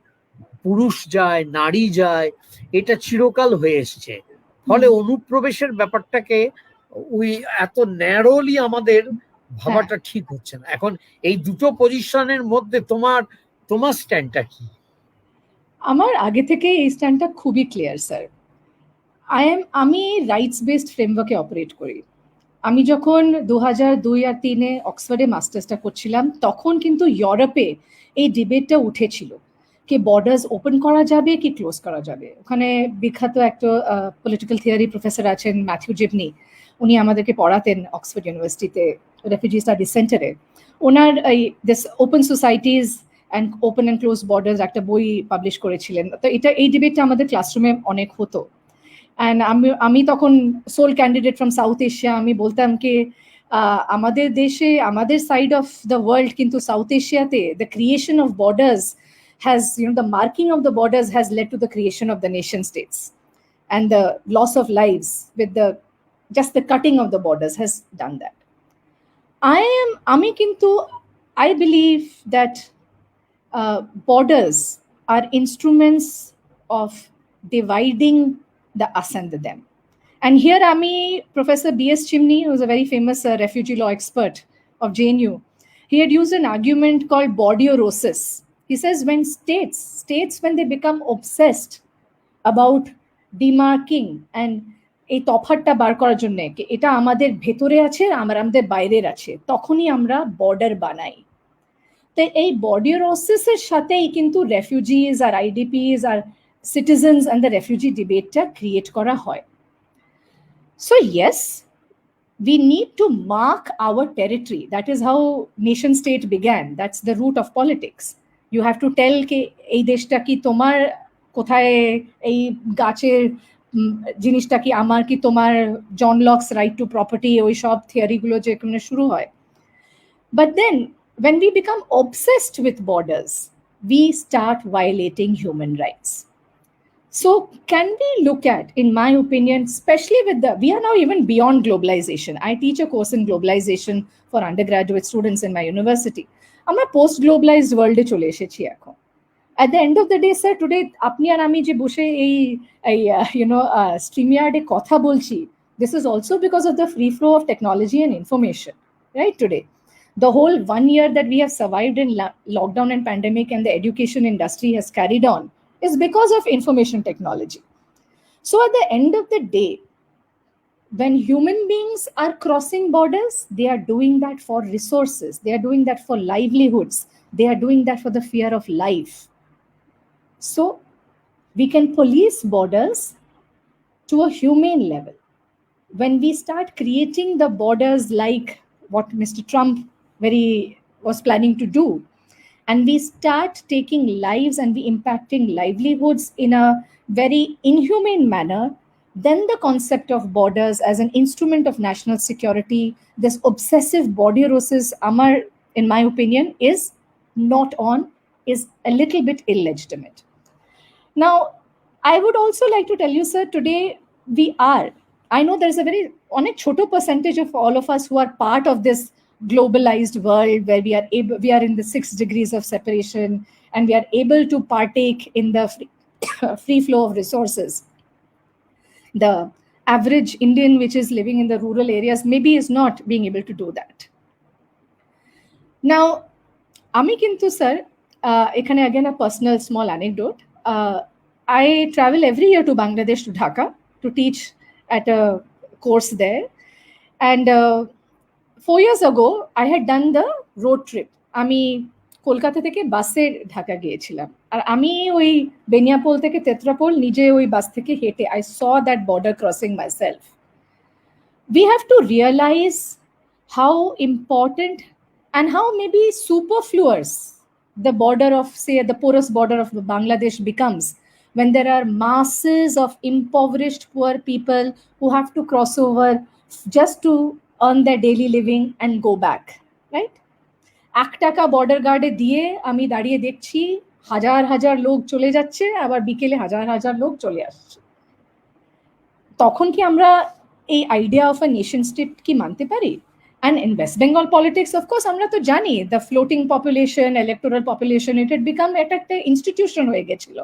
Speaker 3: পুরুষ যায়, নারী যায়, এটা চিরকাল হয়ে এসছে। ফলে অনুপ্রবেশের ব্যাপারটাকে ওই এত ন্যারোলি আমাদের ভাবাটা ঠিক হচ্ছে না। এখন এই দুটো পজিশনের মধ্যে তোমার স্ট্যান্ডটা কি?
Speaker 2: আমার আগে থেকে এই স্ট্যান্ডটা খুবই ক্লিয়ার স্যার। আমি রাইটস বেসড ফ্রেমওয়ার্কে অপারেট করি। আমি যখন 2002 আর 3-এ অক্সফোর্ডে মাস্টার্সটা করছিলাম, তখন কিন্তু ইউরোপে এই ডিবেটটা উঠেছিল কি বর্ডার্স ওপেন করা যাবে কি ক্লোজ করা যাবে। ওখানে বিখ্যাত একটা পলিটিক্যাল থিওরি প্রফেসর আছেন ম্যাথিউ জিবনি, উনি আমাদেরকে পড়াতেন অক্সফোর্ড ইউনিভার্সিটিতে রেফিউজি স্টাডিজ সেন্টারে। ওনার এই this open societies and open and close borders একটা বই পাবলিশ করেছিলেন। তো এই ডিবেটটা আমাদের ক্লাসরুমে অনেক হতো। অ্যান্ড আমি তখন sole candidate from South Asia. আমি বলতাম কি আমাদের দেশে, আমাদের সাইড অফ দ্য ওয়ার্ল্ড কিন্তু সাউথ এশিয়াতে the creation of borders has, the marking of the borders has led to the creation of the nation states, and the loss of lives with just the cutting of the borders has done that. I believe that borders are instruments of dividing the us and the them. And here Professor B.S. Chimney, who is a very famous refugee law expert of JNU, he had used an argument called borderosis. He says when states when they become obsessed about demarking and এই তফাৎটা বার করার জন্য এটা আমাদের ভেতরে আছে আর আমাদের বাইরের আছে, তখনই আমরা বর্ডার বানাই। তো এই বর্ডারোসিসের সাথেই কিন্তু রেফিউজিজ আর আইডিপিস আর সিটিজেন্স অ্যান্ড দ্য রেফিউজি ডিবেটটা ক্রিয়েট করা হয়। So yes, we need to mark our territory. That is how nation state began. That's the root of politics. You have to tell ke ei deshta ki tomar kothaye ei gacher জিনিসটা কি আমার কি তোমার, জন locks right two property, ওই সব theory গুলো যেখানে শুরু হয়। But then when we become obsessed with borders, we start violating human rights. So can we look at, in my opinion, especially we are now even beyond globalization. I teach a course in globalization for undergraduate students in my university. আমরা post globalized world এ চলে এসেছি এখন। At the end of the day, sir, today আপনি আর আমি যে বসে এই StreamYard এ কথা বলছি, this is also because of the free flow of technology and information, right? Today the whole 1 year that we have survived in lockdown and pandemic and the education industry has carried on is because of information technology. So at the end of the day, when human beings are crossing borders, they are doing that for resources, they are doing that for livelihoods, they are doing that for the fear of life. So we can police borders to a humane level. When we start creating the borders like what Mr. Trump was planning to do, and we start taking lives and we impacting livelihoods in a very inhumane manner, then the concept of borders as an instrument of national security, this obsessive borderosis, in my opinion, is a little bit illegitimate. Now, I would also like to tell you, sir, today I know there's a very onek choto percentage of all of us who are part of this globalized world where we are in the 6 degrees of separation and we are able to partake in the free flow of resources. The average Indian which is living in the rural areas maybe is not being able to do that. Now, ami kintu sir, ekhane again a personal small anecdote. I travel every year to Bangladesh, to Dhaka, to teach at a course there. And 4 years ago, I had done the road trip. আমি কলকাতা থেকে বাসে ঢাকা গিয়েছিলাম, আর আমি ওই বেনিয়াপোল থেকে তেত্রাপোল নিজে ওই বাস থেকে হেঁটে I saw that border crossing myself. We have to realize how important and how maybe superfluous the border of, say, the porous border of Bangladesh becomes when there are masses of impoverished poor people who have to cross over just to earn their daily living and go back, right? 1 টাকা border গার্ডে দিয়ে আমি দাঁড়িয়ে দেখছি হাজার হাজার লোক চলে যাচ্ছে, আবার বিকেলে হাজার হাজার লোক চলে আসছে। তখন কি আমরা এই idea of a nation state কি মানতে পারি? And in West Bengal politics, of course, আমরা তো জানি the floating population, electoral population, it had become একটা institution হয়ে গেছিল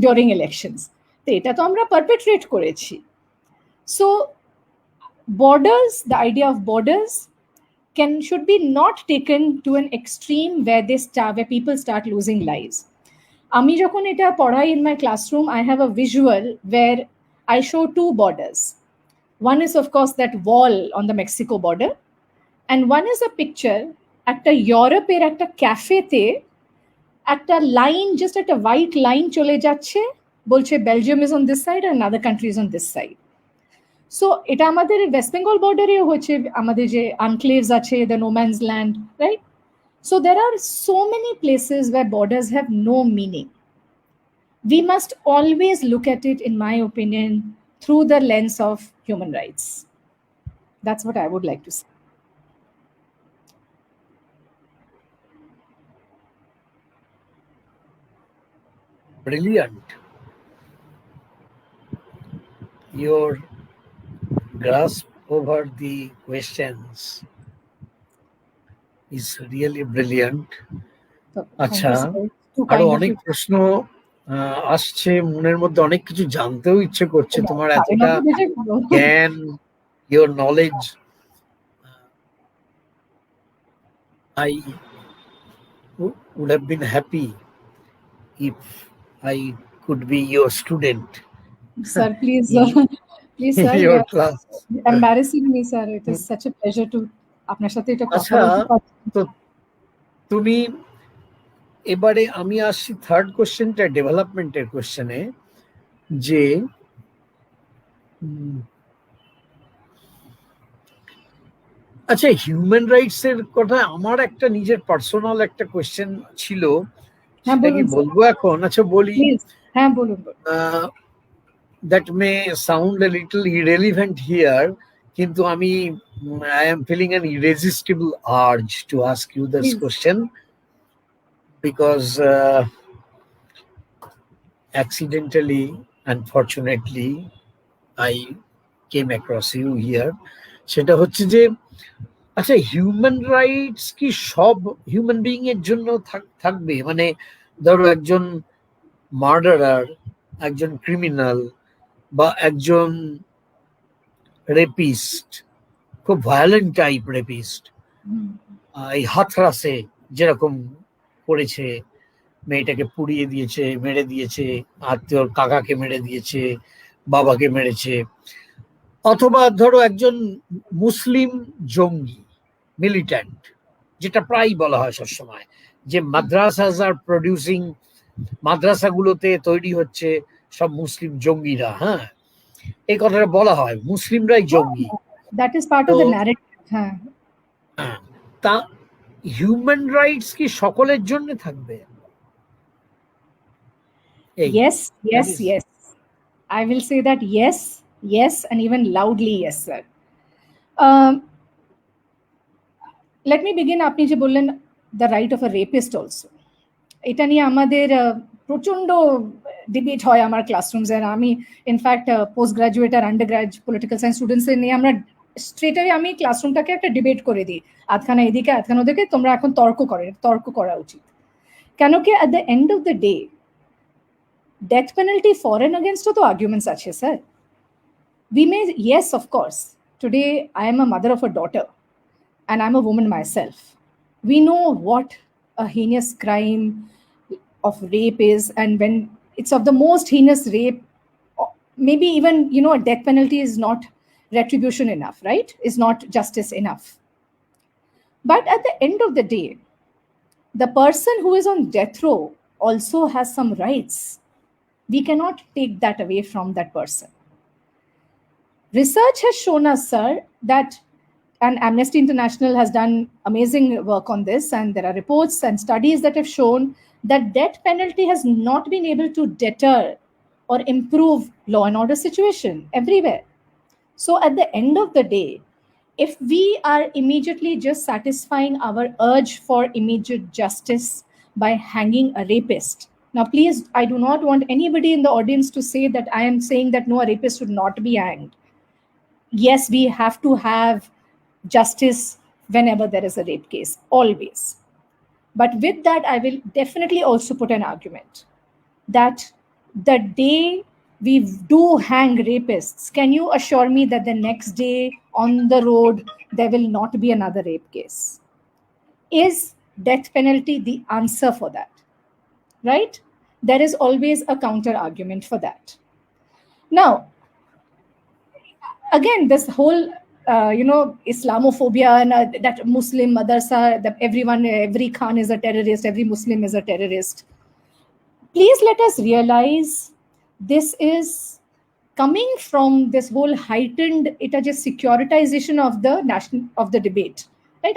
Speaker 2: during elections. তো এটা তো আমরা perpetrate করেছি। So borders, the idea of borders should be not taken to an extreme where people start losing lives. আমি যখন এটা পড়াই in my classroom, I have a visual where I show 2 borders. One is, of course, that wall on the Mexico border, and one is a picture একটা ইউরোপের একটা ক্যাফেতে একটা line, just একটা হোয়াইট লাইন চলে যাচ্ছে, বলছে Belgium is on this side and another country is on this side. So এটা আমাদের ওয়েস্ট বেঙ্গল বর্ডারেও হচ্ছে, আমাদের যে আনক্লেভস আছে, the no man's land, right? So there are so many places where borders have no meaning. We must always look at it, in my opinion, through the lens of human rights. That's what I would like to say.
Speaker 3: Brilliant. Your grasp over the questions is really brilliant.
Speaker 2: So,
Speaker 3: আচ্ছা,
Speaker 2: thank you, sir. Too
Speaker 3: আরো
Speaker 2: kind of
Speaker 3: অনেক
Speaker 2: you.
Speaker 3: প্রশ্ন আসছে, মনের মধ্যে অনেক কিছু জানতেও ইচ্ছে করছে। তোমার
Speaker 2: সাড়ে
Speaker 3: এতটা
Speaker 2: নটা বেজে গেল।
Speaker 3: জ্ঞান, your knowledge, I would have been happy if I could be your student.
Speaker 2: Sir, please, please, sir,
Speaker 3: Your
Speaker 2: you're
Speaker 3: class.
Speaker 2: embarrassing me, sir. It is such a pleasure to আপনার সাথে এটা কথা
Speaker 3: আচ্ছা,
Speaker 2: বলতে পারছি।
Speaker 3: তো তুমি এবারে আমি আসছি থার্ড কোশ্চেনটা, ডেভেলপমেন্টের কোশ্চেনে, যে আচ্ছা, হিউম্যান রাইটস এর কথা আমার একটা নিজের পার্সোনাল একটা কোশ্চেন ছিল,
Speaker 2: হ্যাঁ,
Speaker 3: সেটা কি
Speaker 2: বলুন, sir.
Speaker 3: বলবো এখন? আচ্ছা, বলি।
Speaker 2: Please, হ্যাঁ, বলুন, বলুন।
Speaker 3: That may sound a little irrelevant here, কিন্তু আমি I am feeling an irresistible urge to ask you this
Speaker 2: Please.
Speaker 3: question, because accidentally, unfortunately, I came across you here. সেটা হচ্ছে যে, আচ্ছা, হিউম্যান রাইটস কি সব হিউম্যান বিইং এর জন্য থাকবে? মানে ধরো একজন মার্ডারার, একজন ক্রিমিনাল, বা একজন রেপিস্ট, খুব ভায়োলেন্ট টাইপ রেপিস্ট, এই হাথরাসে যেরকম করেছে, মেয়েটাকে পুড়িয়ে দিয়েছে, মেরে দিয়েছে, আত্মীয় কাকাকে মেরে দিয়েছে, বাবাকে মেরেছে, অথবা ধরো একজন মুসলিম জঙ্গি, মিলিট্যান্ট, যেটা প্রায় বলা হয় সবসময়, যে মাদ্রাসাস আর প্রডিউসিং, মাদ্রাসাগুলোতে তৈরি হচ্ছে সব মুসলিম জঙ্গিরা। হ্যাঁ, এই কথাটা বলা হয়, মুসলিমরাই জঙ্গি।
Speaker 2: That is part of the narrative. হ্যাঁ,
Speaker 3: তা হিউম্যান রাইটস কি সকলের জন্য থাকবে?
Speaker 2: Yes, yes, yes. I will say that yes, yes, and even loudly yes, sir. Let me begin, আপনি যে বললেন the right of a rapist also. এটা নিয়ে আমাদের প্রচন্ড ডিবেট হয় আমার ক্লাসরুমসে। আমি ইনফ্যাক্ট পোস্ট গ্রাজুয়েট আর আন্ডার গ্রাজুয়েট পলিটিক্যাল সায়েন্স স্টুডেন্টসের নিয়ে আমরা স্ট্রেটওয়ে আমি ক্লাসরুমটাকে একটা ডিবেট করে দিই, আধখানা এদিকে আধখানা ওদিকে, তোমরা এখন তর্ক করা উচিত। কেন কি at the end of the day death penalty for and এগেনস্টও তো আর্গুমেন্টস আছে, sir. We may, yes, of course. Today, I am a mother of a daughter and I'm a woman myself. We know what a heinous crime of rape is, and when it's of the most heinous rape maybe even, a death penalty is not retribution enough, right? Is not justice enough. But at the end of the day, the person who is on death row also has some rights. We cannot take that away from that person. Research has shown us, sir, that, and Amnesty International has done amazing work on this, and there are reports and studies that have shown that death penalty has not been able to deter or improve law and order situation everywhere. So at the end of the day, if we are immediately just satisfying our urge for immediate justice by hanging a rapist. Now, please, I do not want anybody in the audience to say that I am saying that no, a rapist should not be hanged. Yes, we have to have justice whenever there is a rape case, always. But with that, I will definitely also put an argument that the day we do hang rapists, can you assure me that the next day on the road, there will not be another rape case? Is death penalty the answer for that? Right? There is always a counter argument for that. Now, again, this whole Islamophobia and that Muslim madrasa, that every Khan is a terrorist, every Muslim is a terrorist. Please let us realize this is coming from this whole heightened, just securitization of the debate, right?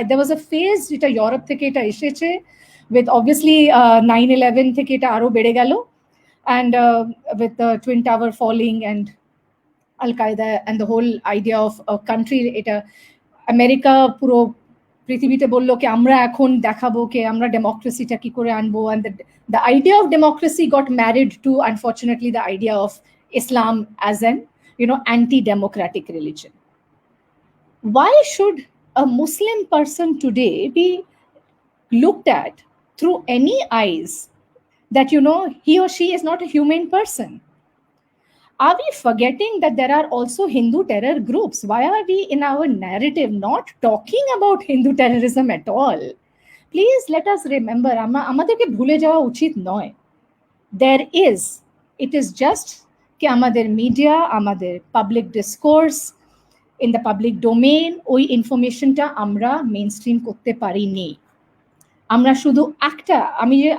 Speaker 2: There was a phase Europe থেকে এটা এসেছে with obviously 9/11 থেকে এটা আরো বেড়ে গেল, and with the Twin Tower falling and Al-Qaeda and the whole idea of a country, এটা America পুরো পৃথিবীতে বললো কি আমরা এখন দেখাবো কি আমরা ডেমোক্রেসিটা কি করে আনবো, and the idea of democracy got married to, unfortunately, the idea of Islam as an anti-democratic religion. Why should a Muslim person today be looked at through any eyes that he or she is not a humane person? Are we forgetting that there are also Hindu terror groups? Why are we in our narrative not talking about Hindu terrorism at all? Please let us remember, আমাদেরকে ভুলে যাওয়া উচিত নয়. There is, it is just কি আমাদের media, আমাদের public discourse, in the public domain, ওই ইনফরমেশনটা আমরা মেইনস্ট্রিম করতে পারিনি. আমরা শুধু আমি যে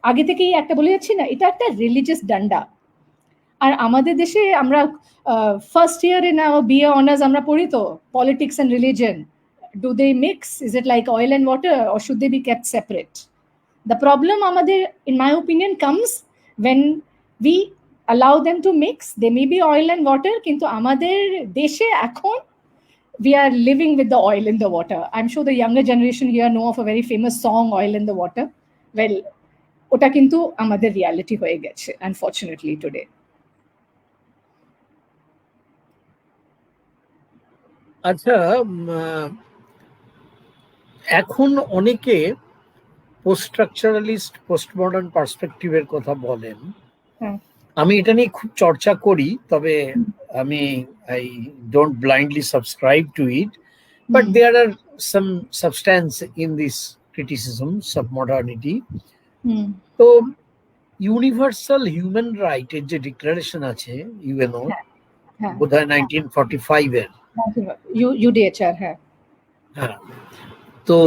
Speaker 2: আগে থেকেই একটা বলে যাচ্ছি না, এটা একটা রিলিজিয়াস ডান্ডা. আর আমাদের দেশে আমরা ফার্স্ট ইয়ারে না বিএ অনার্স আমরা পড়ি তো politics and religion. Do they mix? Is it like oil and water, or should they be kept separate? The problem, in my opinion, comes when we allow them to mix. They may be oil and water, kintu amader deshe ekhon we are living with the oil in the water. I'm sure the younger generation here know of a very famous song, Oil in the Water. Well, ota kintu amader reality hoye geche, unfortunately, today.
Speaker 3: আচ্ছা, এখন অনেকে post structuralist, post modern পার্সপেক্টিভের কথা বলেন. আমি এটা নিয়ে খুব চর্চা করি, তবে আমি I don't blindly subscribe to it, but there are some substance in this criticisms of modernity. তো ইউনিভার্সাল হিউম্যান রাইটের যে ডিক্লারেশন আছে ইউএনও, বোধহয় 1945 এর,
Speaker 2: UDHR, হ্যাঁ,
Speaker 3: তো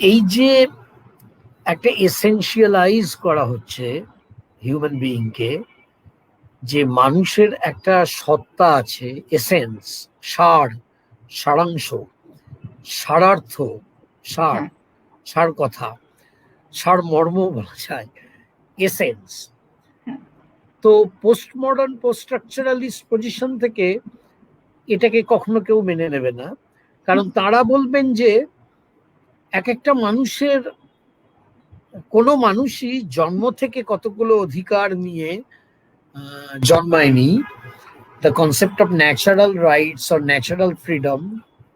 Speaker 3: এই যে একটা এসেনশিয়ালাইজ করা হচ্ছে হিউম্যান বিইংকে, যে মানুষের একটা সত্তা আছে, এসেন্স, সারাংশ, সারার্থ, সার কথা, সারমর্ম বলা যায়, এসেন্স. তো post modern, post structuralist position থেকে এটাকে কখনো কেউ মেনে নেবে না, কারণ তারা বলবেন যে এক একটা মানুষের, কোনো মানুষই জন্ম থেকে কতগুলো অধিকার নিয়ে জন্মায়নি. The concept of natural rights or natural freedom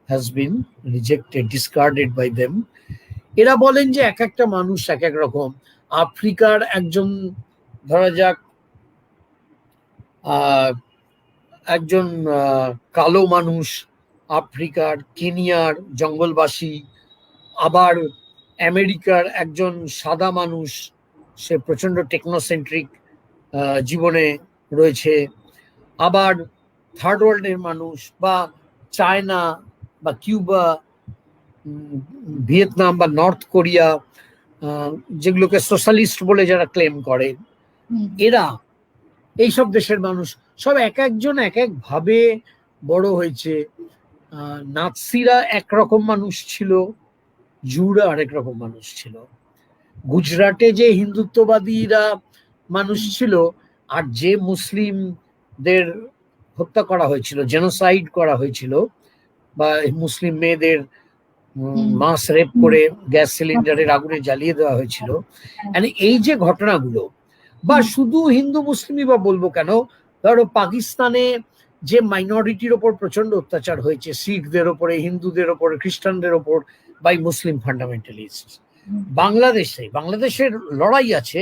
Speaker 3: has been rejected, discarded by them. এরা বলেন যে এক একটা মানুষ এক এক রকম. আফ্রিকার একজন, ধরা যাক একজন কালো মানুষ, আফ্রিকার কেনিয়ার জঙ্গলবাসী, আবার আমেরিকার একজন সাদা মানুষ, সে প্রচন্ড টেকনোসেন্ট্রিক জীবনে রয়েছে, আবার থার্ড ওয়ার্ল্ডের মানুষ বা চায়না বা কিউবা, ভিয়েতনাম বা নর্থ কোরিয়া, যেগুলোকে সোশ্যালিস্ট বলে যারা ক্লেম করে, এরা এইসব দেশের মানুষ সব এক একজন এক এক ভাবে বড় হয়েছে। নাৎসিরা একরকম মানুষ ছিল, জুরা আরেক রকম মানুষ ছিল। গুজরাটে যে হিন্দুত্ববাদীরা মানুষ ছিল, আর যে মুসলিমদের হত্যা করা হয়েছিল, জেনোসাইড করা হয়েছিল, বা মুসলিম মেয়েদের মাস রেপ করে গ্যাস সিলিন্ডারের আগুনে জ্বালিয়ে দেওয়া হয়েছিল, এই যে ঘটনাগুলো, বা শুধু হিন্দু মুসলিমই বা বলবো কেন, ধরো পাকিস্তানে যে মাইনরিটির ওপর প্রচন্ড অত্যাচার হয়েছে, শিখদের ওপরে, হিন্দুদের ওপর, খ্রিস্টানদের ওপর, বাই মুসলিম ফান্ডামেন্টালিস্ট। বাংলাদেশের লড়াই আছে,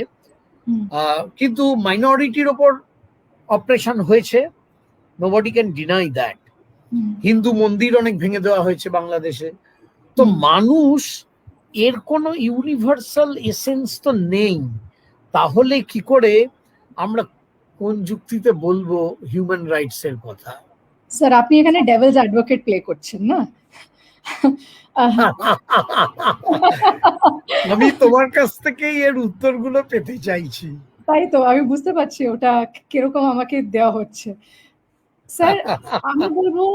Speaker 3: কিন্তু মাইনরিটির ওপর অপারেশন হয়েছে, nobody can deny that. Hindu মন্দির অনেক ভেঙে দেওয়া হয়েছে বাংলাদেশে। তো মানুষ, এর কোনো ইউনিভার্সাল এসেন্স তো নেই, তাহলে কি করে আমরা কোন যুক্তিতে বলবো হিউম্যান রাইটস এর কথা?
Speaker 2: স্যার, আপনি এখানে ডেভিলস অ্যাডভোকেট প্লে করছেন না?
Speaker 3: আমি তোমার কাছ থেকেই এর উত্তরগুলো পেতে চাইছি।
Speaker 2: তাই তো আমি বুঝতে পারছি ওটা কিরকম আমাকে দেওয়া হচ্ছে। স্যার, আমি বলবো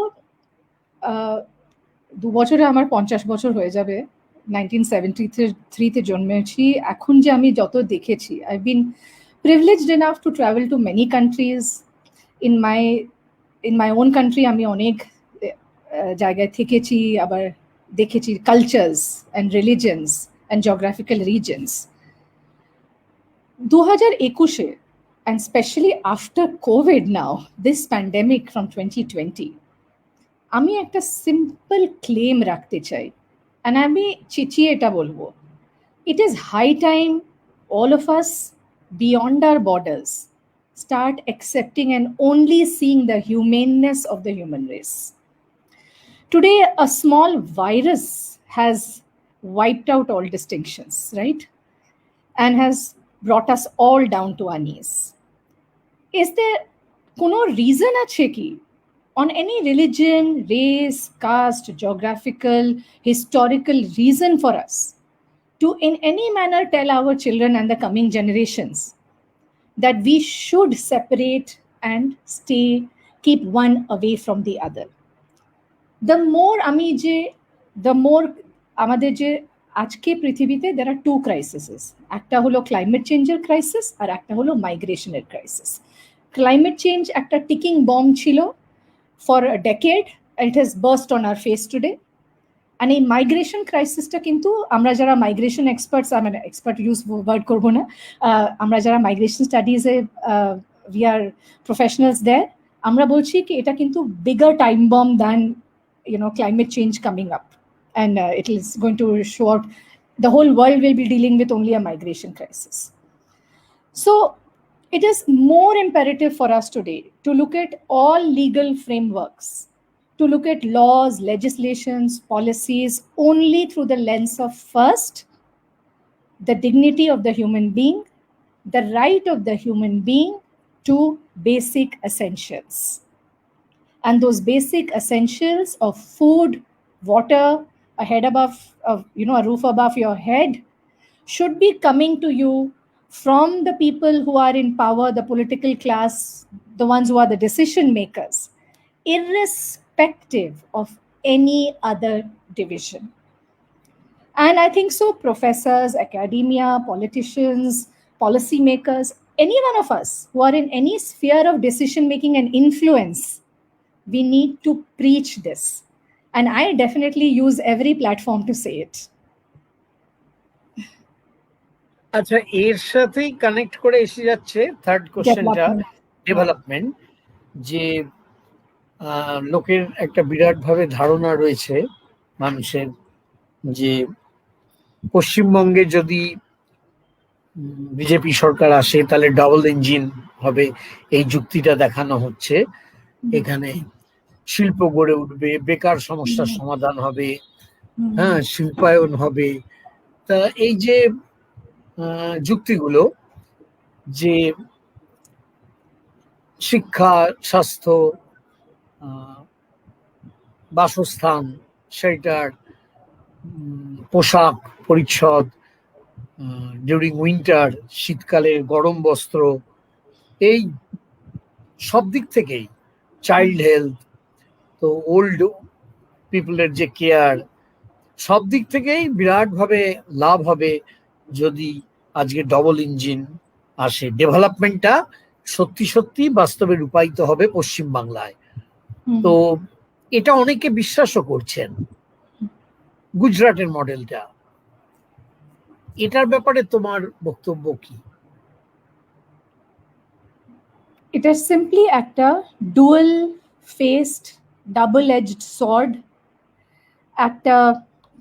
Speaker 2: 2 বছরে আমার 50 বছর হয়ে যাবে। 1973 জন্মেছি। এখন যে আমি যত দেখেছি, I've been privileged enough to travel to many countries. In my own country আমি অনেক জায়গায় থেকেছি, আবার দেখেছি cultures and religions and geographical regions. 2021 and especially after COVID now, this pandemic from 2020, আমি একটা সিম্পল ক্লেম রাখতে চাই, and আমি চিচিয়ে এটা বলবো, it is high time all of us beyond our borders start accepting and only seeing the humaneness of the human race. Today, a small virus has wiped out all distinctions, right? And has brought us all down to our knees. Is there কোনো reason আছে কি on any religion, race, caste, geographical, historical reason for us to in any manner tell our children and the coming generations that we should separate and keep one away from the other? The more আমাদের যে আজকে পৃথিবীতে there are two crises. একটা হলো climate change এর crisis আর একটা হলো migration এর crisis. Climate change একটা ticking bomb ছিল for a decade, and it has burst on our face today. And এই migration crisis টা কিন্তু আমরা যারা migration experts, আমি expert use word করব না, আমরা যারা migration studies A we are professionals there, আমরা বলছি কি এটা কিন্তু bigger time bomb than climate change coming up, and it is going to show out the whole world will be dealing with only a migration crisis. So it is more imperative for us today to look at all legal frameworks, to look at laws, legislations, policies only through the lens of first, the dignity of the human being, the right of the human being to basic essentials. And those basic essentials of food, water, a head above, a roof above your head should be coming to you from the people who are in power, the political class, the ones who are the decision makers, irrespective of any other division. And I think so professors, academia, politicians, policymakers, any one of us who are in any sphere of decision making and influence, we need to preach this. And I definitely use every platform to say it.
Speaker 3: আচ্ছা, এর সাথেই connect করে এসে যাচ্ছে third কোশ্চেনটা, development. যে লোকের একটা বিরাট ভাবে ধারণা রয়েছে মানুষের, যে পশ্চিমবঙ্গে যদি বিজেপি সরকার আসে তাহলে ডাবল ইঞ্জিন হবে, এই যুক্তিটা দেখানো হচ্ছে। এখানে শিল্প গড়ে উঠবে, বেকার সমস্যার সমাধান হবে, হ্যাঁ, শিল্পায়ন হবে। তা এই যে যুক্তিগুলো, যে শিক্ষা, স্বাস্থ্য, বাসস্থান, শেল্টার, পোশাক পরিচ্ছদ, ডিউরিং উইন্টার, শীতকালে গরম বস্ত্র, এই সব দিক থেকেই, চাইল্ড হেলথ, তো ওল্ড পিপলের যে কেয়ার, সব দিক থেকেই বিরাটভাবে লাভ হবে যদি আজকে ডবল ইঞ্জিন আসে। ডেভেলপমেন্টটা সত্যি সত্যি বাস্তবে রূপায়িত হবে পশ্চিম বাংলায়। তো এটা অনেকে বিশ্বাসও করছেন, গুজরাটের মডেলটা। এটার ব্যাপারে তোমার বক্তব্য কি?
Speaker 2: এটা সিম্পলি একটা dual faced, double aged sword, একটা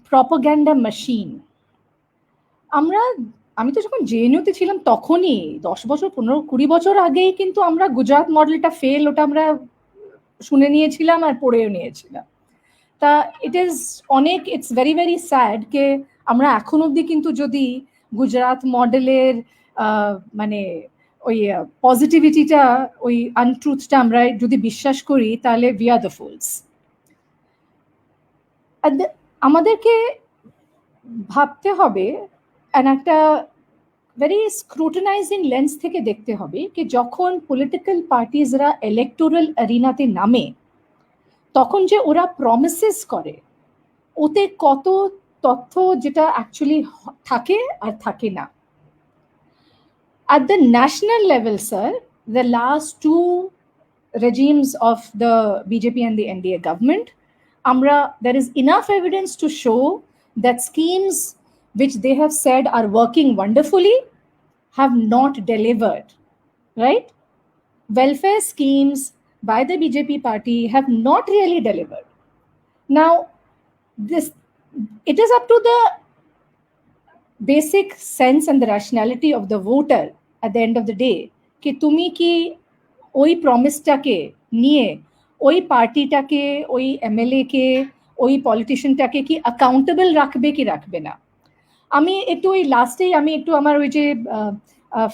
Speaker 2: প্রপাগ্যান্ডা মেশিন। আমি তো যখন জেএনইউতে ছিলাম তখনই 10 বছর 15-20 বছর আগেই কিন্তু আমরা গুজরাট মডেলটা ফেল, ওটা আমরা শুনে নিয়েছিলাম আর পড়েও নিয়েছিলাম। তা ইটস ভেরি ভেরি স্যাড কে আমরা এখন অবধি কিন্তু যদি গুজরাট মডেলের মানে ওই পজিটিভিটিটা, ওই আনট্রুথটা আমরা যদি বিশ্বাস করি, তাহলে উই আর দ্য ফুলস। আমাদেরকে ভাবতে হবে, একটা ভেরি স্ক্রুটিনাইজিং লেন্স থেকে দেখতে হবে কি যখন পলিটিক্যাল পার্টিজরা ইলেকটোরাল অ্যারিনাতে নামে, তখন যে ওরা প্রমিসেস করে, ওতে কত তথ্য যেটা অ্যাকচুয়ালি থাকে আর থাকে না। At the national level, sir, the last two regimes of the BJP and the NDA government, there is enough evidence to show that schemes which they have said are working wonderfully have not delivered, right? Welfare schemes by the BJP party have not really delivered. Now, it is up to the basic sense and the rationality of the voter at the end of the day कि তুমি কি ওই প্রমিসটাকে নিয়ে ওই পার্টিটাকে, ওই MLA কে, ওই পলিটিশিয়ানটাকে কি accountable রাখবে কি রাখবে না। আমি একটু ওই লাস্টেই আমি একটু আমার ওই যে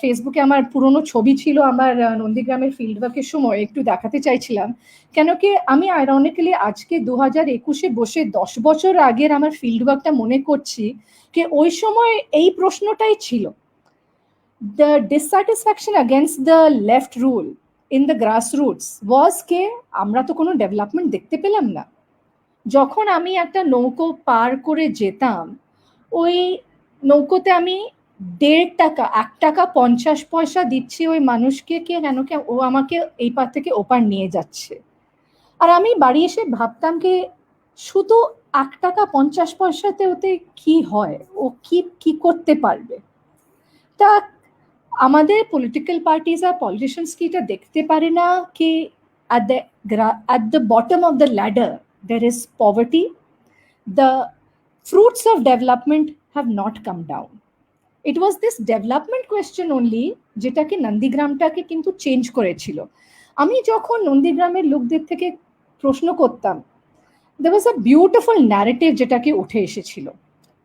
Speaker 2: ফেসবুকে আমার পুরনো ছবি ছিল আমার নন্দীগ্রামের ফিল্ড ওয়ার্কের সময়, একটু দেখাতে চাইছিলাম। কেন কি আমি আইরনিক্যালি আজকে 2021-এ বসে 10 বছর আগের আমার ফিল্ড ওয়ার্কটা মনে করছি कि ওই সময় এই প্রশ্নটাই ছিল। The dissatisfaction against the left rule in the grassroots was কে আমরা তো কোনো ডেভেলপমেন্ট দেখতে পেলাম না। যখন আমি একটা নৌকো পার করে যেতাম, ওই নৌকোতে আমি 1.5 টাকা 1 টাকা 50 পয়সা দিচ্ছি ওই মানুষকে, কে কেন কে ও আমাকে এই পার থেকে ওপার নিয়ে যাচ্ছে। আর আমি বাড়ি এসে ভাবতাম কি শুধু 1 টাকা 50 পয়সাতে ওতে কি হয়, ও কি করতে পারবে। তা আমাদের পলিটিক্যাল পার্টিজ আর পলিটিশিয়ানস কি এটা দেখতে পারে না কি at the bottom of the ladder there is poverty, the fruits of development have not come down. It was this development question only যেটাকে নন্দীগ্রামটাকে কিন্তু চেঞ্জ করেছিল। আমি যখন নন্দীগ্রামের লোকদের থেকে প্রশ্ন করতাম, there was a beautiful narrative যেটাকে উঠে এসেছিল।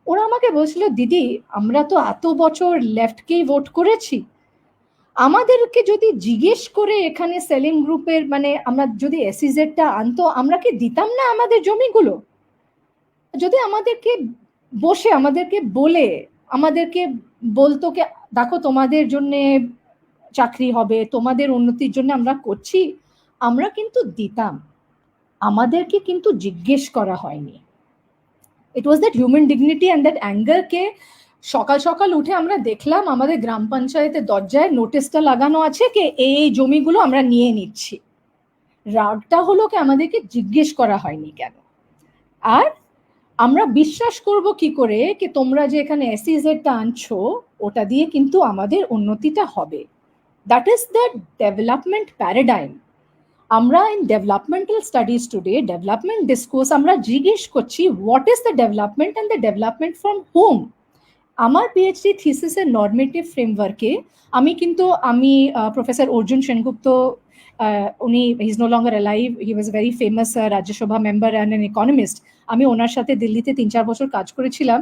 Speaker 2: ওরা আমাকে বলছিল, দিদি আমরা তো এত বছর লেফটকেই ভোট করেছি, আমাদেরকে যদি জিজ্ঞেস করে এখানে সেলিং গ্রুপের মানে আমরা যদি এসইজেডটা আনতো, আমরা কি দিতাম না আমাদের জমিগুলো? যদি আমাদেরকে বসে আমাদেরকে বলে আমাদেরকে বলতো কি দেখো তোমাদের জন্য চাকরি হবে, তোমাদের উন্নতির জন্য আমরা করছি, আমরা কিন্তু দিতাম। আমাদেরকে কিন্তু জিজ্ঞেস করা হয়নি। It was that human dignity and that anger কে সকাল সকাল উঠে আমরা দেখলাম আমাদের গ্রাম পঞ্চায়েতের দরজায় নোটিশটা লাগানো আছে কি এই জমিগুলো আমরা নিয়ে নিচ্ছি। রাগটা হলো কি আমাদেরকে জিজ্ঞেস করা হয়নি কেন। আর আমরা বিশ্বাস করব কি করে কি তোমরা যে এখানে এসইজেডটা আনছো ওটা দিয়ে কিন্তু আমাদের উন্নতিটা হবে। That is the development paradigm. আমরা in developmental studies today, development discourse আমরা জিজ্ঞেস করছি what is the development and the development from home. আমার পিএইচডি থিসিসের নর্মেটিভ ফ্রেমওয়ার্কে আমি প্রফেসর অর্জুন সেনগুপ্ত, উনি he is no longer alive, he was very famous Rajya Sabha member and an economist. আমি ওনার সাথে দিল্লিতে 3-4 বছর কাজ করেছিলাম।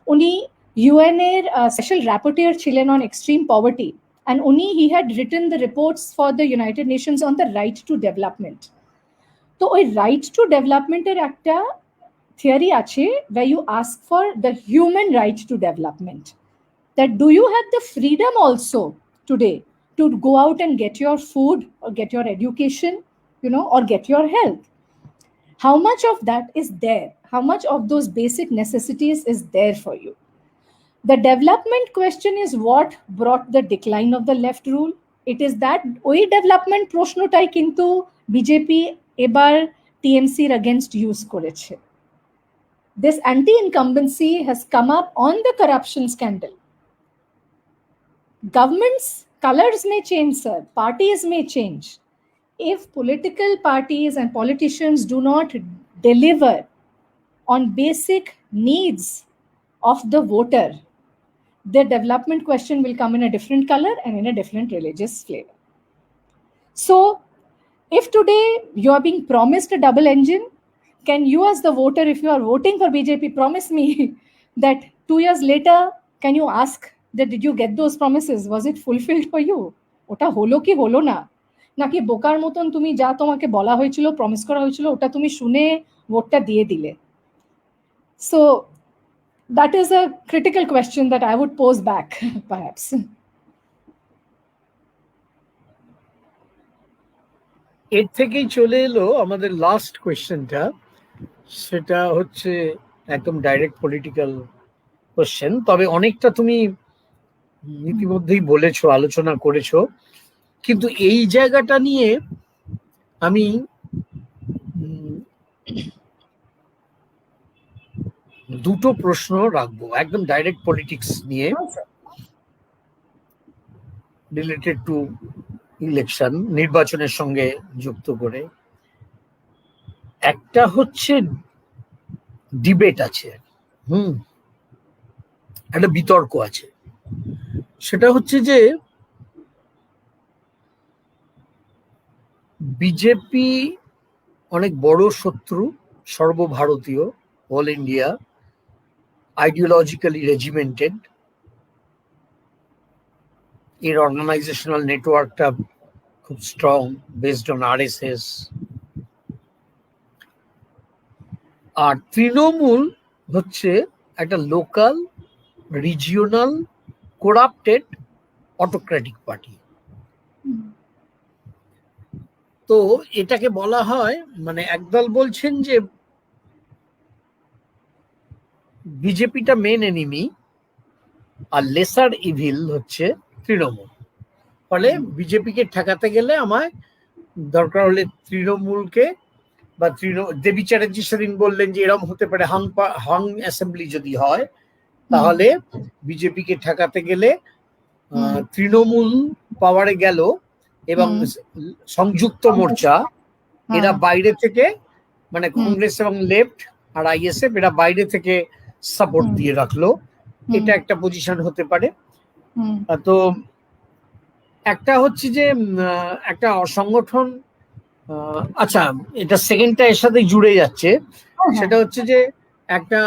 Speaker 2: উনি ইউএন এর স্পেশাল র্যাপোর্টিয়ার ছিলেন on extreme poverty. and only he had written the reports for the United Nations on the right to development. তো ওই right to development এর একটা theory আছে where you ask for the human right to development. That do you have the freedom also today to go out and get your food or get your education, or get your health? How much of that is there? How much of those basic necessities is there for you? The development question is what brought the decline of the left rule. It is that ওই development প্রশ্নটাই কিন্তু BJP এবার টিএমসির against use করেছে. This anti-incumbency has come up on the corruption scandal. Governments' colors may change, sir. Parties may change. If political parties and politicians do not deliver on basic needs of the voter, the development question will come in a different color and in a different religious flavor. So, if today you are being promised a double engine, can you as the voter, if you are voting for BJP, promise me that 2 years later, can you ask that did you get those promises? Was it fulfilled for you? ওটা হলো কি হলো না, নাকি বোকার মতন তুমি যা তোমাকে বলা হয়েছিল, প্রমিস করা হয়েছিল, ওটা তুমি শুনে ভোটটা দিয়ে দিলে? So that is a critical question that I would pose back, perhaps.
Speaker 3: এর থেকেই চলে এলো আমাদের লাস্ট কোয়েশ্চেনটা, সেটা হচ্ছে একদম ডাইরেক্ট পলিটিক্যাল কোয়েশ্চেন। তবে অনেকটা তুমি ইতিমধ্যেই বলেছো, আলোচনা করেছো, কিন্তু এই জায়গাটা নিয়ে আমি দুটো প্রশ্ন রাখবো একদম ডাইরেক্ট পলিটিক্স নিয়ে, রিলেটেড টু ইলেকশন, নির্বাচনের সঙ্গে যুক্ত করে। একটা হচ্ছে ডিবেট আছে, একটা বিতর্ক আছে, সেটা হচ্ছে যে বিজেপি অনেক বড় শত্রু, সর্বভারতীয়, অল ইন্ডিয়া, আইডিওলজিক্যালি রেজিমেন্টেড, এর অর্গানাইজেশনাল নেটওয়ার্কটা খুব স্ট্রং, বেসড অন আরএসএস। আর তৃণমূল হচ্ছে একটা local, regional, corrupted, autocratic party. তো এটাকে বলা হয়, মানে একদল বলছেন যে বিজেপিটা মেন এনিমি আর লেসার ইভিল হচ্ছে তৃণমূল। ফলে বিজেপিকে ঠেকাতে গেলে আমায় দরকার হলে তৃণমূলকে বা দেবী চ্যাটার্জি সেদিন বললেন যে এরকম হতে পারে, হাং অ্যাসেম্বলি যদি হয় তাহলে বিজেপিকে ঠেকাতে গেলে তৃণমূল পাওয়ারে গেল এবং সংযুক্ত মোর্চা এরা বাইরে থেকে, মানে কংগ্রেস এবং লেফট আর আইএসএফ এরা বাইরে থেকে সাপোর্ট দিয়ে রাখলো, এটা একটা পজিশন হতে পারে। তো একটা হচ্ছে যে একটা সংগঠন, আচ্ছা এটা সেকেন্ডটা এর সাথে জুড়ে যাচ্ছে, সেটা হচ্ছে যে একটা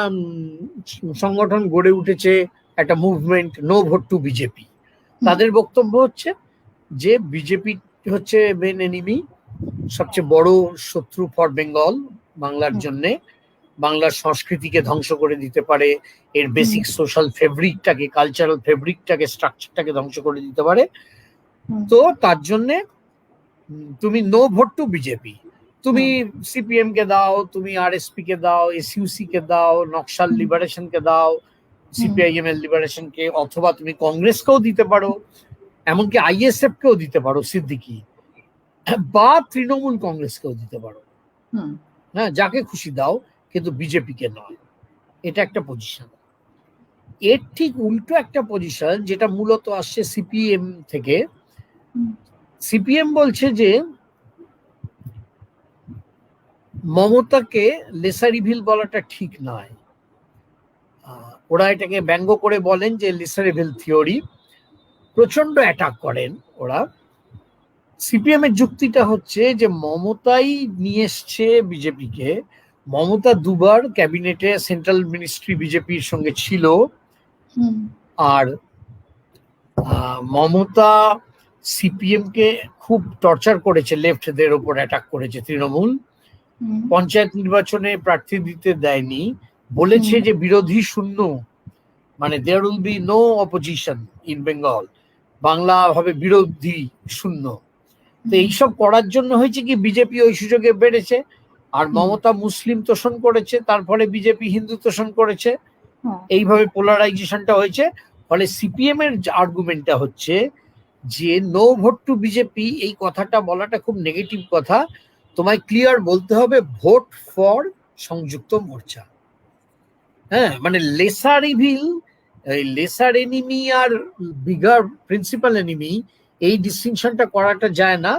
Speaker 3: সংগঠন গড়ে উঠেছে, একটা movement, no vote to BJP. তাদের বক্তব্য হচ্ছে যে বিজেপি হচ্ছে মেন এনিমি, সবচেয়ে বড় শত্রু ফর বেঙ্গল, বাংলার জন্যে, বাংলার সংস্কৃতিকে ধ্বংস করে দিতে পারে, এর বেসিক সোশ্যাল ফেব্রিকটাকে, কালচারাল ফেব্রিকটাকে, স্ট্রাকচারটাকে ধ্বংস করে দিতে পারে। তো তার জন্যে তুমি নো ভোট টু বিজেপি, তুমি সিপিএম কে দাও, তুমি আরএসপি কে দাও, এসইউসি কে দাও, নকশাল লিবারেশন কে দাও, সিপিআইএম এর লিবারেশন কে, অথবা তুমি কংগ্রেসকেও দিতে পারো, এমনকি আইএসএফ কেও দিতে পারো, সিদ্দিকি, বা তৃণমূল কংগ্রেসকেও দিতে পারো, হ্যাঁ যাকে খুশি দাও, কিন্তু বিজেপিকে নয়। এটা একটা পজিশন। এর ঠিক উল্টো একটা পজিশন যেটা মূলত আসছে সিপিএম থেকে। সিপিএম বলছে যে মমতাকে লেসার ইভিল বলাটা ঠিক নয়। ওরা এটাকে ব্যঙ্গ করে বলেন যে লেসার ইভিল থিওরি, প্রচন্ড অ্যাটাক করেন ওরা। সিপিএম এর যুক্তিটা হচ্ছে যে মমতাই নিয়ে এসছে বিজেপিকে, মমতা দুবার ক্যাবিনেটে, সেন্ট্রাল মিনিস্ট্রি বিজেপির সঙ্গে ছিল, আর মমতা সিপিএম কে খুব টর্চার করেছে, লেফটদের ওপর অ্যাটাক করেছে তৃণমূল। পঞ্চায়েত নির্বাচনে প্রার্থী দিতে দেয়নি, বলেছে যে বিরোধী শূন্য, মানে there will be no opposition in Bengal, Bangla হবে বিরোধী শূন্য। তো এইসব করার জন্য হয়েছে কি, বিজেপি ওই সুযোগে বেড়েছে, আর মমতা মুসলিম তোষণ করেছে, তার ফলে বিজেপি হিন্দু তোষণ করেছে, এইভাবে পোলারাইজেশনটা হয়েছে। ফলে সিপিএম এর আর্গুমেন্টটা হচ্ছে যে নো ভোট টু বিজেপি, এই কথাটা বলাটা খুব নেগেটিভ কথা, তোমায় ক্লিয়ার বলতে হবে ভোট ফর সংযুক্ত মোর্চা। হ্যাঁ, মানে লেসার ইভিল, লেসার এনিমি আর বিগার প্রিন্সিপাল এনিমি, এই ডিস্টিংশনটা করাটা যায় না,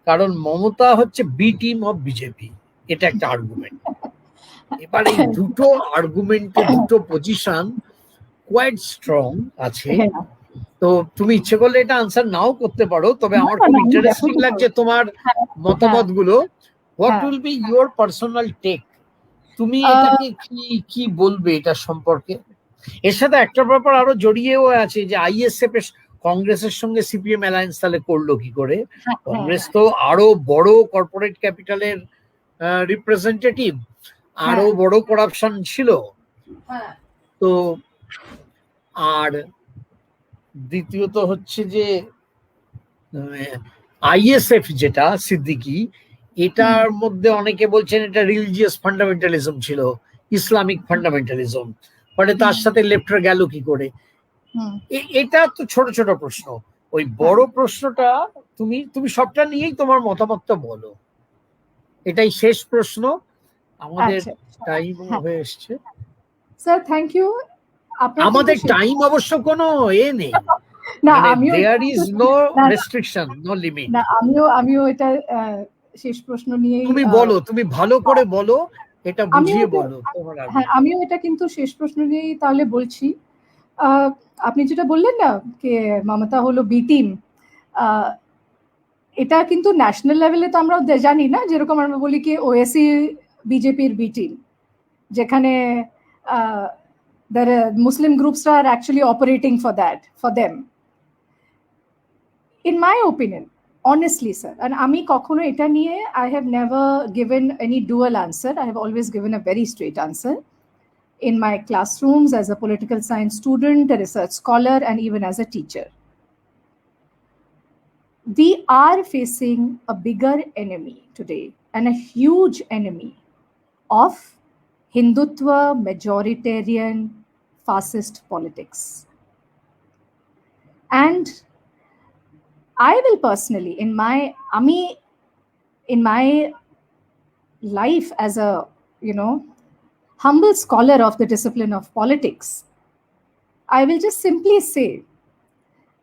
Speaker 3: কারণ মমতা হচ্ছে বি টিম অফ বিজেপি, এটা একটা আর্গুমেন্ট। এবার এই দুটো আর্গুমেন্টে দুটো পজিশন কোয়াইট স্ট্রং আছে। তো তুমি ইচ্ছে করলে এটা আনসার নাও করতে পারো, তবে আমার খুব ইন্টারেস্টিং লাগছে তোমার মতামত গুলো। What will be your personal take? তুমি এটাকে কি বলবে এটা সম্পর্কে? এর সাথে একটা ব্যাপার আরো জড়িয়েও আছে যে আইএসএফ এর কংগ্রেসের সঙ্গে সিপিএম অ্যালায়েন্স তাহলে করলো কি করে? কংগ্রেস তো আরো বড় কর্পোরেট ক্যাপিটালের রিপ্রেজেন্টেটিভ, আরো বড় করাপশন ছিল। তো আর দ্বিতীয়ত হচ্ছে যে আইএসএফ যেটা সিদ্দিকি, এটার মধ্যে অনেকে বলছেন এটা রিলিজিয়াস ফান্ডামেন্টালিজম ছিল, ইসলামিক ফান্ডামেন্টালিজম, মানে তার সাথে লেফটরা গেল কি করে? এটা তো ছোট ছোট প্রশ্ন। ওই বড় প্রশ্নটা তুমি সবটা নিয়েই তোমার মতামতটা বলো। এটাই শেষ প্রশ্ন, আমাদের টাইম হয়ে এসছে।
Speaker 2: Sir thank you.
Speaker 3: আমাদের টাইম অবশ্য কোনো নেই,
Speaker 2: না,
Speaker 3: there is no restriction, no limit.
Speaker 2: না, আমিও এটা শেষ প্রশ্ন নিয়ে
Speaker 3: তুমি বলো, তুমি ভালো করে বলো, এটা বুঝিয়ে বলো।
Speaker 2: হ্যাঁ, আমিও এটা কিন্তু শেষ প্রশ্ন নিয়েই তাহলে বলছি। আপনি যেটা বললেন না যে মমতা হলো বি টিম, এটা কিন্তু ন্যাশনাল লেভেলে তো আমরা জানি না, যেরকম আমরা বলি কি ওএসি বিজেপির বি টিম, যেখানে Muslim groups are actually operating for them. In my opinion, honestly sir, and আমি কখনো এটা নিয়ে I have never given any dual answer. I have always given a very straight answer in my classrooms as a political science student, a research scholar, and even as a teacher. We are facing a bigger enemy today, and a huge enemy of Hindutva majoritarian fascist politics. And I will personally, in my life as a humble scholar of the discipline of politics, I will just simply say,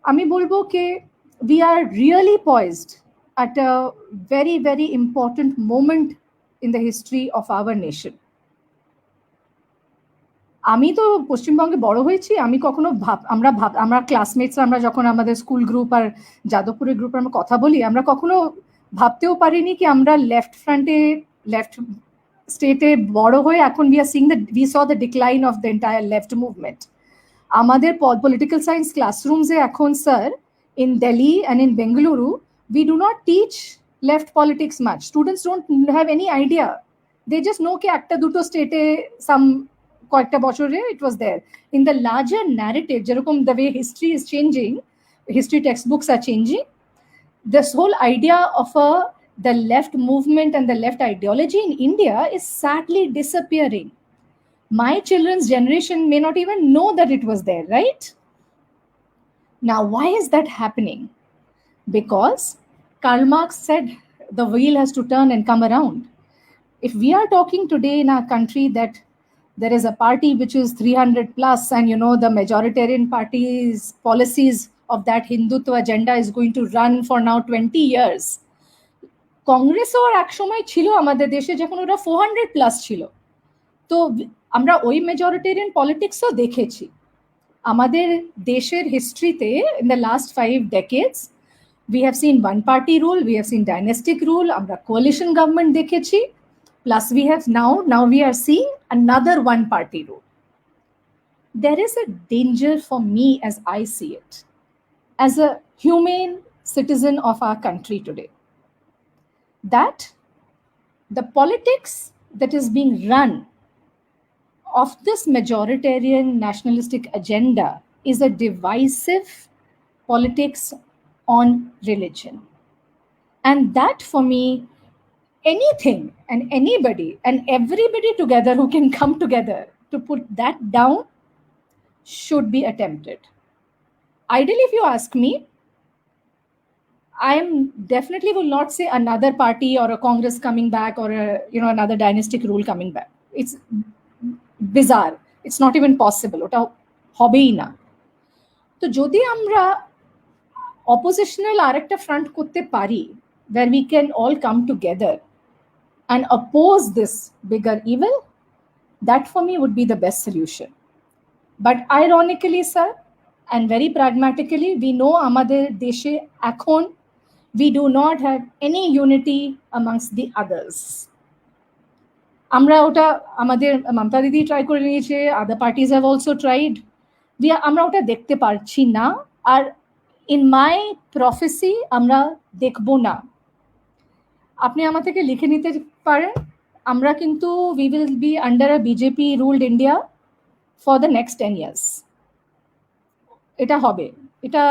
Speaker 2: ami bolbo ke we are really poised at a very, very important moment in the history of our nation. আমি তো পশ্চিমবঙ্গে বড় হয়েছি, আমি কখনো আমরা classmates, আমরা যখন আমাদের স্কুল গ্রুপ আর যাদবপুরের গ্রুপ আমরা কথা বলি, আমরা কখনো ভাবতেও পারিনি কি আমরা লেফট স্টেটে বড় হয়ে এখন we saw the decline of the entire left movement. আমাদের পলিটিক্যাল সায়েন্স ক্লাসরুমসে এখন sir in Delhi and in Bengaluru, we do not teach left politics much. Students don't have any idea. They just know ki ekta duto state some কয়েকটা বছরে it was there. In the larger narrative, যেরকম the way history is changing, history textbooks are changing, this whole idea of the left movement and the left ideology in India is sadly disappearing. My children's generation may not even know that it was there, right? Now, why is that happening? Because Karl Marx said the wheel has to turn and come around. If we are talking today in our country that there is a party which is 300 plus, and the majoritarian party's policies of that Hindutva agenda is going to run for now 20 years. কংগ্রেসও এক সময় ছিল আমাদের দেশে যখন ওরা 400 plus ছিল, তো আমরা ওই মেজরিটেরিয়ান পলিটিক্সও দেখেছি আমাদের দেশের হিস্ট্রিতে। in the last 5 decades we have seen one party rule, we have seen dynastic rule, আমরা coalition government দেখেছি, plus we have now we are seeing another one party rule. There is a danger for me as I see it. as a humane citizen of our country today, that the politics that is being run of this majoritarian nationalistic agenda is a divisive politics on religion. And that, for me, anything and anybody and everybody together who can come together to put that down should be attempted. Ideally, if you ask me, I definitely will not say another party or a Congress coming back or another dynastic rule coming back. It's bizarre. It's not even possible. ওটা হবেই না। তো যদি আমরা oppositional আরেকটা front করতে পারি, where we can all come together and oppose this bigger evil, that for me would be the best solution. But ironically, sir, and very pragmatically, we know আমাদের দেশে এখন we do not have any unity amongst the others. আমরা ওটা আমাদের মমতা দিদি try করে নিয়েছে, other parties have also tried. আমরা ওটা দেখতে পারছি না, আর in my prophecy আমরা দেখব না। আপনি আমার থেকে লিখে নিতে পারেন, আমরা কিন্তু we will be under a BJP ruled India for the next 10 years. এটা হবে, এটা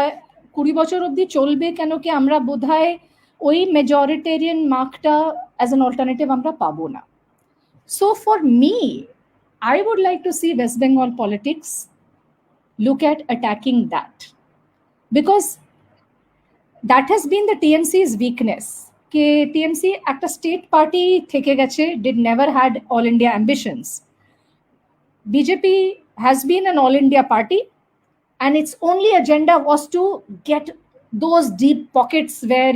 Speaker 2: 20 বছর অবধি চলবে, কেন কি আমরা বোধহয় ওই মেজরিটেরিয়ান মার্কটা অ্যাজ অ্যান অল্টারনেটিভ আমরা পাবো না। So for me, I would like to see West Bengal politics look at attacking that, because that has been the TMC's weakness. Ke TMC একটা state party থেকে গেছে, did never had all India ambitions. BJP has been an all India party, and its only agenda was to get those deep pockets where,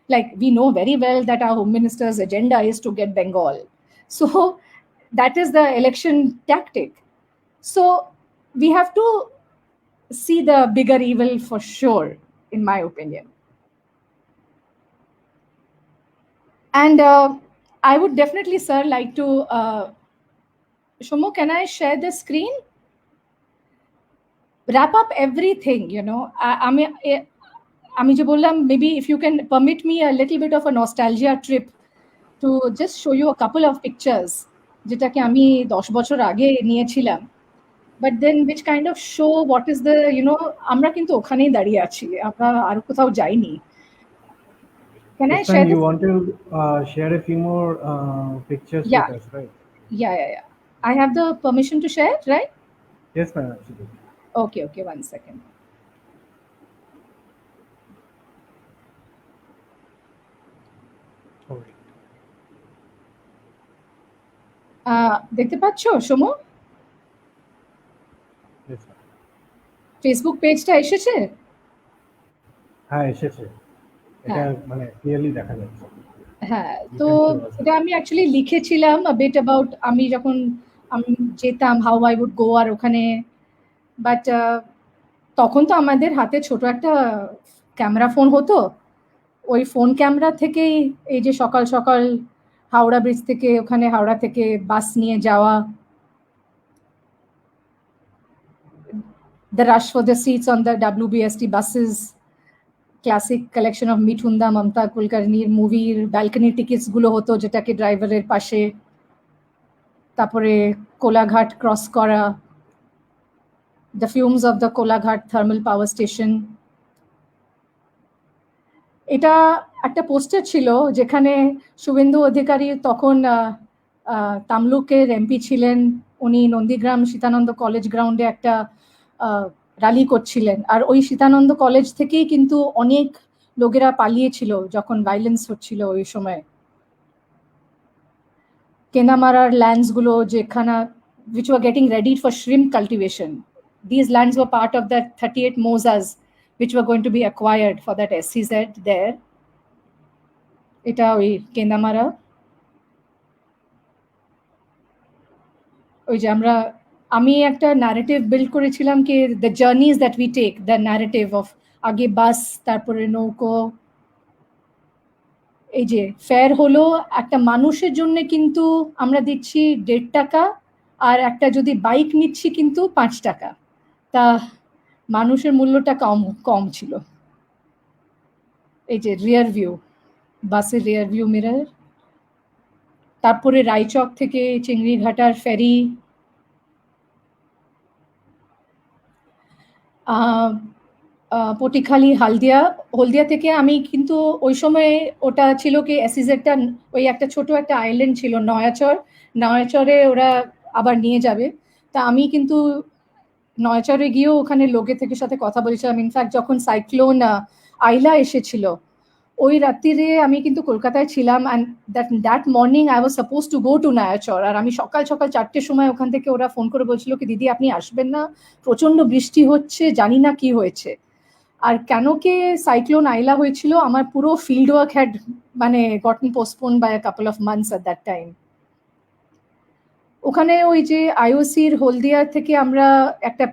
Speaker 2: like we know very well that our Home Minister's agenda is to get Bengal. So that is the election tactic. So we have to see the bigger evil for sure, in my opinion. And I would definitely, sir, like to, Shomo, can I share the screen? Wrap up everything, আমি যে বললাম, maybe if you can permit me a little bit of a nostalgia trip to just show you a couple of pictures যেটাকে আমি 10 বছর আগে নিয়েছিলাম, but then which kind of show what is the, আমরা কিন্তু ওখানেই দাঁড়িয়ে আছি, আমরা আর কোথাও যাইনি। Can I share
Speaker 1: You want to share a few more pictures with us, right?
Speaker 2: Yeah. I have the permission to share, right?
Speaker 1: Yes, ma'am, absolutely.
Speaker 2: Okay, 1 second. দেখতে পাচ্ছ সোমু? ফেসবুক পেজটা এসেছে?
Speaker 1: হ্যাঁ, এসেছে। এটা মানে ক্লিয়ারলি দেখা যাচ্ছে।
Speaker 2: হ্যাঁ, তো এটা আমি অ্যাকচুয়ালি লিখেছিলাম a bit about আমি যখন আমি যেতাম, how I would go আর ওখানে, বাট তখন তো আমাদের হাতে ছোট একটা ক্যামেরা ফোন হতো, ওই ফোন ক্যামেরা থেকেই এই যে সকাল সকাল হাওড়া ব্রিজ থেকে ওখানে হাওড়া থেকে বাস নিয়ে যাওয়া, the rush for the seats on the WBST buses, classic collection of মিঠুনদা Mamata কুলকার্নির মুভির ব্যালকনি টিকিটস গুলো হতো, যেটাকে ড্রাইভারের পাশে, তারপরে কোলাঘাট ক্রস করা, the fumes of the Kolaghat thermal power station. এটা একটা পোস্টার ছিল যেখানে শুভেন্দু অধিকারী তখন তামলুকের এমপি ছিলেন, উনি নন্দীগ্রাম সীতানন্দ কলেজ গ্রাউন্ডে একটা র্যালি করছিলেন, আর ওই সীতানন্দ কলেজ থেকেই কিন্তু অনেক লোকেরা পালিয়েছিল যখন ভায়োলেন্স হচ্ছিল ওই সময়। কেনামারার ল্যান্ডস গুলো যেখানে which were getting ready for shrimp cultivation, these lands were part of that 38 mozas which were going to be acquired for that SCZ there. এটা ওই কেন্দামারা, ওই যে আমি একটা ন্যারেটিভ বিল্ড করেছিলাম কি the journeys that we take, the narrative of আগে bus, তারপরে নৌকো, এই যে ফেয়ার হলো একটা মানুষের জন্য কিন্তু আমরা দিচ্ছি 1.5 টাকা, আর একটা যদি বাইক নিচ্ছি কিন্তু 5 টাকা। তা মানুষের মূল্যটা কম কম ছিল। এই যে রিয়ার ভিউ, বাসের রিয়ার ভিউ মিরর, তারপরে রায়চক থেকে চিংড়িঘাটার ফেরি, পটিখালি হলদিয়া থেকে আমি কিন্তু ওই সময় ওটা ছিল কি এসইজেডটা ওই একটা ছোট একটা আইল্যান্ড ছিল নয়াচরে ওরা আবার নিয়ে যাবে। তা আমি কিন্তু নয়াচরে গিয়েও ওখানে লোকের থেকে সাথে কথা বলেছিলাম। ইনফ্যাক্ট যখন সাইক্লোন আইলা এসেছিল ওই রাত্রিরে আমি কিন্তু কলকাতায় ছিলাম, and that morning I was suppose to go to Nayachar. আর আমি সকাল 4টের সময় ওখান থেকে ওরা ফোন করে বলছিল কি দিদি আপনি আসবেন না, প্রচন্ড বৃষ্টি হচ্ছে, জানি না কি হয়েছে। আর কেন কি সাইক্লোন আইলা হয়েছিল, আমার পুরো ফিল্ড ওয়ার্ক হ্যাড মানে gotten postpone by a couple of months at that time. ওখানে ওই যে আইওসির হলদিয়া থেকে আমরা একটা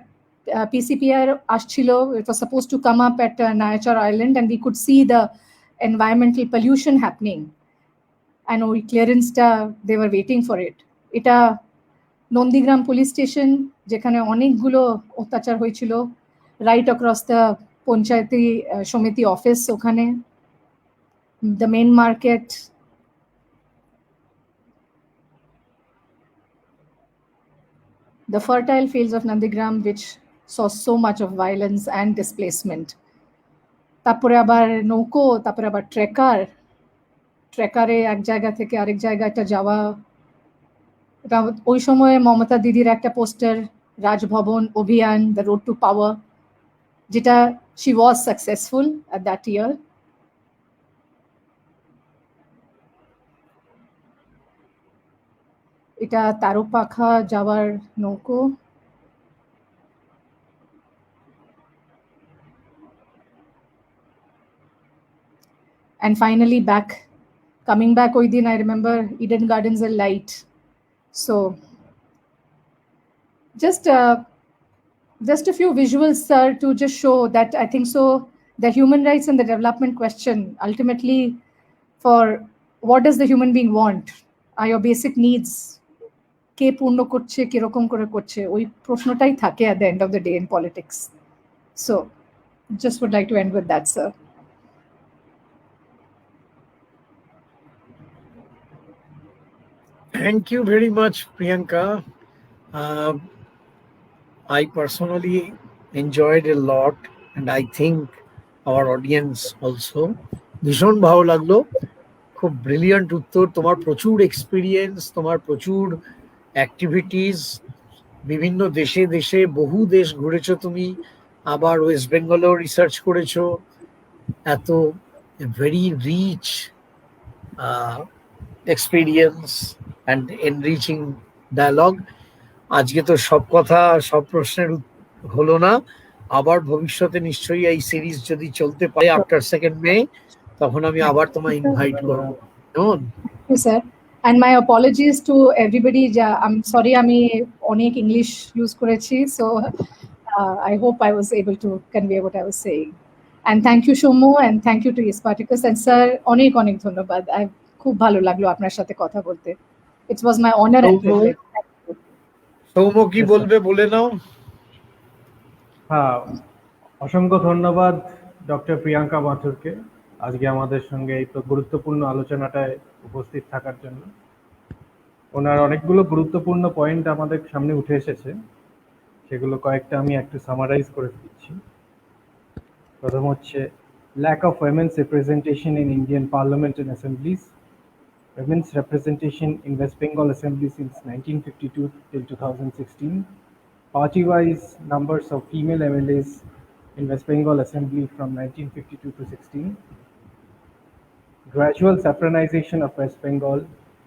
Speaker 2: PCPR আসছিল, it was suppose to come up at Nayachar island and we could see the environmental pollution happening, and ওই ক্লিয়ারেন্সটা they were waiting for it. এটা নন্দীগ্রাম পুলিশ স্টেশন যেখানে অনেকগুলো অত্যাচার হয়েছিল, রাইট অ্যাক্রস দ্য পঞ্চায়েতি সমিতি অফিস, ওখানে the main market, the fertile fields of Nandigram, which saw so much of violence and displacement. তারপরে আবার নৌকো, তারপরে আবার ট্রেকারে এক জায়গা থেকে আরেক জায়গাটা যাওয়া। ওই সময় মমতা দিদির একটা পোস্টার, রাজভবন অভিযান, দ্য রোড টু পাওয়ার, যেটা she was successful at that year. এটা তারপাখা যাওয়ার নৌকো। And finally coming back ওই দিন I remember Eden Gardens are light. So just a few visuals, sir, to just show that I think so the human rights and the development question ultimately, for what does the human being want, are your basic needs কে পূর্ণ করছে, কিরকম করে করছে, ওই প্রশ্নটাই থাকে at the end of the day in politics. So just would like to end with that, sir.
Speaker 3: Thank you very much, Priyanka. I personally enjoyed a lot, and I think our audience also. ভীষণ ভালো লাগলো, খুব brilliant উত্তর। তোমার প্রচুর experience, তোমার প্রচুর activities, বিভিন্ন দেশে দেশে বহু দেশ ঘুরেছো তুমি, আবার ওয়েস্ট বেঙ্গলেও রিসার্চ করেছো। এত very rich experience and enriching dialogue. আজকে তো সব কথা সব প্রশ্নের হলো না, আবার ভবিষ্যতে নিশ্চয়ই এই সিরিজ যদি চলতে পারে আফটার 2nd May, তখন আমি আবার তোমায় ইনভাইট করবো। কেমন?
Speaker 2: Thank you, sir. And my apologies to everybody. I'm sorry আমি অনেক ইংলিশ ইউজ করেছি, so I hope I was able to convey what I was saying. And thank you Shomo, and thank you to Spartacus, and sir অনেক অনেক ধন্যবাদ। খুব ভালো লাগলো আপনার সাথে কথা বলতে। It was my honor and privilege.
Speaker 3: Soumya কি বলবে বলে নাও।
Speaker 1: হ্যাঁ, অসংখ্য ধন্যবাদ ডক্টর প্রিয়াঙ্কা মাথুরকে আজকে আমাদের সঙ্গে এই গুরুত্বপূর্ণ আলোচনাটায় উপস্থিত থাকার জন্য। ওনার অনেকগুলো গুরুত্বপূর্ণ পয়েন্ট আমাদের সামনে উঠে এসেছে, সেগুলো কয়েকটা আমি একটু সামারাইজ করে দিচ্ছি। প্রথম হচ্ছে lack of women's representation in Indian parliament and assemblies. Women's representation in West Bengal Assembly since 1952 till 2016. Party-wise numbers of female MLAs in West Bengal Assembly from 1952 to 16. Gradual saffronization of West Bengal,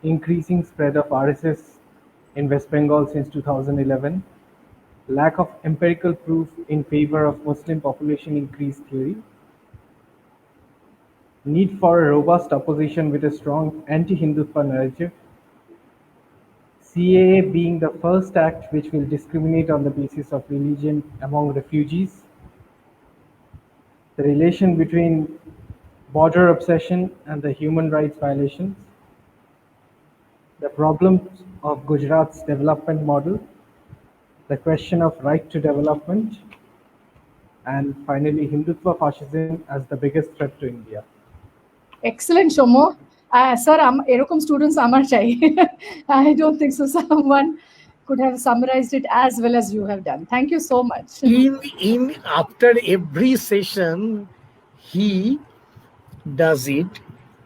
Speaker 1: increasing spread of RSS in West Bengal since 2011. Lack of empirical proof in favor of Muslim population increase theory. Need for a robust opposition with a strong anti-Hindutva narrative. CAA being the first act which will discriminate on the basis of religion among refugees. The relation between border obsession and the human rights violations. The problems of Gujarat's development model. The question of right to development. and finally Hindutva fascism as the biggest threat to India.
Speaker 2: Excellent, Shomo. Sir, এরকম students আমার চাই. I don't think so someone could have summarized it as well as you have done. Thank you so much.
Speaker 3: In after every session, he does it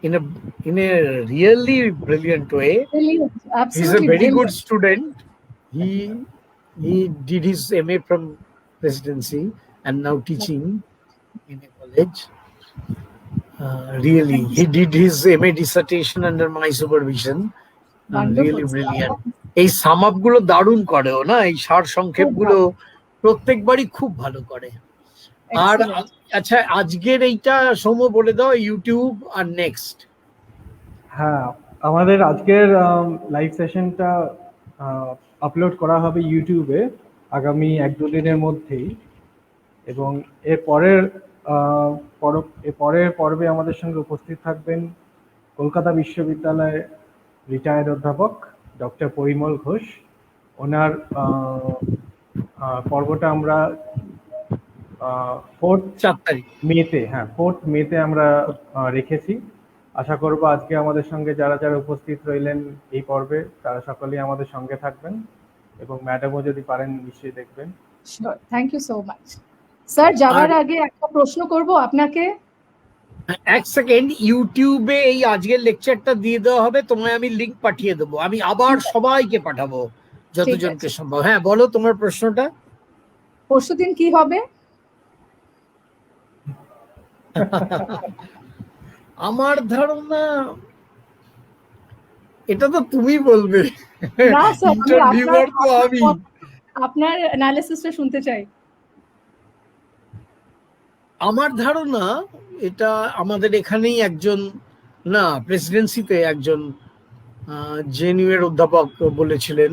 Speaker 3: in a really brilliant way.
Speaker 2: Brilliant. Absolutely.
Speaker 3: He's a very
Speaker 2: brilliant.
Speaker 3: good student. He did his MA from Presidency and now teaching in a college. Really, he did his MA dissertation under my supervision.
Speaker 2: Wonderful.
Speaker 3: Really brilliant. এই sum up গুলো দারুণ করেও না, এই সার সংক্ষেপ গুলো প্রত্যেকবারই খুব ভালো করে। আর আচ্ছা, আজকের এইটা সৌম বলে দাও, ইউটিউব আর নেক্সট।
Speaker 1: হ্যাঁ, আমাদের আজকের লাইভ সেশনটা আপলোড করা হবে ইউটিউবে আগামী 1-2 দিনের মধ্যেই, এবং এর পরের পর্বে আমাদের সঙ্গে উপস্থিত থাকবেন কলকাতা বিশ্ববিদ্যালয়ের রিটায়ার্ড অধ্যাপক ডক্টর পরিমল ঘোষ। ওনার পর্বটা আমরা 4 মেতে আমরা রেখেছি। আশা করব আজকে আমাদের সঙ্গে যারা যারা উপস্থিত রইলেন এই পর্বে তারা সকলেই আমাদের সঙ্গে থাকবেন, এবং ম্যাডামও যদি পারেন নিশ্চয়ই দেখবেন।
Speaker 2: Sure. Thank you so much. Sir, যাওয়ার আগে একটা প্রশ্ন করব আপনাকে।
Speaker 3: এক সেকেন্ড, ইউটিউবে এই আজকের লেকচারটা দিয়ে দেওয়া হবে, তোমায় আমি লিংক পাঠিয়ে দেবো। আমি আবার সবাইকে পাঠাবো যতজনকে সম্ভব। হ্যাঁ, বলো তোমার প্রশ্নটা।
Speaker 2: পরশুদিন কি হবে?
Speaker 3: আমার ধারণা এটা তো তুমি বলবে,
Speaker 2: না স্যার,
Speaker 3: ইন্টারভিউয়ার তো আমি।
Speaker 2: আপনার অ্যানালিসিসটা শুনতে চাই।
Speaker 3: আমার ধারণা এটা আমাদের এখানেই একজন না, প্রেসিডেন্সিতে একজন জেএনইউ এর অধ্যাপক বলেছিলেন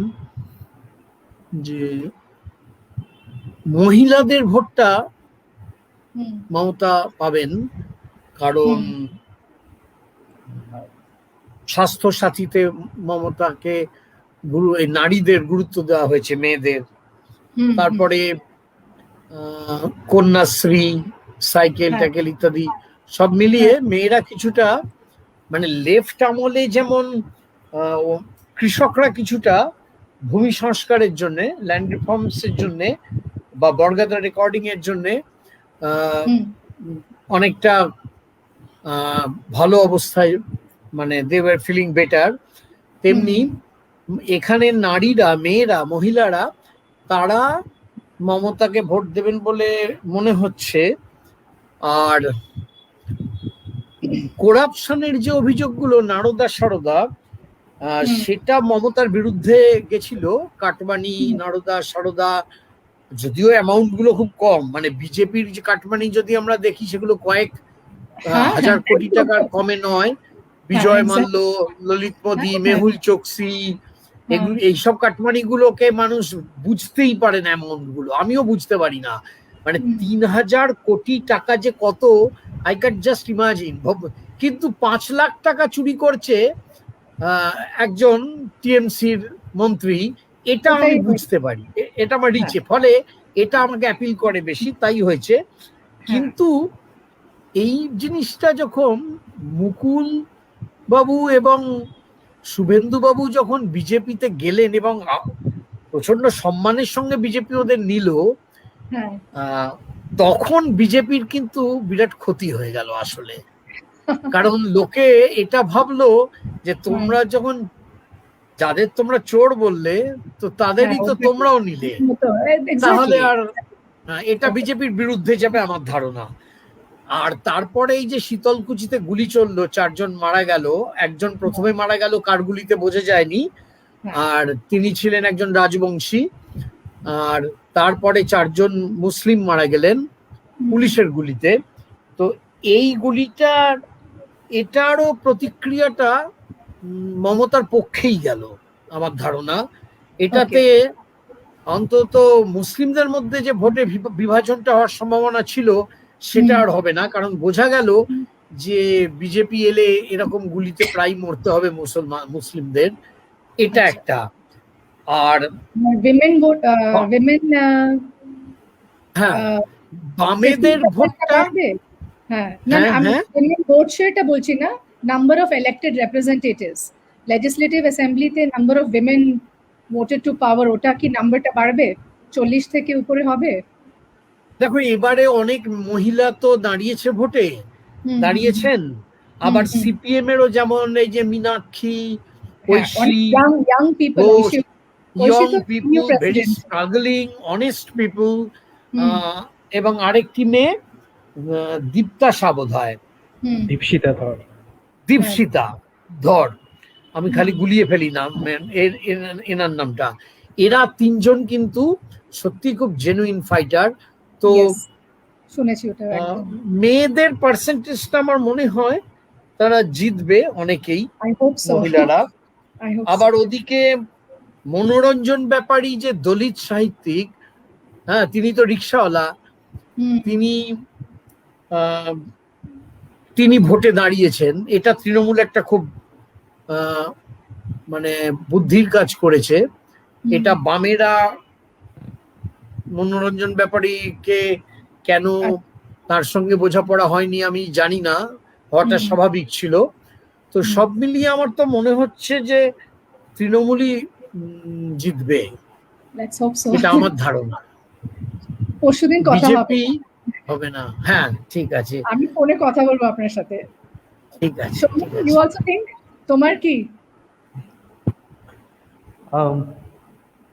Speaker 3: যে মহিলাদের ভোটটা মমতা পাবেন, কারণ স্বাস্থ্য সাথীতে মমতাকে নারীদের গুরুত্ব দেওয়া হয়েছে, মেয়েদের। তারপরে কন্যাশ্রী, সাইকেল টাইকেল ইত্যাদি সব মিলিয়ে মেয়েরা কিছুটা, মানে লেফট আমলে যেমন কৃষকরা কিছুটা ভূমি সংস্কারের জন্য, ল্যান্ড রিফর্মস এর জন্য বা বর্গাদা রেকর্ডিং এর জন্য অনেকটা ভালো অবস্থায়, মানে দে ওয়ার ফিলিং বেটার, তেমনি এখানে নারীরা, মেয়েরা, মহিলারা তারা মমতাকে ভোট দেবেন বলে মনে হচ্ছে। আর করাপশনের যে অভিযোগগুলো নারদা সারদা, সেটা মমতার বিরুদ্ধে গেছিল। কাটমানি, নারদা সারদা, যদিও অ্যামাউন্ট গুলো খুব কম, মানে বিজেপির যে কাটমানি যদি আমরা দেখি সেগুলো কয়েক হাজার কোটি টাকার কমে নয়। বিজয় মাল্য, ললিত মোদী, মেহুল চোকসি, এগুলো, এইসব কাটমানি গুলোকে মানুষ বুঝতেই পারে না, অ্যামাউন্ট গুলো আমিও বুঝতে পারি না। মানে 3000 কোটি টাকা যে কত, আই ক্যান জাস্ট ইমাজিন। কিন্তু 5 লাখ টাকা চুরি করছে একজন টিএমসির মন্ত্রী, এটা আমি বুঝতে পারি, এটা আমার রিচে, ফলে এটা আমাকে অ্যাপিল করে বেশি, তাই হয়েছে। কিন্তু এই জিনিসটা যখন মুকুল বাবু এবং শুভেন্দু বাবু যখন বিজেপিতে গেলেন এবং প্রচন্ড সম্মানের সঙ্গে বিজেপি ওদের নিল, তখন বিজেপির কিন্তু বিরাট ক্ষতি হয়ে গেল আসলে। কারণ লোকে এটা ভাবলো যে তোমরা যখন, যাদের তোমরা চোর বললে, তো তাদেরই তো তোমরাও নিলে, তাহলে আর এটা বিজেপির বিরুদ্ধে যাবে আমার ধারণা। আর তারপরে এই যে শীতলকুচিতে গুলি চললো, 4 জন মারা গেল। একজন প্রথমে মারা গেল, কার গুলিতে বোঝা যায়নি, আর তিনি ছিলেন একজন রাজবংশী। আর তারপরে 4 জন মুসলিম মারা গেলেন পুলিশের গুলিতে। তো এই গুলিটার, এটারও প্রতিক্রিয়াটা মমতার পক্ষেই গেল আমার ধারণা। এটাতে অন্তত মুসলিমদের মধ্যে যে ভোটে বিভাজনটা হওয়ার সম্ভাবনা ছিল সেটা আর হবে না, কারণ বোঝা গেল যে বিজেপি এলে এরকম গুলিতে প্রায় মরতে হবে মুসলিমদের, এটা একটা। আর বামেদের
Speaker 2: 15%
Speaker 3: ভোটটা
Speaker 2: বাড়বে? হ্যাঁ, না না,
Speaker 3: হ্যাঁ
Speaker 2: আমি
Speaker 3: হ্যাঁ
Speaker 2: ভোট শেয়ারটা বলছি না, number of elected representatives, legislative অ্যাসেম্বলিতে number of women voted to power, ওটা কি নাম্বারটা বাড়বে? 40 থেকে উপরে হবে?
Speaker 3: দেখো এবারে অনেক মহিলা তো দাঁড়িয়েছে ভোটে, দাঁড়িয়েছেন। আবার সিপিএম এরও যেমন এই যে মীনাক্ষী,
Speaker 2: হ্যাঁ, অনেক
Speaker 3: Aishe
Speaker 2: young people,
Speaker 3: Ghosh,
Speaker 2: Aishe
Speaker 3: young
Speaker 2: তো new
Speaker 3: people, very
Speaker 2: president.
Speaker 3: Struggling, honest people. এবং আরেকটি মেয়ে দীপ্তা সাবোধায়,
Speaker 1: দীপশিতা ধর।
Speaker 3: দীপশিতা ধর, আমি খালি গুলিয়ে ফেলি নাম এনার নামটা। এরা তিনজন কিন্তু সত্যি খুব জেনুইন ফাইটার। তো
Speaker 2: শুনেছি ওটা একদম।
Speaker 3: মেয়েদের পার্সেন্টেজটা আমার মনে হয় তারা জিতবে অনেকেই,
Speaker 2: আই হোপ সো,
Speaker 3: মহিলারা।
Speaker 2: I hope.
Speaker 3: আবার ওদিকে মনোরঞ্জন ব্যাপারী যে দলিত সাহিত্যিক, হ্যাঁ তিনি তো রিক্সাওয়ালা, তিনি ভোটে দাঁড়িয়েছেন। এটা তৃণমূল একটা খুব মানে বুদ্ধির কাজ করেছে। এটা বামেরা মনোরঞ্জন ব্যাপারীকে কেন তার সঙ্গে বোঝাপড়া হয়নি আমি জানি না, হওয়াটা স্বাভাবিক ছিল। তো সব মিলিয়ে আমার তো মনে হচ্ছে যে তৃণমূলই জিতবে, এটা আমার ধারণা।
Speaker 2: পরশুদিন কথা হবে,
Speaker 3: বিজেপি হবে না। হ্যাঁ ঠিক আছে,
Speaker 2: আমি ফোনে কথা বলবো আপনার সাথে।
Speaker 3: ঠিক আছে।
Speaker 2: ইউ অলসো থিংক, তোমার কি?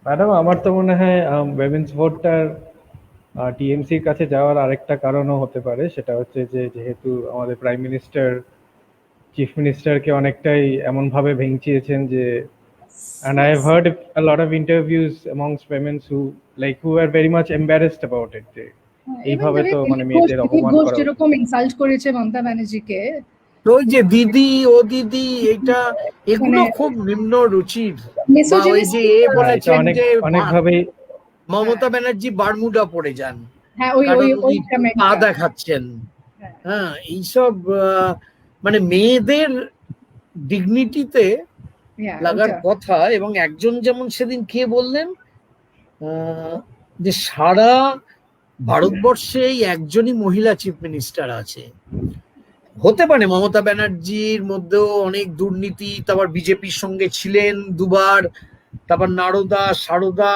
Speaker 1: ম্যাডাম আমার তো মনে হয় উইমেন্স ভোটটার টিএমসির কাছে যাওয়ার আরেকটা কারণও হতে পারে, সেটা হচ্ছে যে যেহেতু আমাদের প্রাইম মিনিস্টার চিফ মিনিস্টারকে অনেকটাই এমনভাবে ভেঙচিয়েছেন যে, and I have heard a lot of interviews amongst women who are very much embarrassed about it, যে এইভাবে তো মানে মেয়েদের অপমান করা,
Speaker 2: যেরকম ইনসাল্ট করেছে মমতা ব্যানার্জিকে,
Speaker 3: ওই যে দিদি ও দিদি, এটা এগুলো খুব নিম্ন রুচির। বা ওই যে বলেছেন যে
Speaker 1: অনেকভাবে
Speaker 3: মমতা ব্যানার্জি বারমুডা পড়ে যান,
Speaker 2: হ্যাঁ
Speaker 3: ওই পা দেখাচ্ছেন। হ্যাঁ এইসব মানে মেয়েদের ডিগনিটিতে লাগার কথা। এবং একজন যেমন সেদিন কে বললেন যে সারা ভারতবর্ষে একজনই মহিলা চিফ মিনিস্টার আছে। হতে পারে মমতা ব্যানার্জির মধ্যেও অনেক দুর্নীতি, তারপর বিজেপির সঙ্গে ছিলেন দুবার, তারপর নারদা সারদা,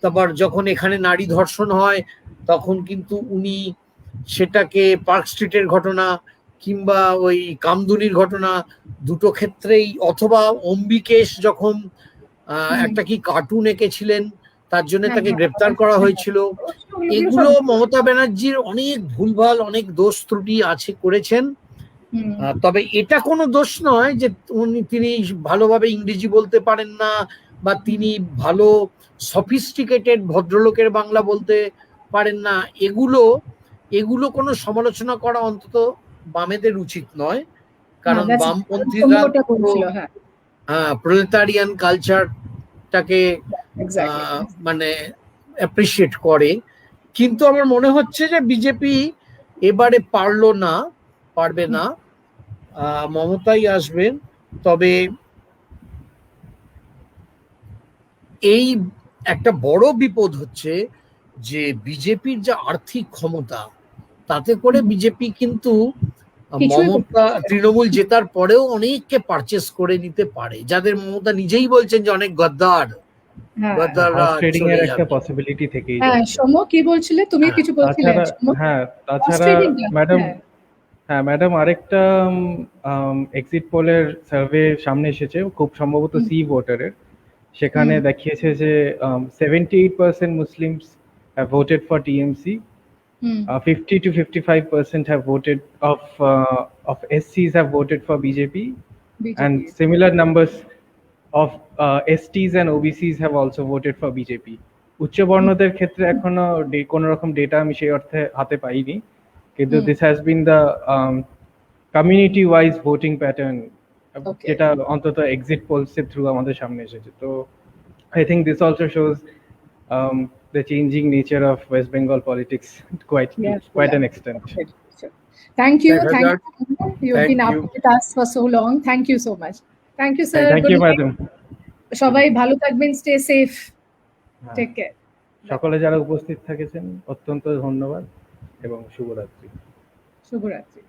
Speaker 3: তারপর যখন এখানে নারী ধর্ষণ হয় তখন কিন্তু উনি সেটাকে পার্ক স্ট্রিটের ঘটনা কিংবা ওই কামদুনির ঘটনা দুটো ক্ষেত্রেই, অথবা অম্বিকেশ যখন একটা কি কার্টুন এঁকেছিলেন তার জন্য তাকে গ্রেপ্তার করা হয়েছিল, এগুলো মমতা ব্যানার্জির অনেক ভুলভাল, অনেক দোষ ত্রুটি আছে করেছেন। তবে এটা কোনো দোষ নয় যে তিনি ভালোভাবে ইংরেজি বলতে পারেন না, বা তিনি ভালো সফিস্টিকেটেড ভদ্রলোকের বাংলা বলতে পারেন না। এগুলো কোনো সমালোচনা করা অন্তত বামেদের উচিত নয়, কারণ বামপন্থীরা প্রলেতারিয়ান কালচারটাকে মানে অ্যাপ্রিসিয়েট করে। কিন্তু আমার মনে হচ্ছে যে বিজেপি এবারে পারবে না, মমতাই আসবেন। তবে এই একটা বড় বিপদ হচ্ছে যে বিজেপির যে আর্থিক ক্ষমতা, তাতে করে বিজেপি কিন্তু মমতা তৃণমূল জেতার পরেও অনেককে পারচেস করে নিতে পারে, যাদের মমতা নিজেই বলছেন যে অনেক গদ্দার
Speaker 1: একটা পসিবিলিটি থেকেই।
Speaker 2: সমো কি বলছিলে তুমি? কিছু বলছিলে?
Speaker 1: হ্যাঁ তাছাড়া ম্যাডাম আরেকটা এক্সিট পোলের সার্ভে সামনে এসেছে, খুব সম্ভবত সি ভোটারের, সেখানে দেখিয়েছে যে 78% Muslims have voted for TMC, 50 to 55% have voted of SCs have voted for BJP, and similar numbers of STs and OBCs have also voted for BJP. উচ্চ বর্ণদের ক্ষেত্রে এখনো কোনো রকম ডেটা আমি সেই অর্থে হাতে পাইনি, কিন্তু this has been the community wise voting pattern যেটা অন্তত এক্সিট পোলস এর থ্রু আমাদের সামনে এসেছে। তো I think this also shows the changing nature of West Bengal politics quite an extent.
Speaker 2: Thank you. You've been up with us for so long. Thank you so much. Thank you, sir.
Speaker 1: Thank you, madam.
Speaker 2: সবাই ভালো থাকবেন, stay safe. Take care.
Speaker 1: সকলে যারা উপস্থিত থেকেছেন অত্যন্ত ধন্যবাদ এবং শুভরাত্রি।
Speaker 2: শুভরাত্রি।